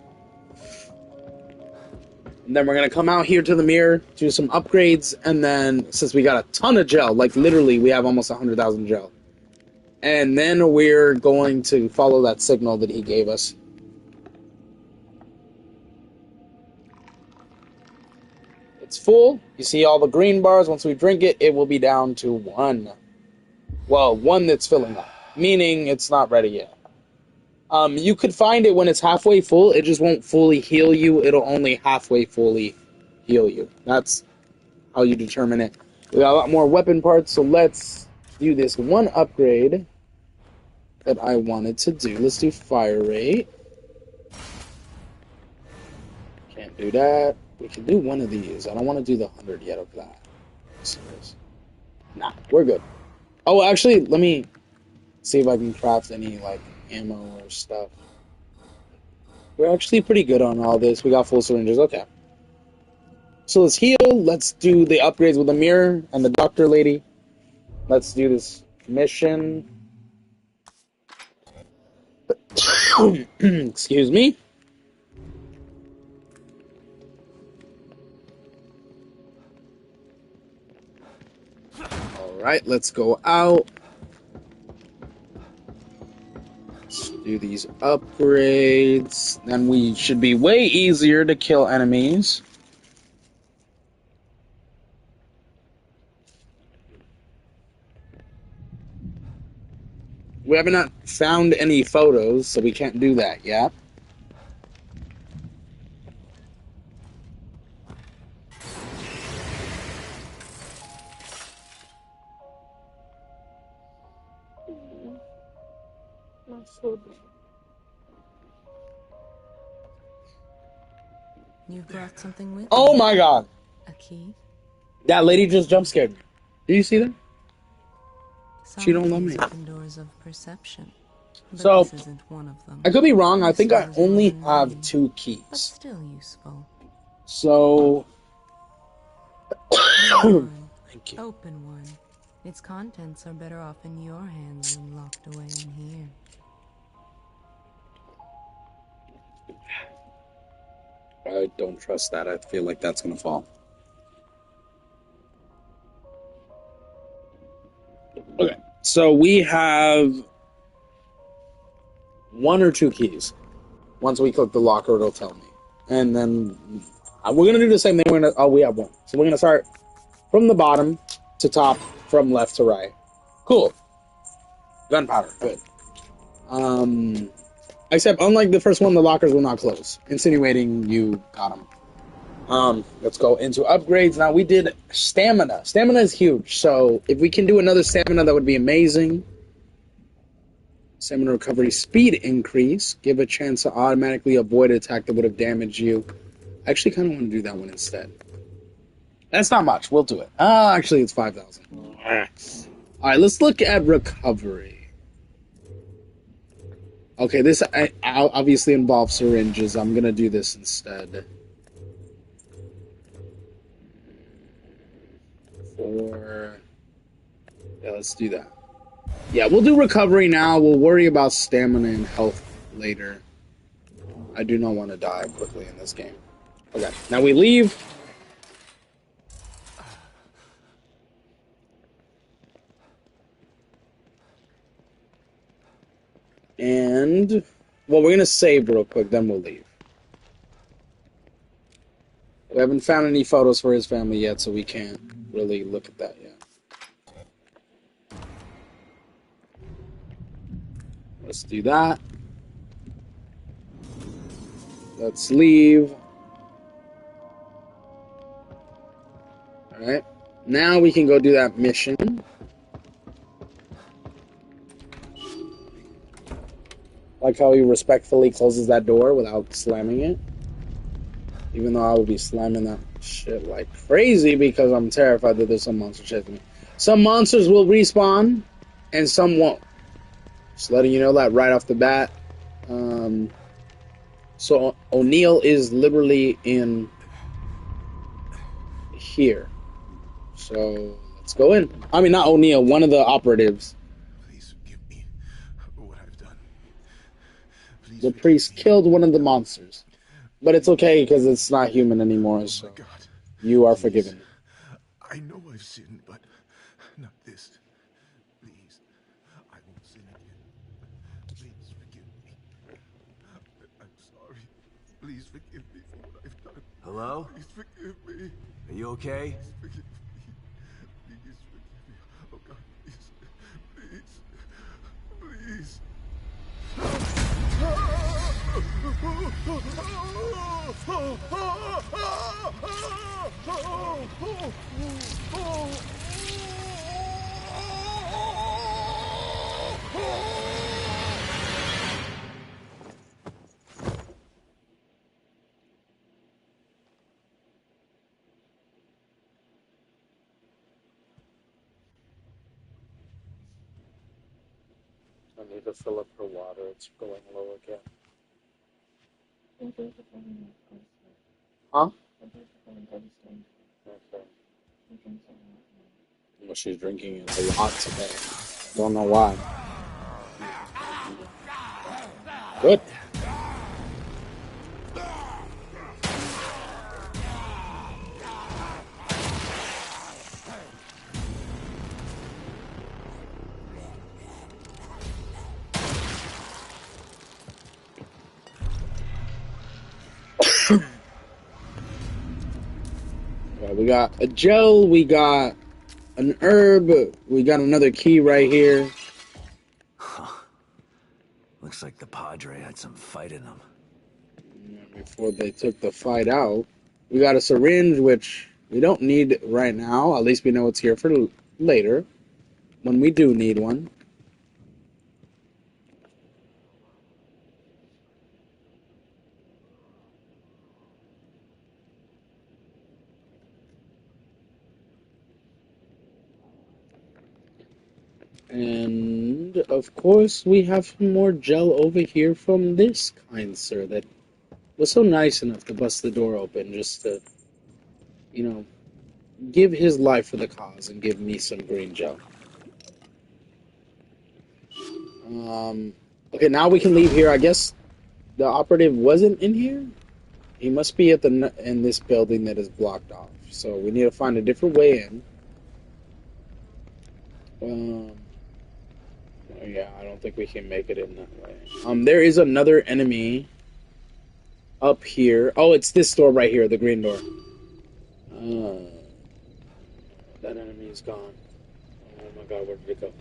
And then we're gonna come out here to the mirror, do some upgrades, and then, since we got a ton of gel, like literally we have almost 100,000 gel. And then we're going to follow that signal that he gave us. It's full. You see all the green bars. Once we drink it, it will be down to 1. Well, 1 that's filling up, meaning it's not ready yet. You could find it when it's halfway full. It just won't fully heal you. It'll only halfway fully heal you. That's how you determine it. We got a lot more weapon parts, so let's do this one upgrade that I wanted to do. Let's do fire rate. Can't do that. We can do one of these. I don't want to do the 100 yet of that. Nah, we're good. Oh, actually, let me see if I can craft any, like, ammo or stuff. We're actually pretty good on all this. We got full syringes. Okay. So let's heal. Let's do the upgrades with the mirror and the doctor lady. Let's do this mission. Excuse me. Alright, let's go out. Let's do these upgrades. Then we should be way easier to kill enemies. We have not found any photos, so we can't do that yet. You brought something with Oh you. my god! A key? That lady just jump scared me. Did you see that? Some She don't love keys me. open doors of perception. But So, this isn't one of them. I could be wrong. I think I This only was have mine, 2 but keys. still useful. So, One. thank you. Open one. Its contents are better off in your hands than locked away in here. I don't trust that. I feel like that's gonna fall. Okay, so we have 1 or 2 keys. Once we click the locker, it'll tell me. And then we're gonna do the same thing. We have 1. So we're gonna start from the bottom to top, from left to right. Cool. Gunpowder, good. Except, unlike the first one, the lockers will not close, insinuating you got them. Let's go into upgrades. Now, we did stamina. Stamina is huge, so if we can do another stamina, that would be amazing. Stamina recovery speed increase. Give a chance to automatically avoid an attack that would have damaged you. I actually kind of want to do that one instead. That's not much. We'll do it. Actually, it's 5,000. Alright, let's look at recovery. Okay, this obviously involves syringes. I'm gonna do this instead. 4. Yeah, let's do that. Yeah, we'll do recovery now. We'll worry about stamina and health later. I do not want to die quickly in this game. Okay, now we leave. And, well, we're gonna save real quick, then we'll leave. We haven't found any photos for his family yet, so we can't really look at that yet. Let's do that. Let's leave. Alright. Now we can go do that mission. Like how he respectfully closes that door without slamming it. Even though I will be slamming that shit like crazy because I'm terrified that there's some monster chasing me. Some monsters will respawn and some won't. Just letting you know that right off the bat. So O'Neill is literally in here. So let's go in. I mean, not O'Neill, one of the operatives. Please forgive me for what I've done. Please The priest killed one of the monsters. But it's okay because it's not human anymore, so God, you are forgiven. I know I've sinned, but not this. Please, I won't sin again. Please forgive me. I'm sorry. Please forgive me for what I've done. Hello? Please forgive me. Are you okay? Please forgive me. Please forgive me. Oh God, please. Please. I need to fill up her water. It's going low again. Huh? Okay. Well, she's drinking it a lot today. Don't know why. Good. We got a gel, we got an herb, we got another key right here. Huh. Looks like the Padre had some fight in him. Before they took the fight out, we got a syringe, which we don't need right now. At least we know it's here for later, when we do need one. And, of course, we have some more gel over here from this kind sir that was so nice enough to bust the door open just to, you know, give his life for the cause and give me some green gel. Okay, now we can leave here. I guess the operative wasn't in here? He must be at in this building that is blocked off. So we need to find a different way in. Yeah, I don't think we can make it in that way. There is another enemy up here. Oh, it's this door right here, the green door. That enemy is gone. Oh my god, where did it go?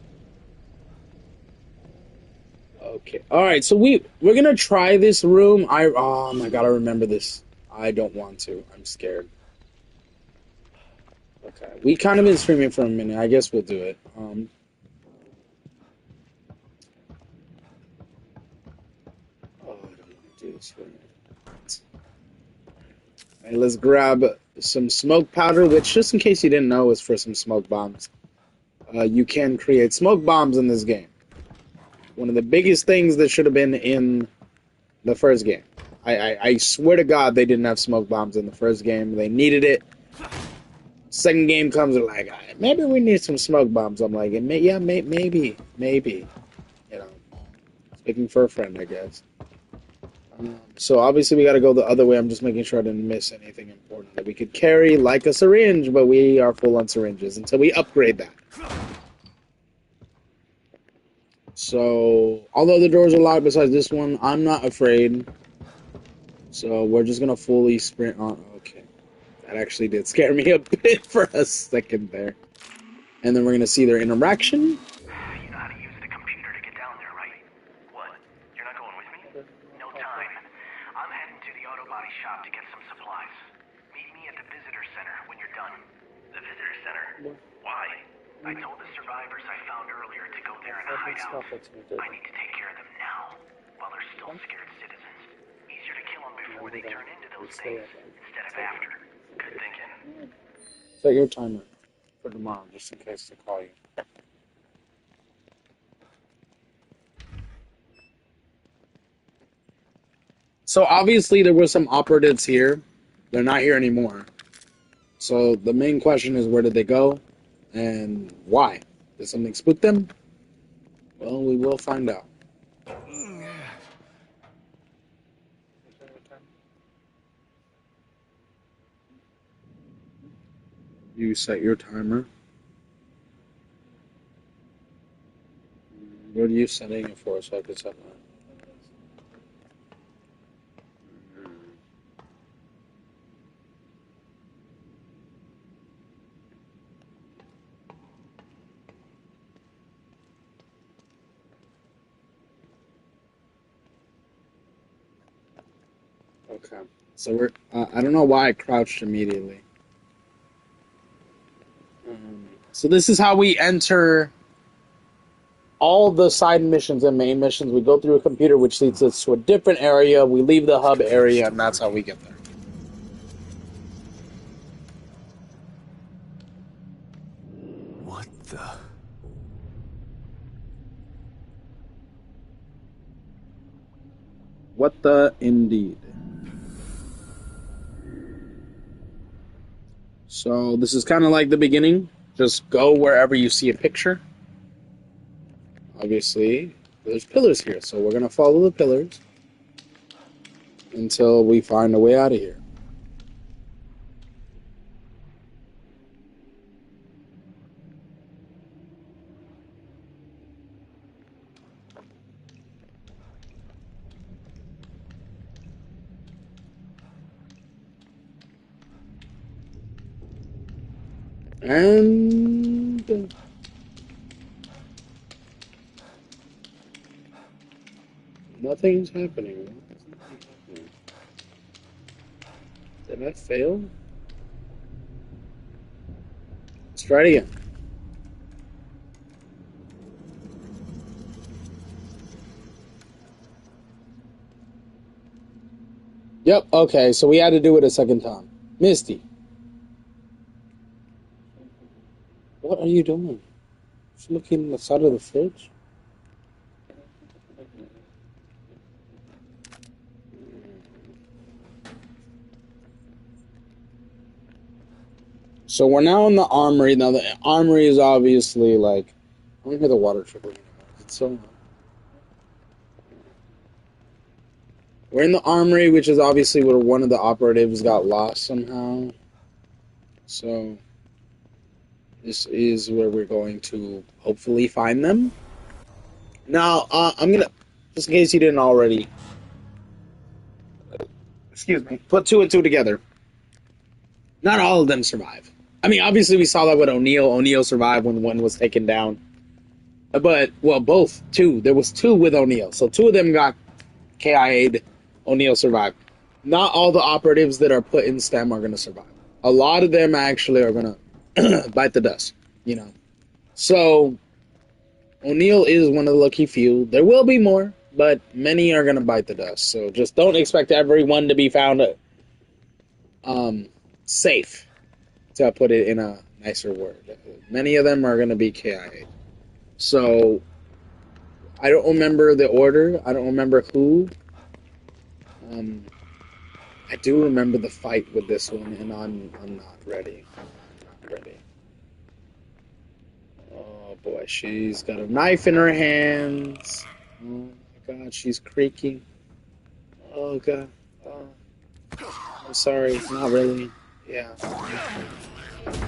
Okay. Alright, so we're gonna try this room. Oh my god, I remember this. I don't want to. I'm scared. Okay. We kind of been streaming for a minute. I guess we'll do it. I don't want to do this for a minute. Alright, let's grab some smoke powder, which, just in case you didn't know, is for some smoke bombs. You can create smoke bombs in this game. One of the biggest things that should have been in the first game. I swear to God they didn't have smoke bombs in the first game. They needed it. Second game comes and like, maybe we need some smoke bombs. I'm like, yeah, maybe. You know, speaking for a friend, I guess. So obviously we got to go the other way. I'm just making sure I didn't miss anything important that we could carry, like a syringe, but we are full on syringes until we upgrade that. So, although the doors are locked besides this one, I'm not afraid. So, we're just gonna fully sprint on. Okay. That actually did scare me a bit for a second there. And then we're gonna see their interaction. You know how to use the computer to get down there, right? What? You're not going with me? No time. I'm heading to the auto body shop to get some supplies. Meet me at the visitor center when you're done. The visitor center? Why? I told the survivors I found earlier to go there and hide out. I need to take care of them now, while they're still scared citizens. Easier to kill them before they turn into those things, instead of after. Good thinking. Set your timer for tomorrow, just in case they call you. So obviously there were some operatives here. They're not here anymore. So the main question is, where did they go? And why? Did something spook them? Well, we will find out. You set your timer. What are you setting it for so I can set mine? Okay. So we're, I don't know why I crouched immediately. So this is how we enter all the side missions and main missions. We go through a computer, which leads us to a different area. We leave the hub area, and that's how we get there. What the? What the indeed. So this is kind of like the beginning. Just go wherever you see a picture. Obviously, there's pillars here, so we're going to follow the pillars until we find a way out of here. And nothing's happening. Did I fail? Let's try it again. Yep, okay, so we had to do it a second time. Misty. What are you doing? Just looking at the side of the fridge? So we're now in the armory. Now the armory is obviously like, I don't hear the water trickling. It's so. We're in the armory, which is obviously where one of the operatives got lost somehow. So this is where we're going to hopefully find them. Now, I'm gonna, just in case you didn't already, excuse me, put two and two together. Not all of them survive. I mean, obviously we saw that with O'Neill. O'Neill survived when one was taken down. But, well, both, two. There was two with O'Neill. So two of them got KIA'd. O'Neill survived. Not all the operatives that are put in STEM are going to survive. A lot of them actually are going to bite the dust, you know. So, O'Neill is one of the lucky few. There will be more, but many are going to bite the dust. So just don't expect everyone to be found safe, to put it in a nicer word. Many of them are going to be KIA. So, I don't remember the order. I don't remember who. I do remember the fight with this one, and I'm not ready. I'm not ready. Oh boy, she's got a knife in her hands. Oh my god, she's creaking. Oh god. Oh. I'm sorry, not really. Yeah. Okay.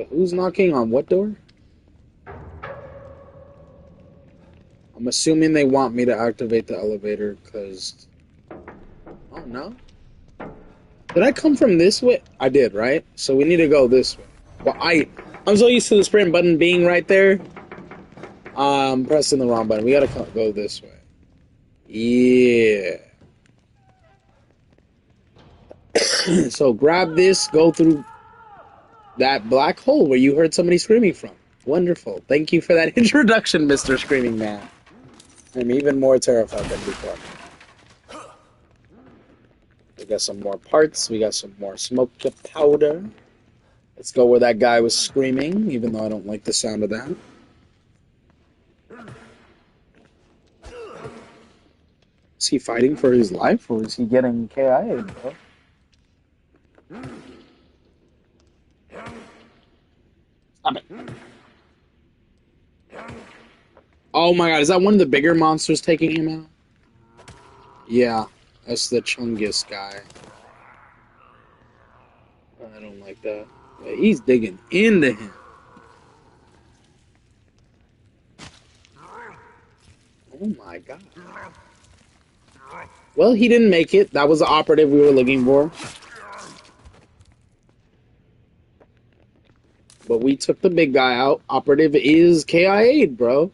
Wait, who's knocking on what door? I'm assuming they want me to activate the elevator, because... Oh, no? Did I come from this way? I did, right? So we need to go this way. Well, I'm so used to the sprint button being right there. I'm pressing the wrong button. We gotta go this way. Yeah. So grab this, go through that black hole where you heard somebody screaming from. Wonderful. Thank you for that introduction, Mr. Screaming Man. I'm even more terrified than before. We got some more parts. We got some more smoke powder. Let's go where that guy was screaming, even though I don't like the sound of that. Is he fighting for his life, or is he getting KIA'd, bro? Stop it. Oh my god, is that one of the bigger monsters taking him out? Yeah, that's the Chungus guy. I don't like that. Yeah, he's digging into him. Oh my god. Well, he didn't make it. That was the operative we were looking for. But we took the big guy out. Operative is KIA'd, bro.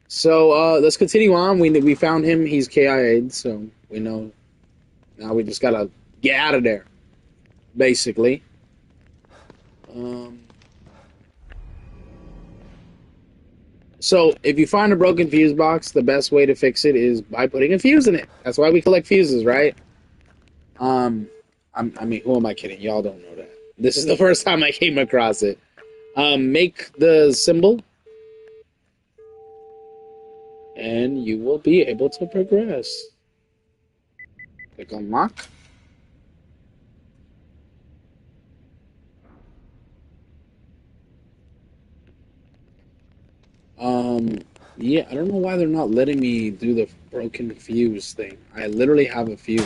So, let's continue on. We found him. He's KIA'd, so we know. Now we just gotta get out of there, basically. So, if you find a broken fuse box, the best way to fix it is by putting a fuse in it. That's why we collect fuses, right? I mean, who am I kidding? Y'all don't know that. This is the first time I came across it. Make the symbol, and you will be able to progress. Click unlock. Yeah, I don't know why they're not letting me do the broken fuse thing. I literally have a fuse.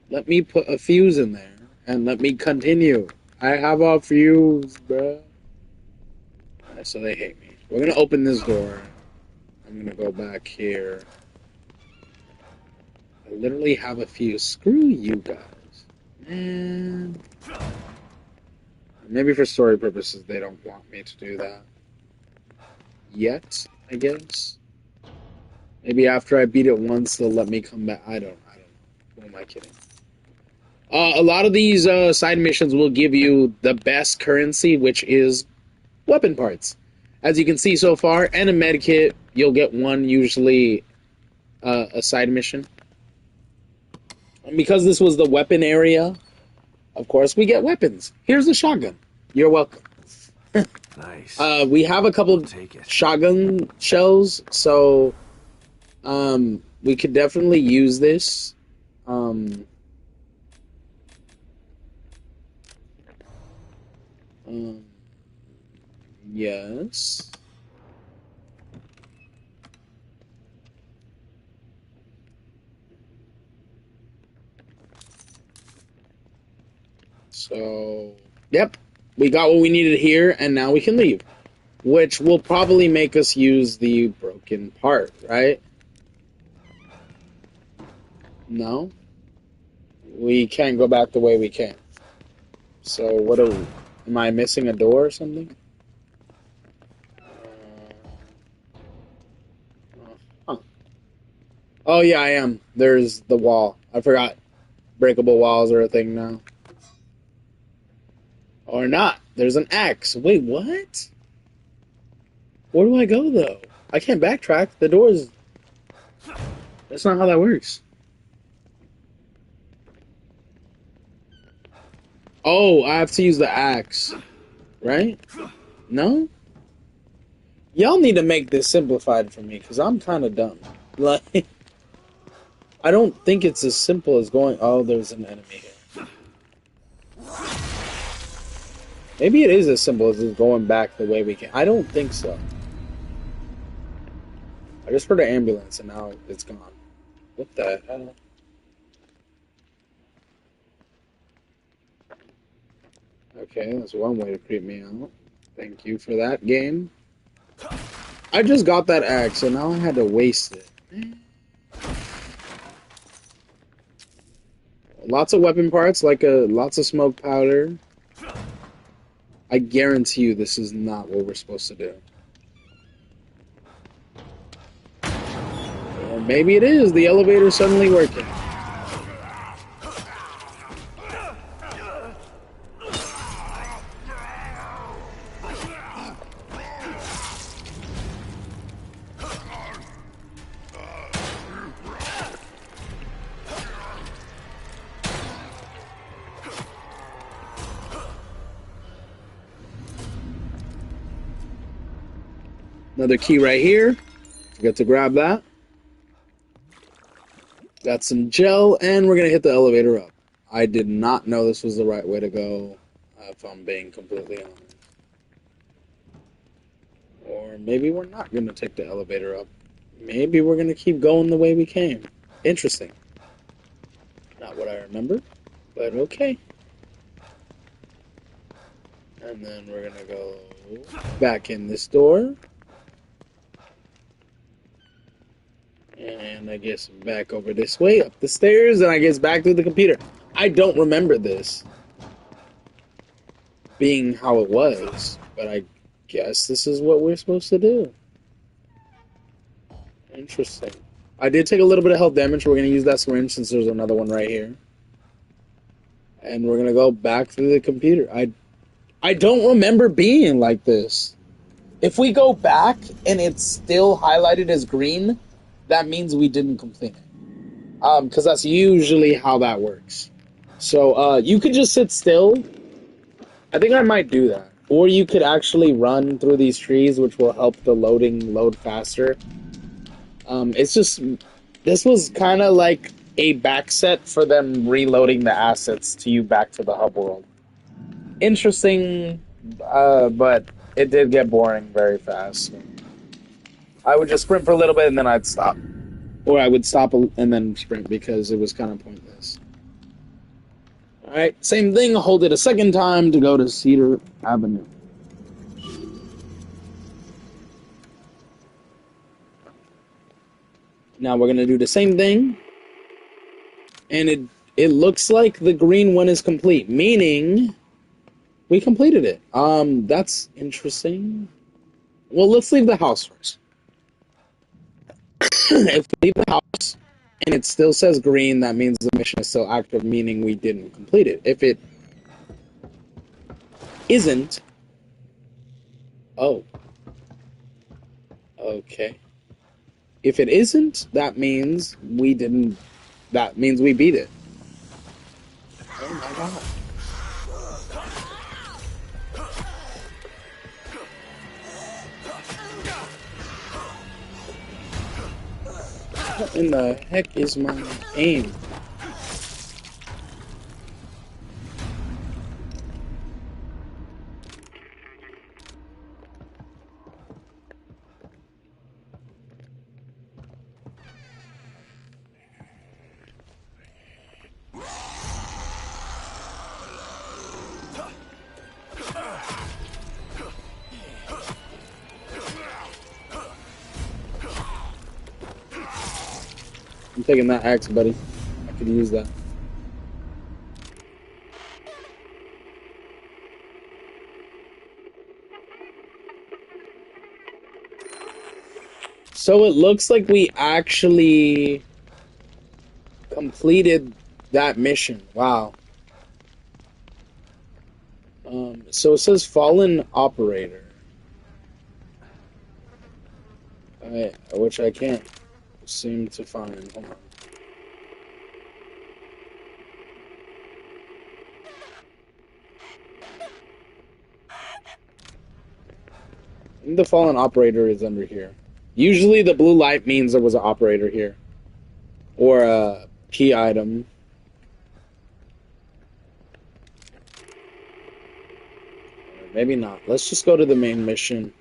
Let me put a fuse in there, and let me continue. I have a fuse, bruh. So they hate me. We're gonna open this door. I'm gonna go back here. I literally have a fuse. Screw you guys. Man. Maybe for story purposes they don't want me to do that. Yet, I guess. Maybe after I beat it once they'll let me come back. I don't know. Who am I kidding? A lot of these side missions will give you the best currency, which is weapon parts. As you can see so far, and a med kit, you'll get one, usually a side mission. And because this was the weapon area, of course, we get weapons. Here's a shotgun. You're welcome. Nice. We have a couple of shotgun shells, so we could definitely use this. Yes. So, yep. We got what we needed here, and now we can leave. Which will probably make us use the broken part, right? No? We can't go back the way we came. So, what are we? Am I missing a door or something? Huh. Oh, yeah, I am. There's the wall. I forgot. Breakable walls are a thing now. Or not. There's an axe. Wait, what? Where do I go, though? I can't backtrack. The door's... That's not how that works. Oh, I have to use the axe. Right? No? Y'all need to make this simplified for me, because I'm kind of dumb. Like, I don't think it's as simple as going... Oh, there's an enemy here. Maybe it is as simple as just going back the way we can. I don't think so. I just heard an ambulance and now it's gone. What the hell? Okay, that's one way to creep me out. Thank you for that, game. I just got that axe, and now I had to waste it. Lots of weapon parts, lots of smoke powder. I guarantee you this is not what we're supposed to do. Or maybe it is. The elevator's suddenly working. Another key right here. Forgot to grab that. Got some gel, and we're going to hit the elevator up. I did not know this was the right way to go, if I'm being completely honest. Or maybe we're not going to take the elevator up. Maybe we're going to keep going the way we came. Interesting. Not what I remember, but okay. And then we're going to go back in this door. And I guess back over this way, up the stairs, and I guess back through the computer. I don't remember this being how it was, but I guess this is what we're supposed to do. Interesting. I did take a little bit of health damage. We're going to use that syringe since there's another one right here. And we're going to go back through the computer. I don't remember being like this. If we go back and it's still highlighted as green, that means we didn't complete it. Because that's usually how that works. So, you could just sit still. I think I might do that. Or you could actually run through these trees, which will help the loading load faster. It's just... This was kind of like a back set for them reloading the assets to you back to the hub world. Interesting, but it did get boring very fast. I would just sprint for a little bit and then I'd stop. Or I would stop and then sprint because it was kind of pointless. Alright, same thing, hold it a second time to go to Cedar Avenue. Now we're going to do the same thing. And it looks like the green one is complete, meaning we completed it. That's interesting. Well, let's leave the house first. If we leave the house and it still says green, that means the mission is still active, meaning we didn't complete it. If it isn't... Oh. Okay. If it isn't, that means we didn't... That means we beat it. Oh my god. What in the heck is my aim? I'm taking that axe, buddy. I could use that. So it looks like we actually completed that mission. Wow. So it says fallen operator. Which I can't seem to find. Hold on. I think the fallen operator is under here. Usually the blue light means there was an operator here. Or a key item. Maybe not. Let's just go to the main mission.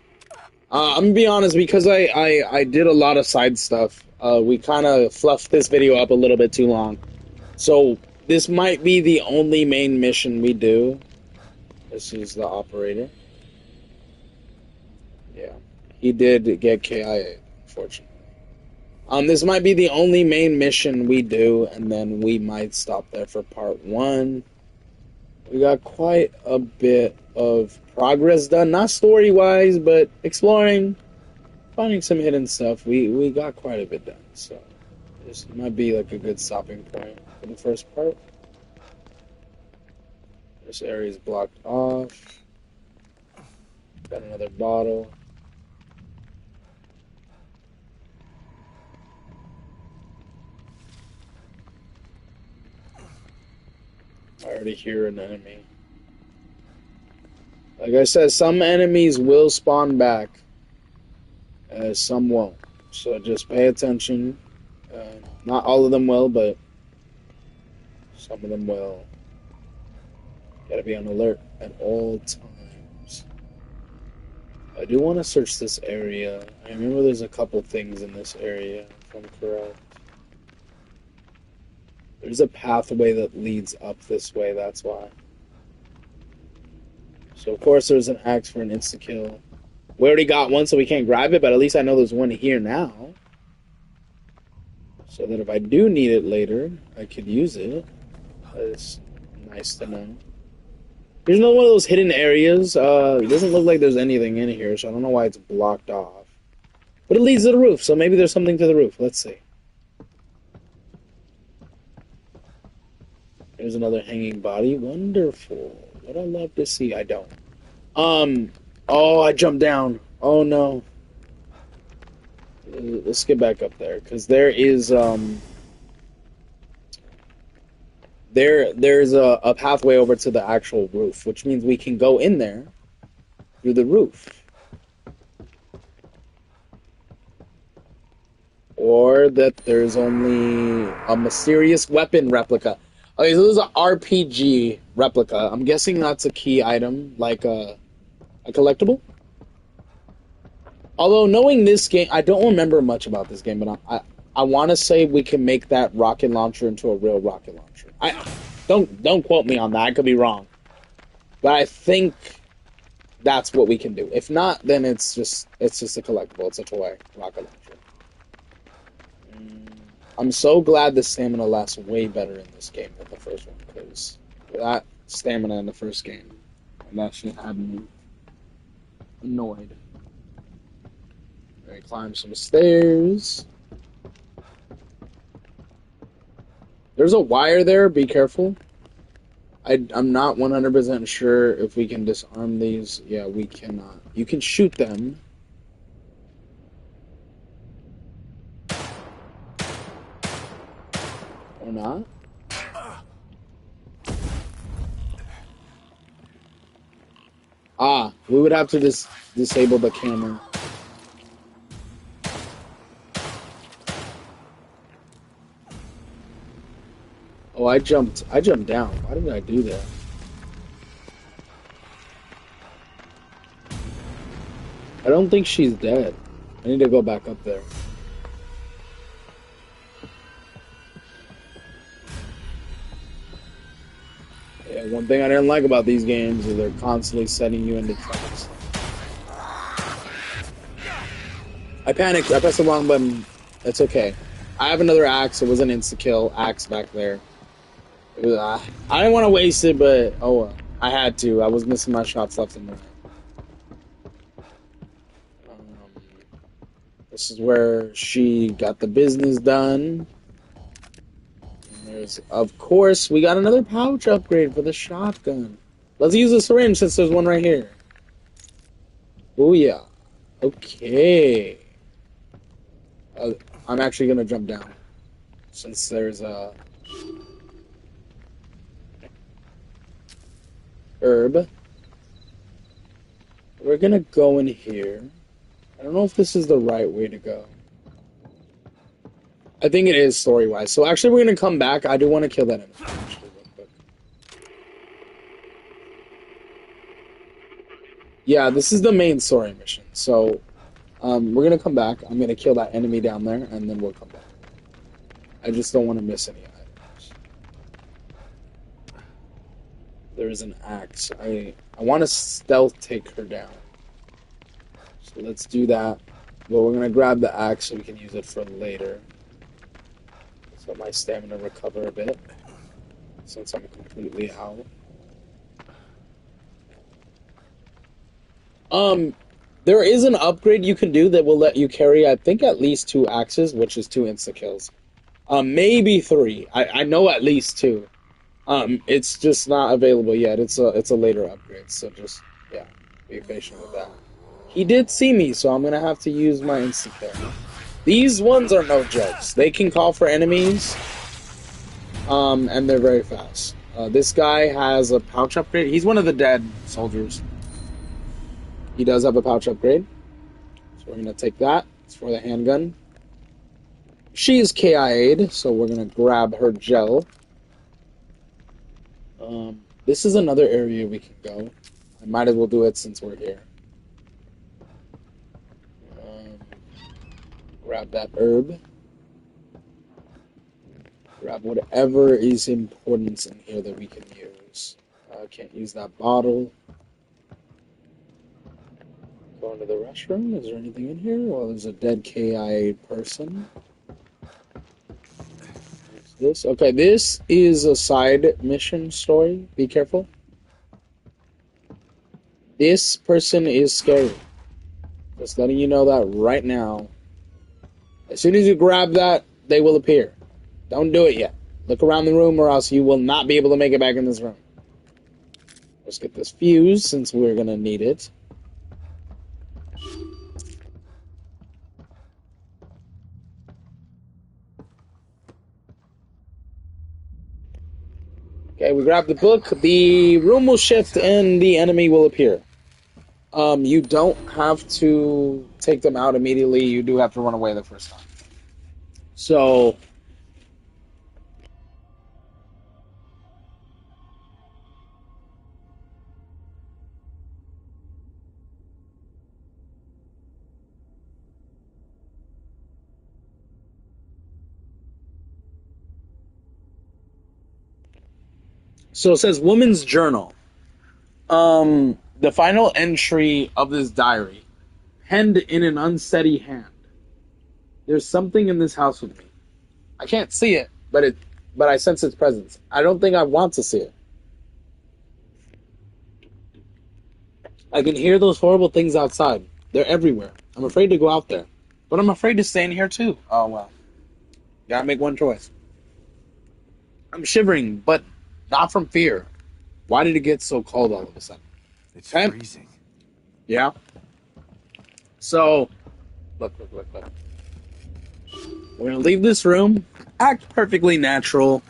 I'm gonna be honest, because I did a lot of side stuff. We kind of fluffed this video up a little bit too long. So, this might be the only main mission we do. This is the operator. Yeah. He did get KIA, unfortunately. This might be the only main mission we do, and then we might stop there for part 1. We got quite a bit of progress done, not story-wise, but exploring, finding some hidden stuff. We got quite a bit done, so this might be like a good stopping point for the first part. This area is blocked off. Got another bottle. I already hear an enemy. Like I said, some enemies will spawn back, some won't. So just pay attention. Not all of them will, but some of them will. Gotta be on alert at all times. I do want to search this area. I remember there's a couple things in this area, if I'm correct. There's a pathway that leads up this way, that's why. So, of course, there's an axe for an insta-kill. We already got one, so we can't grab it, but at least I know there's one here now. So that if I do need it later, I could use it. That's nice to know. Here's another one of those hidden areas. It doesn't look like there's anything in here, so I don't know why it's blocked off. But it leads to the roof, so maybe there's something to the roof. Let's see. There's another hanging body. Wonderful. What I love to see. I don't. Oh, I jumped down. Oh, no. Let's get back up there, because there is, there's a pathway over to the actual roof, which means we can go in there through the roof. Or that there's only a mysterious weapon replica. Okay, so this is an RPG replica. I'm guessing that's a key item, like a collectible. Although, knowing this game, I don't remember much about this game, but I want to say we can make that rocket launcher into a real rocket launcher. Don't quote me on that. I could be wrong, but I think that's what we can do. If not, then it's just a collectible. It's a toy rocket launcher. I'm so glad the stamina lasts way better in this game than the first one, because that stamina in the first game, and that shit had me annoyed. I climb some stairs. There's a wire there, be careful. I'm not 100% sure if we can disarm these. Yeah, we cannot. You can shoot them. Or not. We would have to disable the camera. Oh, I jumped down. Why did I do that? I don't think she's dead. I need to go back up there. Yeah, one thing I didn't like about these games is they're constantly setting you into traps. I panicked. I pressed the wrong button. It's okay. I have another axe. It was an insta-kill axe back there. It was, I didn't want to waste it, but oh well. I had to. I was missing my shots left and right. This is where she got the business done. And there's, of course, we got another pouch upgrade for the shotgun. Let's use the syringe since there's one right here. Oh yeah. Okay. I'm actually gonna jump down since there's a herb. We're gonna go in here. I don't know if this is the right way to go. I think it is story-wise. So actually we're gonna come back. I do want to kill that enemy actually real quick. Yeah, this is the main story mission. So we're gonna come back. I'm gonna kill that enemy down there and then we'll come back. I just don't want to miss any items. There is an axe. I want to stealth take her down. So let's do that. But we're gonna grab the axe so we can use it for later. So my stamina recover a bit. Since I'm completely out. There is an upgrade you can do that will let you carry, I think, at least 2 axes, which is 2 insta-kills. Maybe 3. I know at least 2. It's just not available yet. It's a later upgrade, so just, yeah, be patient with that. He did see me, so I'm gonna have to use my insta-kill. These ones are no jokes. They can call for enemies, and they're very fast. This guy has a pouch upgrade. He's one of the dead soldiers. He does have a pouch upgrade. So we're going to take that. It's for the handgun. She's KIA'd, so we're going to grab her gel. This is another area we can go. I might as well do it since we're here. Grab that herb. Grab whatever is important in here that we can use. I can't use that bottle. Going to the restroom. Is there anything in here? Well, there's a dead KIA person. What's this? Okay, this is a side mission story. Be careful. This person is scary. Just letting you know that right now. As soon as you grab that, they will appear. Don't do it yet. Look around the room or else you will not be able to make it back in this room. Let's get this fuse since we're going to need it. Okay, we grab the book. The room will shift and the enemy will appear. You don't have to take them out immediately. You do have to run away the first time. So... So it says woman's journal. The final entry of this diary, penned in an unsteady hand. There's something in this house with me. I can't see it, but I sense its presence. I don't think I want to see it. I can hear those horrible things outside. They're everywhere. I'm afraid to go out there. But I'm afraid to stay in here too. Oh well. Gotta make one choice. I'm shivering, but not from fear. Why did it get so cold all of a sudden? It's freezing. Yeah. So, look. We're gonna leave this room, act perfectly natural,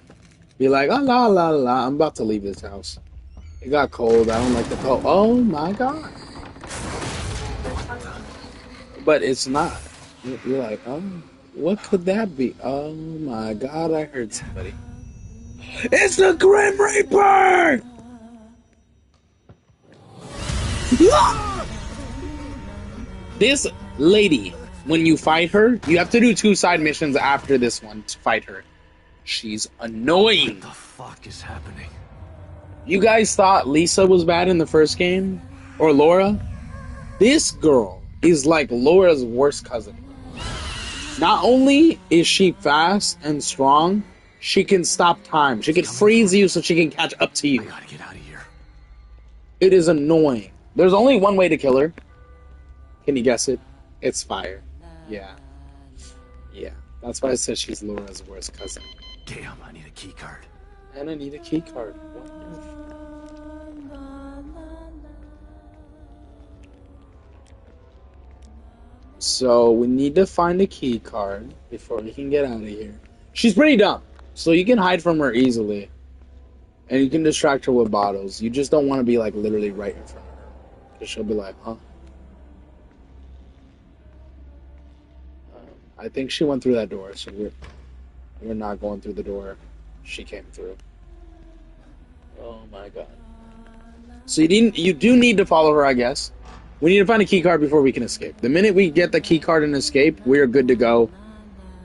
be like, oh, la, la, la, I'm about to leave this house. It got cold, I don't like the cold. Oh my god. But it's not. You're like, oh, what could that be? Oh my god, I heard somebody. It's the Grim Reaper! This lady, when you fight her, you have to do 2 side missions after this one to fight her. She's annoying. What the fuck is happening? You guys thought Lisa was bad in the first game? Or Laura? This girl is like Laura's worst cousin. Not only is she fast and strong, she can stop time. She can freeze you so she can catch up to you. I gotta get out of here. It is annoying. There's only one way to kill her. Can you guess it? It's fire. Yeah. Yeah. That's why I said she's Laura's worst cousin. Damn, I need a key card. And I need a key card. Wonderful. So we need to find a key card before we can get out of here. She's pretty dumb, so you can hide from her easily. And you can distract her with bottles. You just don't want to be like literally right in front of her. Because she'll be like, huh? I think she went through that door, so we're not going through the door she came through. Oh my god. So you do need to follow her, I guess. We need to find a key card before we can escape. The minute we get the key card and escape, we're good to go.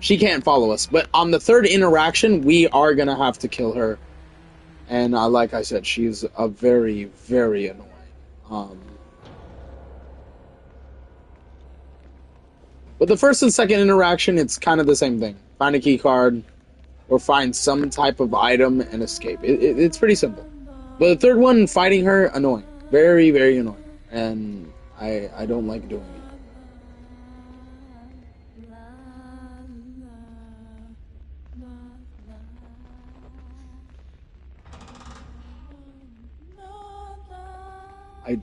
She can't follow us. But on the 3rd interaction, we are going to have to kill her And like I said, she's a very, very annoying. But the first and second interaction, it's kind of the same thing. Find a key card, or find some type of item and escape. It's pretty simple. But the third one, fighting her, annoying. Very, very annoying. And I don't like doing it.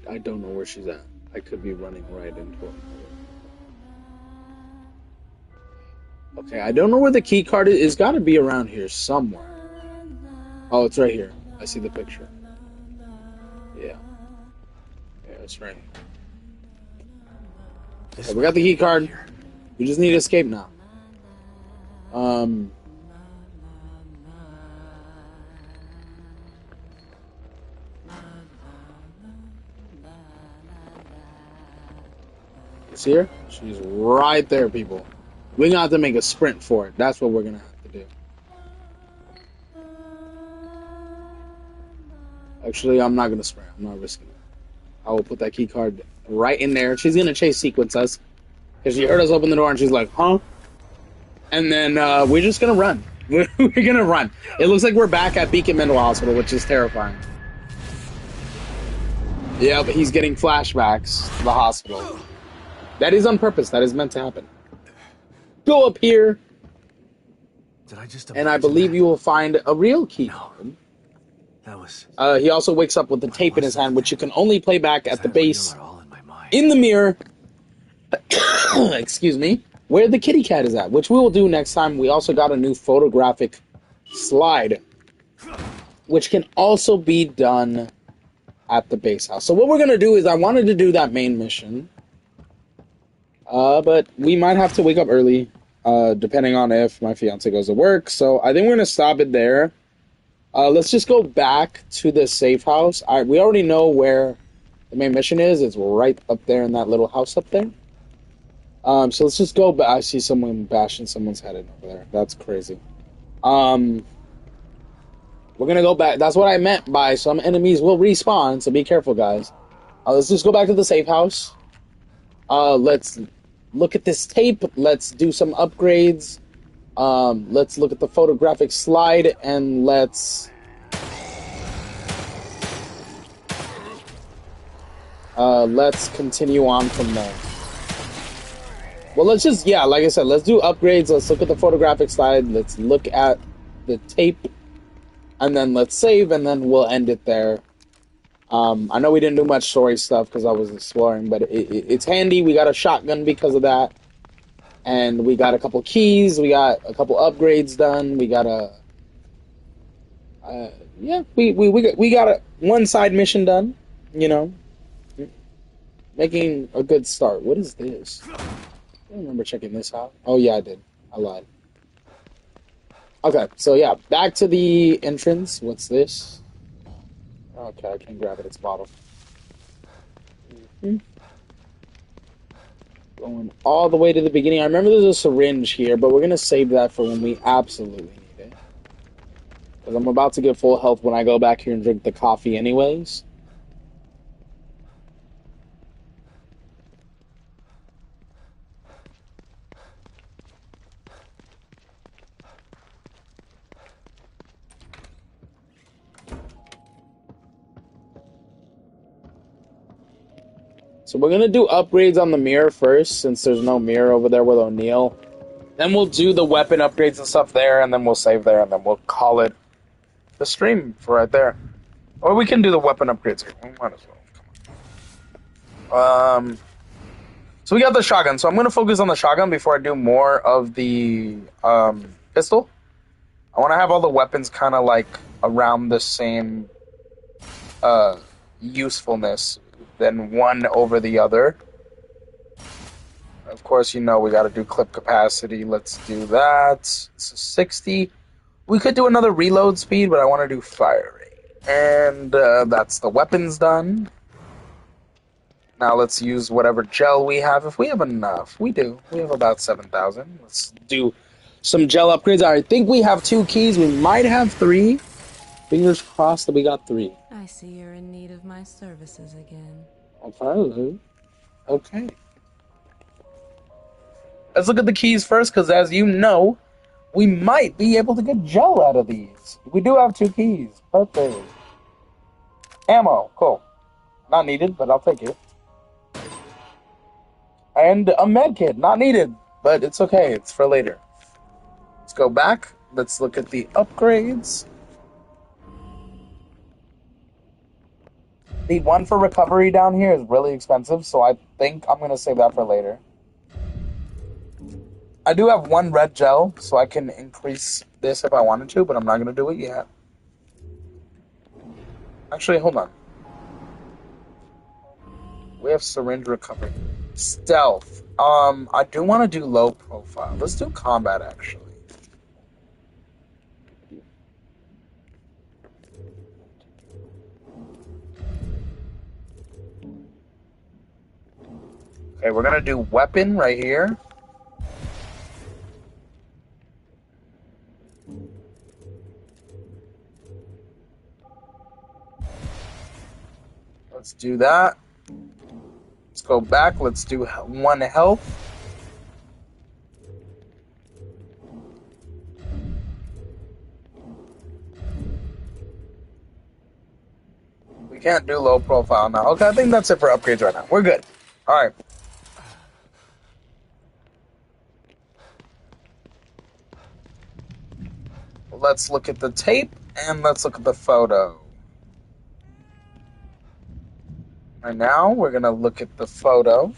I don't know where she's at. I could be running right into her. Okay, I don't know where the key card is. It's got to be around here somewhere. Oh, it's right here. I see the picture. Yeah. Yeah, it's right. Okay, we got the key card. We just need to escape now. See her? She's right there, people. We're gonna have to make a sprint for it. That's what we're gonna have to do. Actually, I'm not gonna sprint. I'm not risking it. I will put that key card right in there. She's gonna chase sequence us. Because she heard us open the door and she's like, huh? And then we're just gonna run. We're gonna run. It looks like we're back at Beacon Mental Hospital, which is terrifying. Yeah, but he's getting flashbacks to the hospital. That is on purpose. That is meant to happen. Go up here. Did I just and I believe you will find a real key card. That was... he also wakes up with the tape in his hand, which you can only play back at the base in the mirror. Excuse me. Where the kitty cat is at, which we will do next time. We also got a new photographic slide, which can also be done at the base house. So what we're going to do is I wanted to do that main mission. But we might have to wake up early, depending on if my fiance goes to work. So I think we're going to stop it there. Let's just go back to the safe house. We already know where the main mission is. It's right up there in that little house up there. So let's just go back. I see someone bashing someone's head in over there. That's crazy. We're going to go back. That's what I meant by some enemies will respawn, so be careful, guys. Let's just go back to the safe house. Let's look at this tape. Let's do some upgrades. Let's look at the photographic slide, and let's continue on from there. Well, let's just, yeah, like I said, let's do upgrades. Let's look at the photographic slide. Let's look at the tape, and then let's save, and then we'll end it there. I know we didn't do much story stuff because I was exploring, but it's handy. We got a shotgun because of that. And we got a couple keys. We got a couple upgrades done. We got a... we got a one side mission done. You know. Making a good start. What is this? I don't remember checking this out. Oh, yeah, I did. I lied. Okay, so yeah, back to the entrance. What's this? Okay, I can grab it. It's a bottle. Going all the way to the beginning. I remember there's a syringe here, but we're going to save that for when we absolutely need it. Because I'm about to get full health when I go back here and drink the coffee anyways. So we're going to do upgrades on the mirror first, since there's no mirror over there with O'Neill. Then we'll do the weapon upgrades and stuff there, and then we'll save there, and then we'll call it the stream for right there. Or we can do the weapon upgrades here. We might as well. So we got the shotgun. So I'm going to focus on the shotgun before I do more of the pistol. I want to have all the weapons kind of like around the same usefulness than one over the other. Of course, you know we got to do clip capacity. Let's do that. This is 60. We could do another reload speed, but I want to do fire rate. And that's the weapons done. Now let's use whatever gel we have. If we have enough. We do. We have about 7,000. Let's do some gel upgrades. I think we have 2 keys. We might have 3. Fingers crossed that we got 3. I see you're in need of my services again. Okay. Okay. Let's look at the keys first, because as you know, we might be able to get gel out of these. We do have 2 keys. Perfect. Ammo. Cool. Not needed, but I'll take it. And a med kit. Not needed, but it's okay. It's for later. Let's go back. Let's look at the upgrades. The one for recovery down here is really expensive, so I think I'm going to save that for later. I do have 1 red gel, so I can increase this if I wanted to, but I'm not going to do it yet. Actually, hold on. We have syringe recovery. Stealth. I do want to do low profile. Let's do combat, actually. Okay, we're gonna do weapon right here. Let's do that. Let's go back. Let's do 1 health. We can't do low profile now. Okay, I think that's it for upgrades right now. We're good. All right. Let's look at the tape and let's look at the photo. Right now, we're going to look at the photo.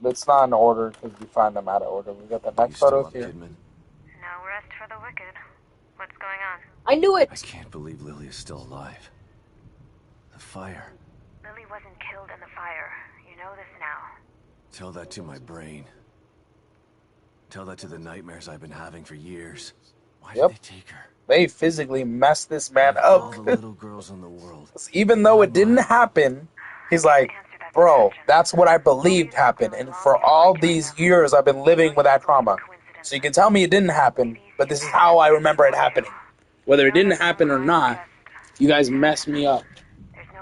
It's not in order because we find them out of order. We got the next photo here. No rest for the wicked. What's going on? I knew it! I can't believe Lily is still alive. The fire. Lily wasn't killed in the fire. You know this now. Tell that to my brain. Tell that to the nightmares I've been having for years. Why did they take her? They physically messed this man up. All the little girls in the world. Even though it didn't happen, he's like, bro, that's what I believed happened. And for all these years, I've been living with that trauma. So you can tell me it didn't happen, but this is how I remember it happening. Whether it didn't happen or not, you guys messed me up.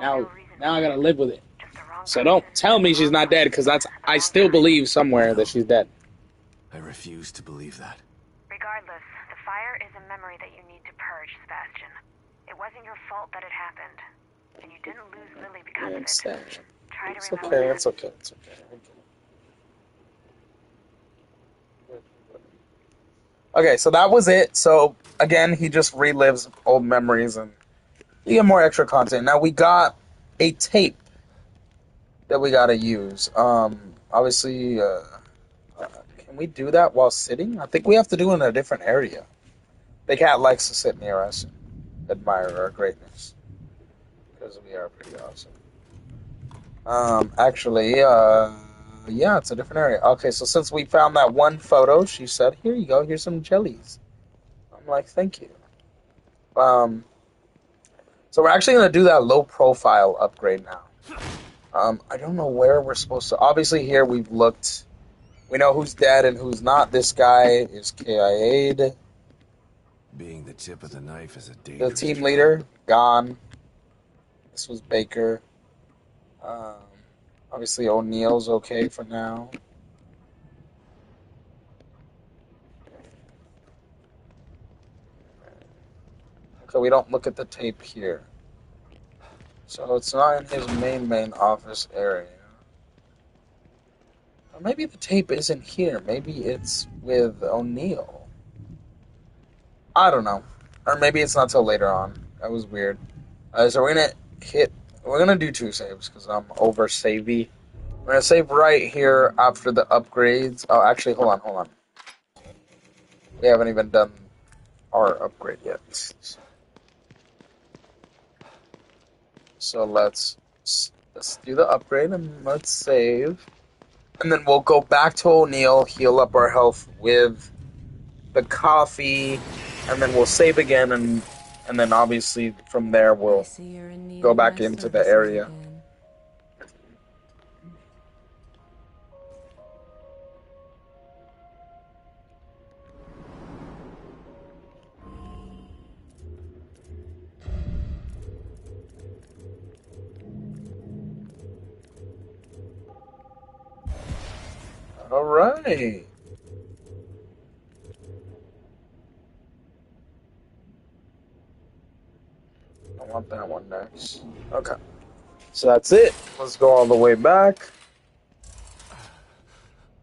Now I gotta live with it. So don't tell me she's not dead, because I still believe somewhere that she's dead. I refuse to believe that. Regardless, the fire is a memory that you need to purge, Sebastian. It wasn't your fault that it happened. And you didn't lose Lily because of it. Try to remember that. It's okay. Okay, so that was it. So, again, he just relives old memories and you get more extra content. Now, we got a tape that we gotta use. Obviously, can we do that while sitting? I think we have to do it in a different area. The cat likes to sit near us and admire our greatness. Because we are pretty awesome. Yeah, it's a different area. Okay, so since we found that 1 photo, she said, here you go, here's some jellies. I'm like, thank you. So we're actually going to do that low profile upgrade now. I don't know where we're supposed to... Obviously here we've looked... We know who's dead and who's not. This guy is KIA'd. Being the tip of the knife is a dangerous... The team leader, gone. This was Baker. Obviously O'Neill's okay for now. Okay, we don't look at the tape here. So it's not in his main office area. Or maybe the tape isn't here. Maybe it's with O'Neill. I don't know. Or maybe it's not till later on. That was weird. So we're gonna do 2 saves because I'm over savey. We're gonna save right here after the upgrades. Oh, actually, hold on. We haven't even done our upgrade yet. So let's do the upgrade and let's save. And then we'll go back to O'Neill, heal up our health with the coffee, and then we'll save again, and then obviously from there we'll go back into the area. All right. I want that one next. Okay. So that's it. Let's go all the way back.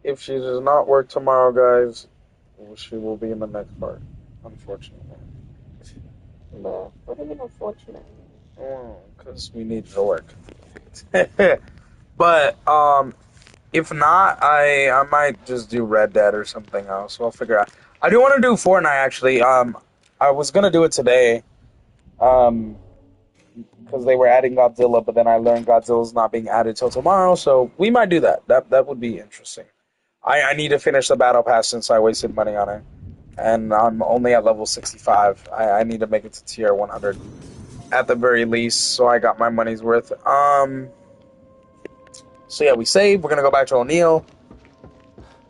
If she does not work tomorrow, guys, she will be in the next part, unfortunately. No, what do you mean unfortunate? Because we need to work. But, if not, I might just do Red Dead or something else. We'll figure out. I do want to do Fortnite, actually. I was going to do it today. Because they were adding Godzilla, but then I learned Godzilla's not being added till tomorrow, so we might do that. That would be interesting. I need to finish the Battle Pass since I wasted money on it. And I'm only at level 65. I need to make it to tier 100 at the very least, so I got my money's worth. So yeah, we save. We're going to go back to O'Neill.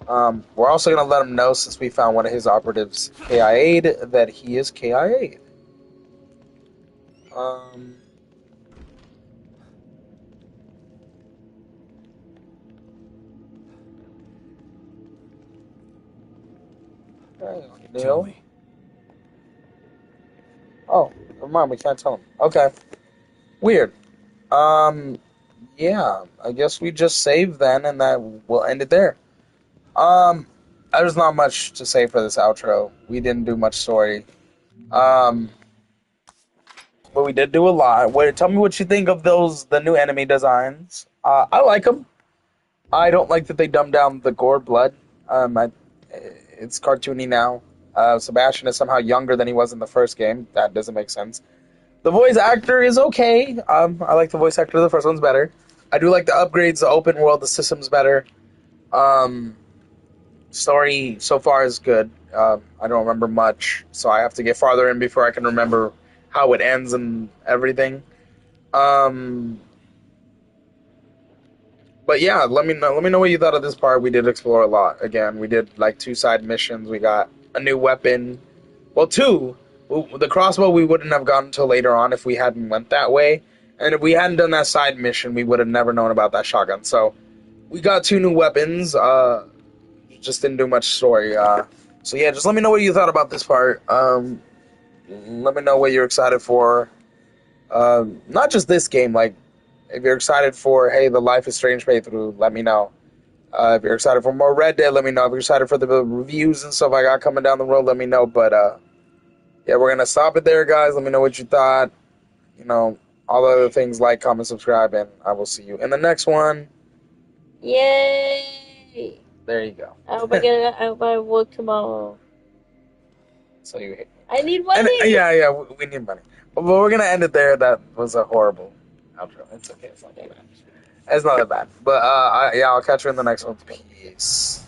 We're also going to let him know, since we found one of his operatives KIA'd, that he is KIA'd. Tell me. Oh, never mind. We can't tell him. Okay. Weird. Yeah. I guess we just save then, and that we'll end it there. There's not much to say for this outro. We didn't do much story. But we did do a lot. Tell me what you think of the new enemy designs. I like them. I don't like that they dumbed down the gore blood. It's cartoony now. Sebastian is somehow younger than he was in the first game. That doesn't make sense. The voice actor is okay. I like the voice actor. The first one's better. I do like the upgrades, the open world, the system's better. Story so far is good. I don't remember much, so I have to get farther in before I can remember how it ends and everything. But yeah, let me know what you thought of this part. We did explore a lot. Again, we did like 2 side missions. We got a new weapon. Well, 2. The crossbow we wouldn't have gotten until later on if we hadn't went that way. And if we hadn't done that side mission, we would have never known about that shotgun. So we got 2 new weapons. Just didn't do much story. So yeah, just let me know what you thought about this part. Let me know what you're excited for. Not just this game, like, if you're excited for, hey, the Life is Strange playthrough, let me know. If you're excited for more Red Dead, let me know. If you're excited for the reviews and stuff I got coming down the road, let me know. But, yeah, we're going to stop it there, guys. Let me know what you thought. You know, all the other things, like, comment, subscribe, and I will see you in the next one. Yay! There you go. I hope I work tomorrow. So you hate me. I need money! And, yeah, we need money. But we're going to end it there. That was a horrible outro. It's okay. It's not that bad. It's not that bad. But, yeah, I'll catch you in the next one. Peace.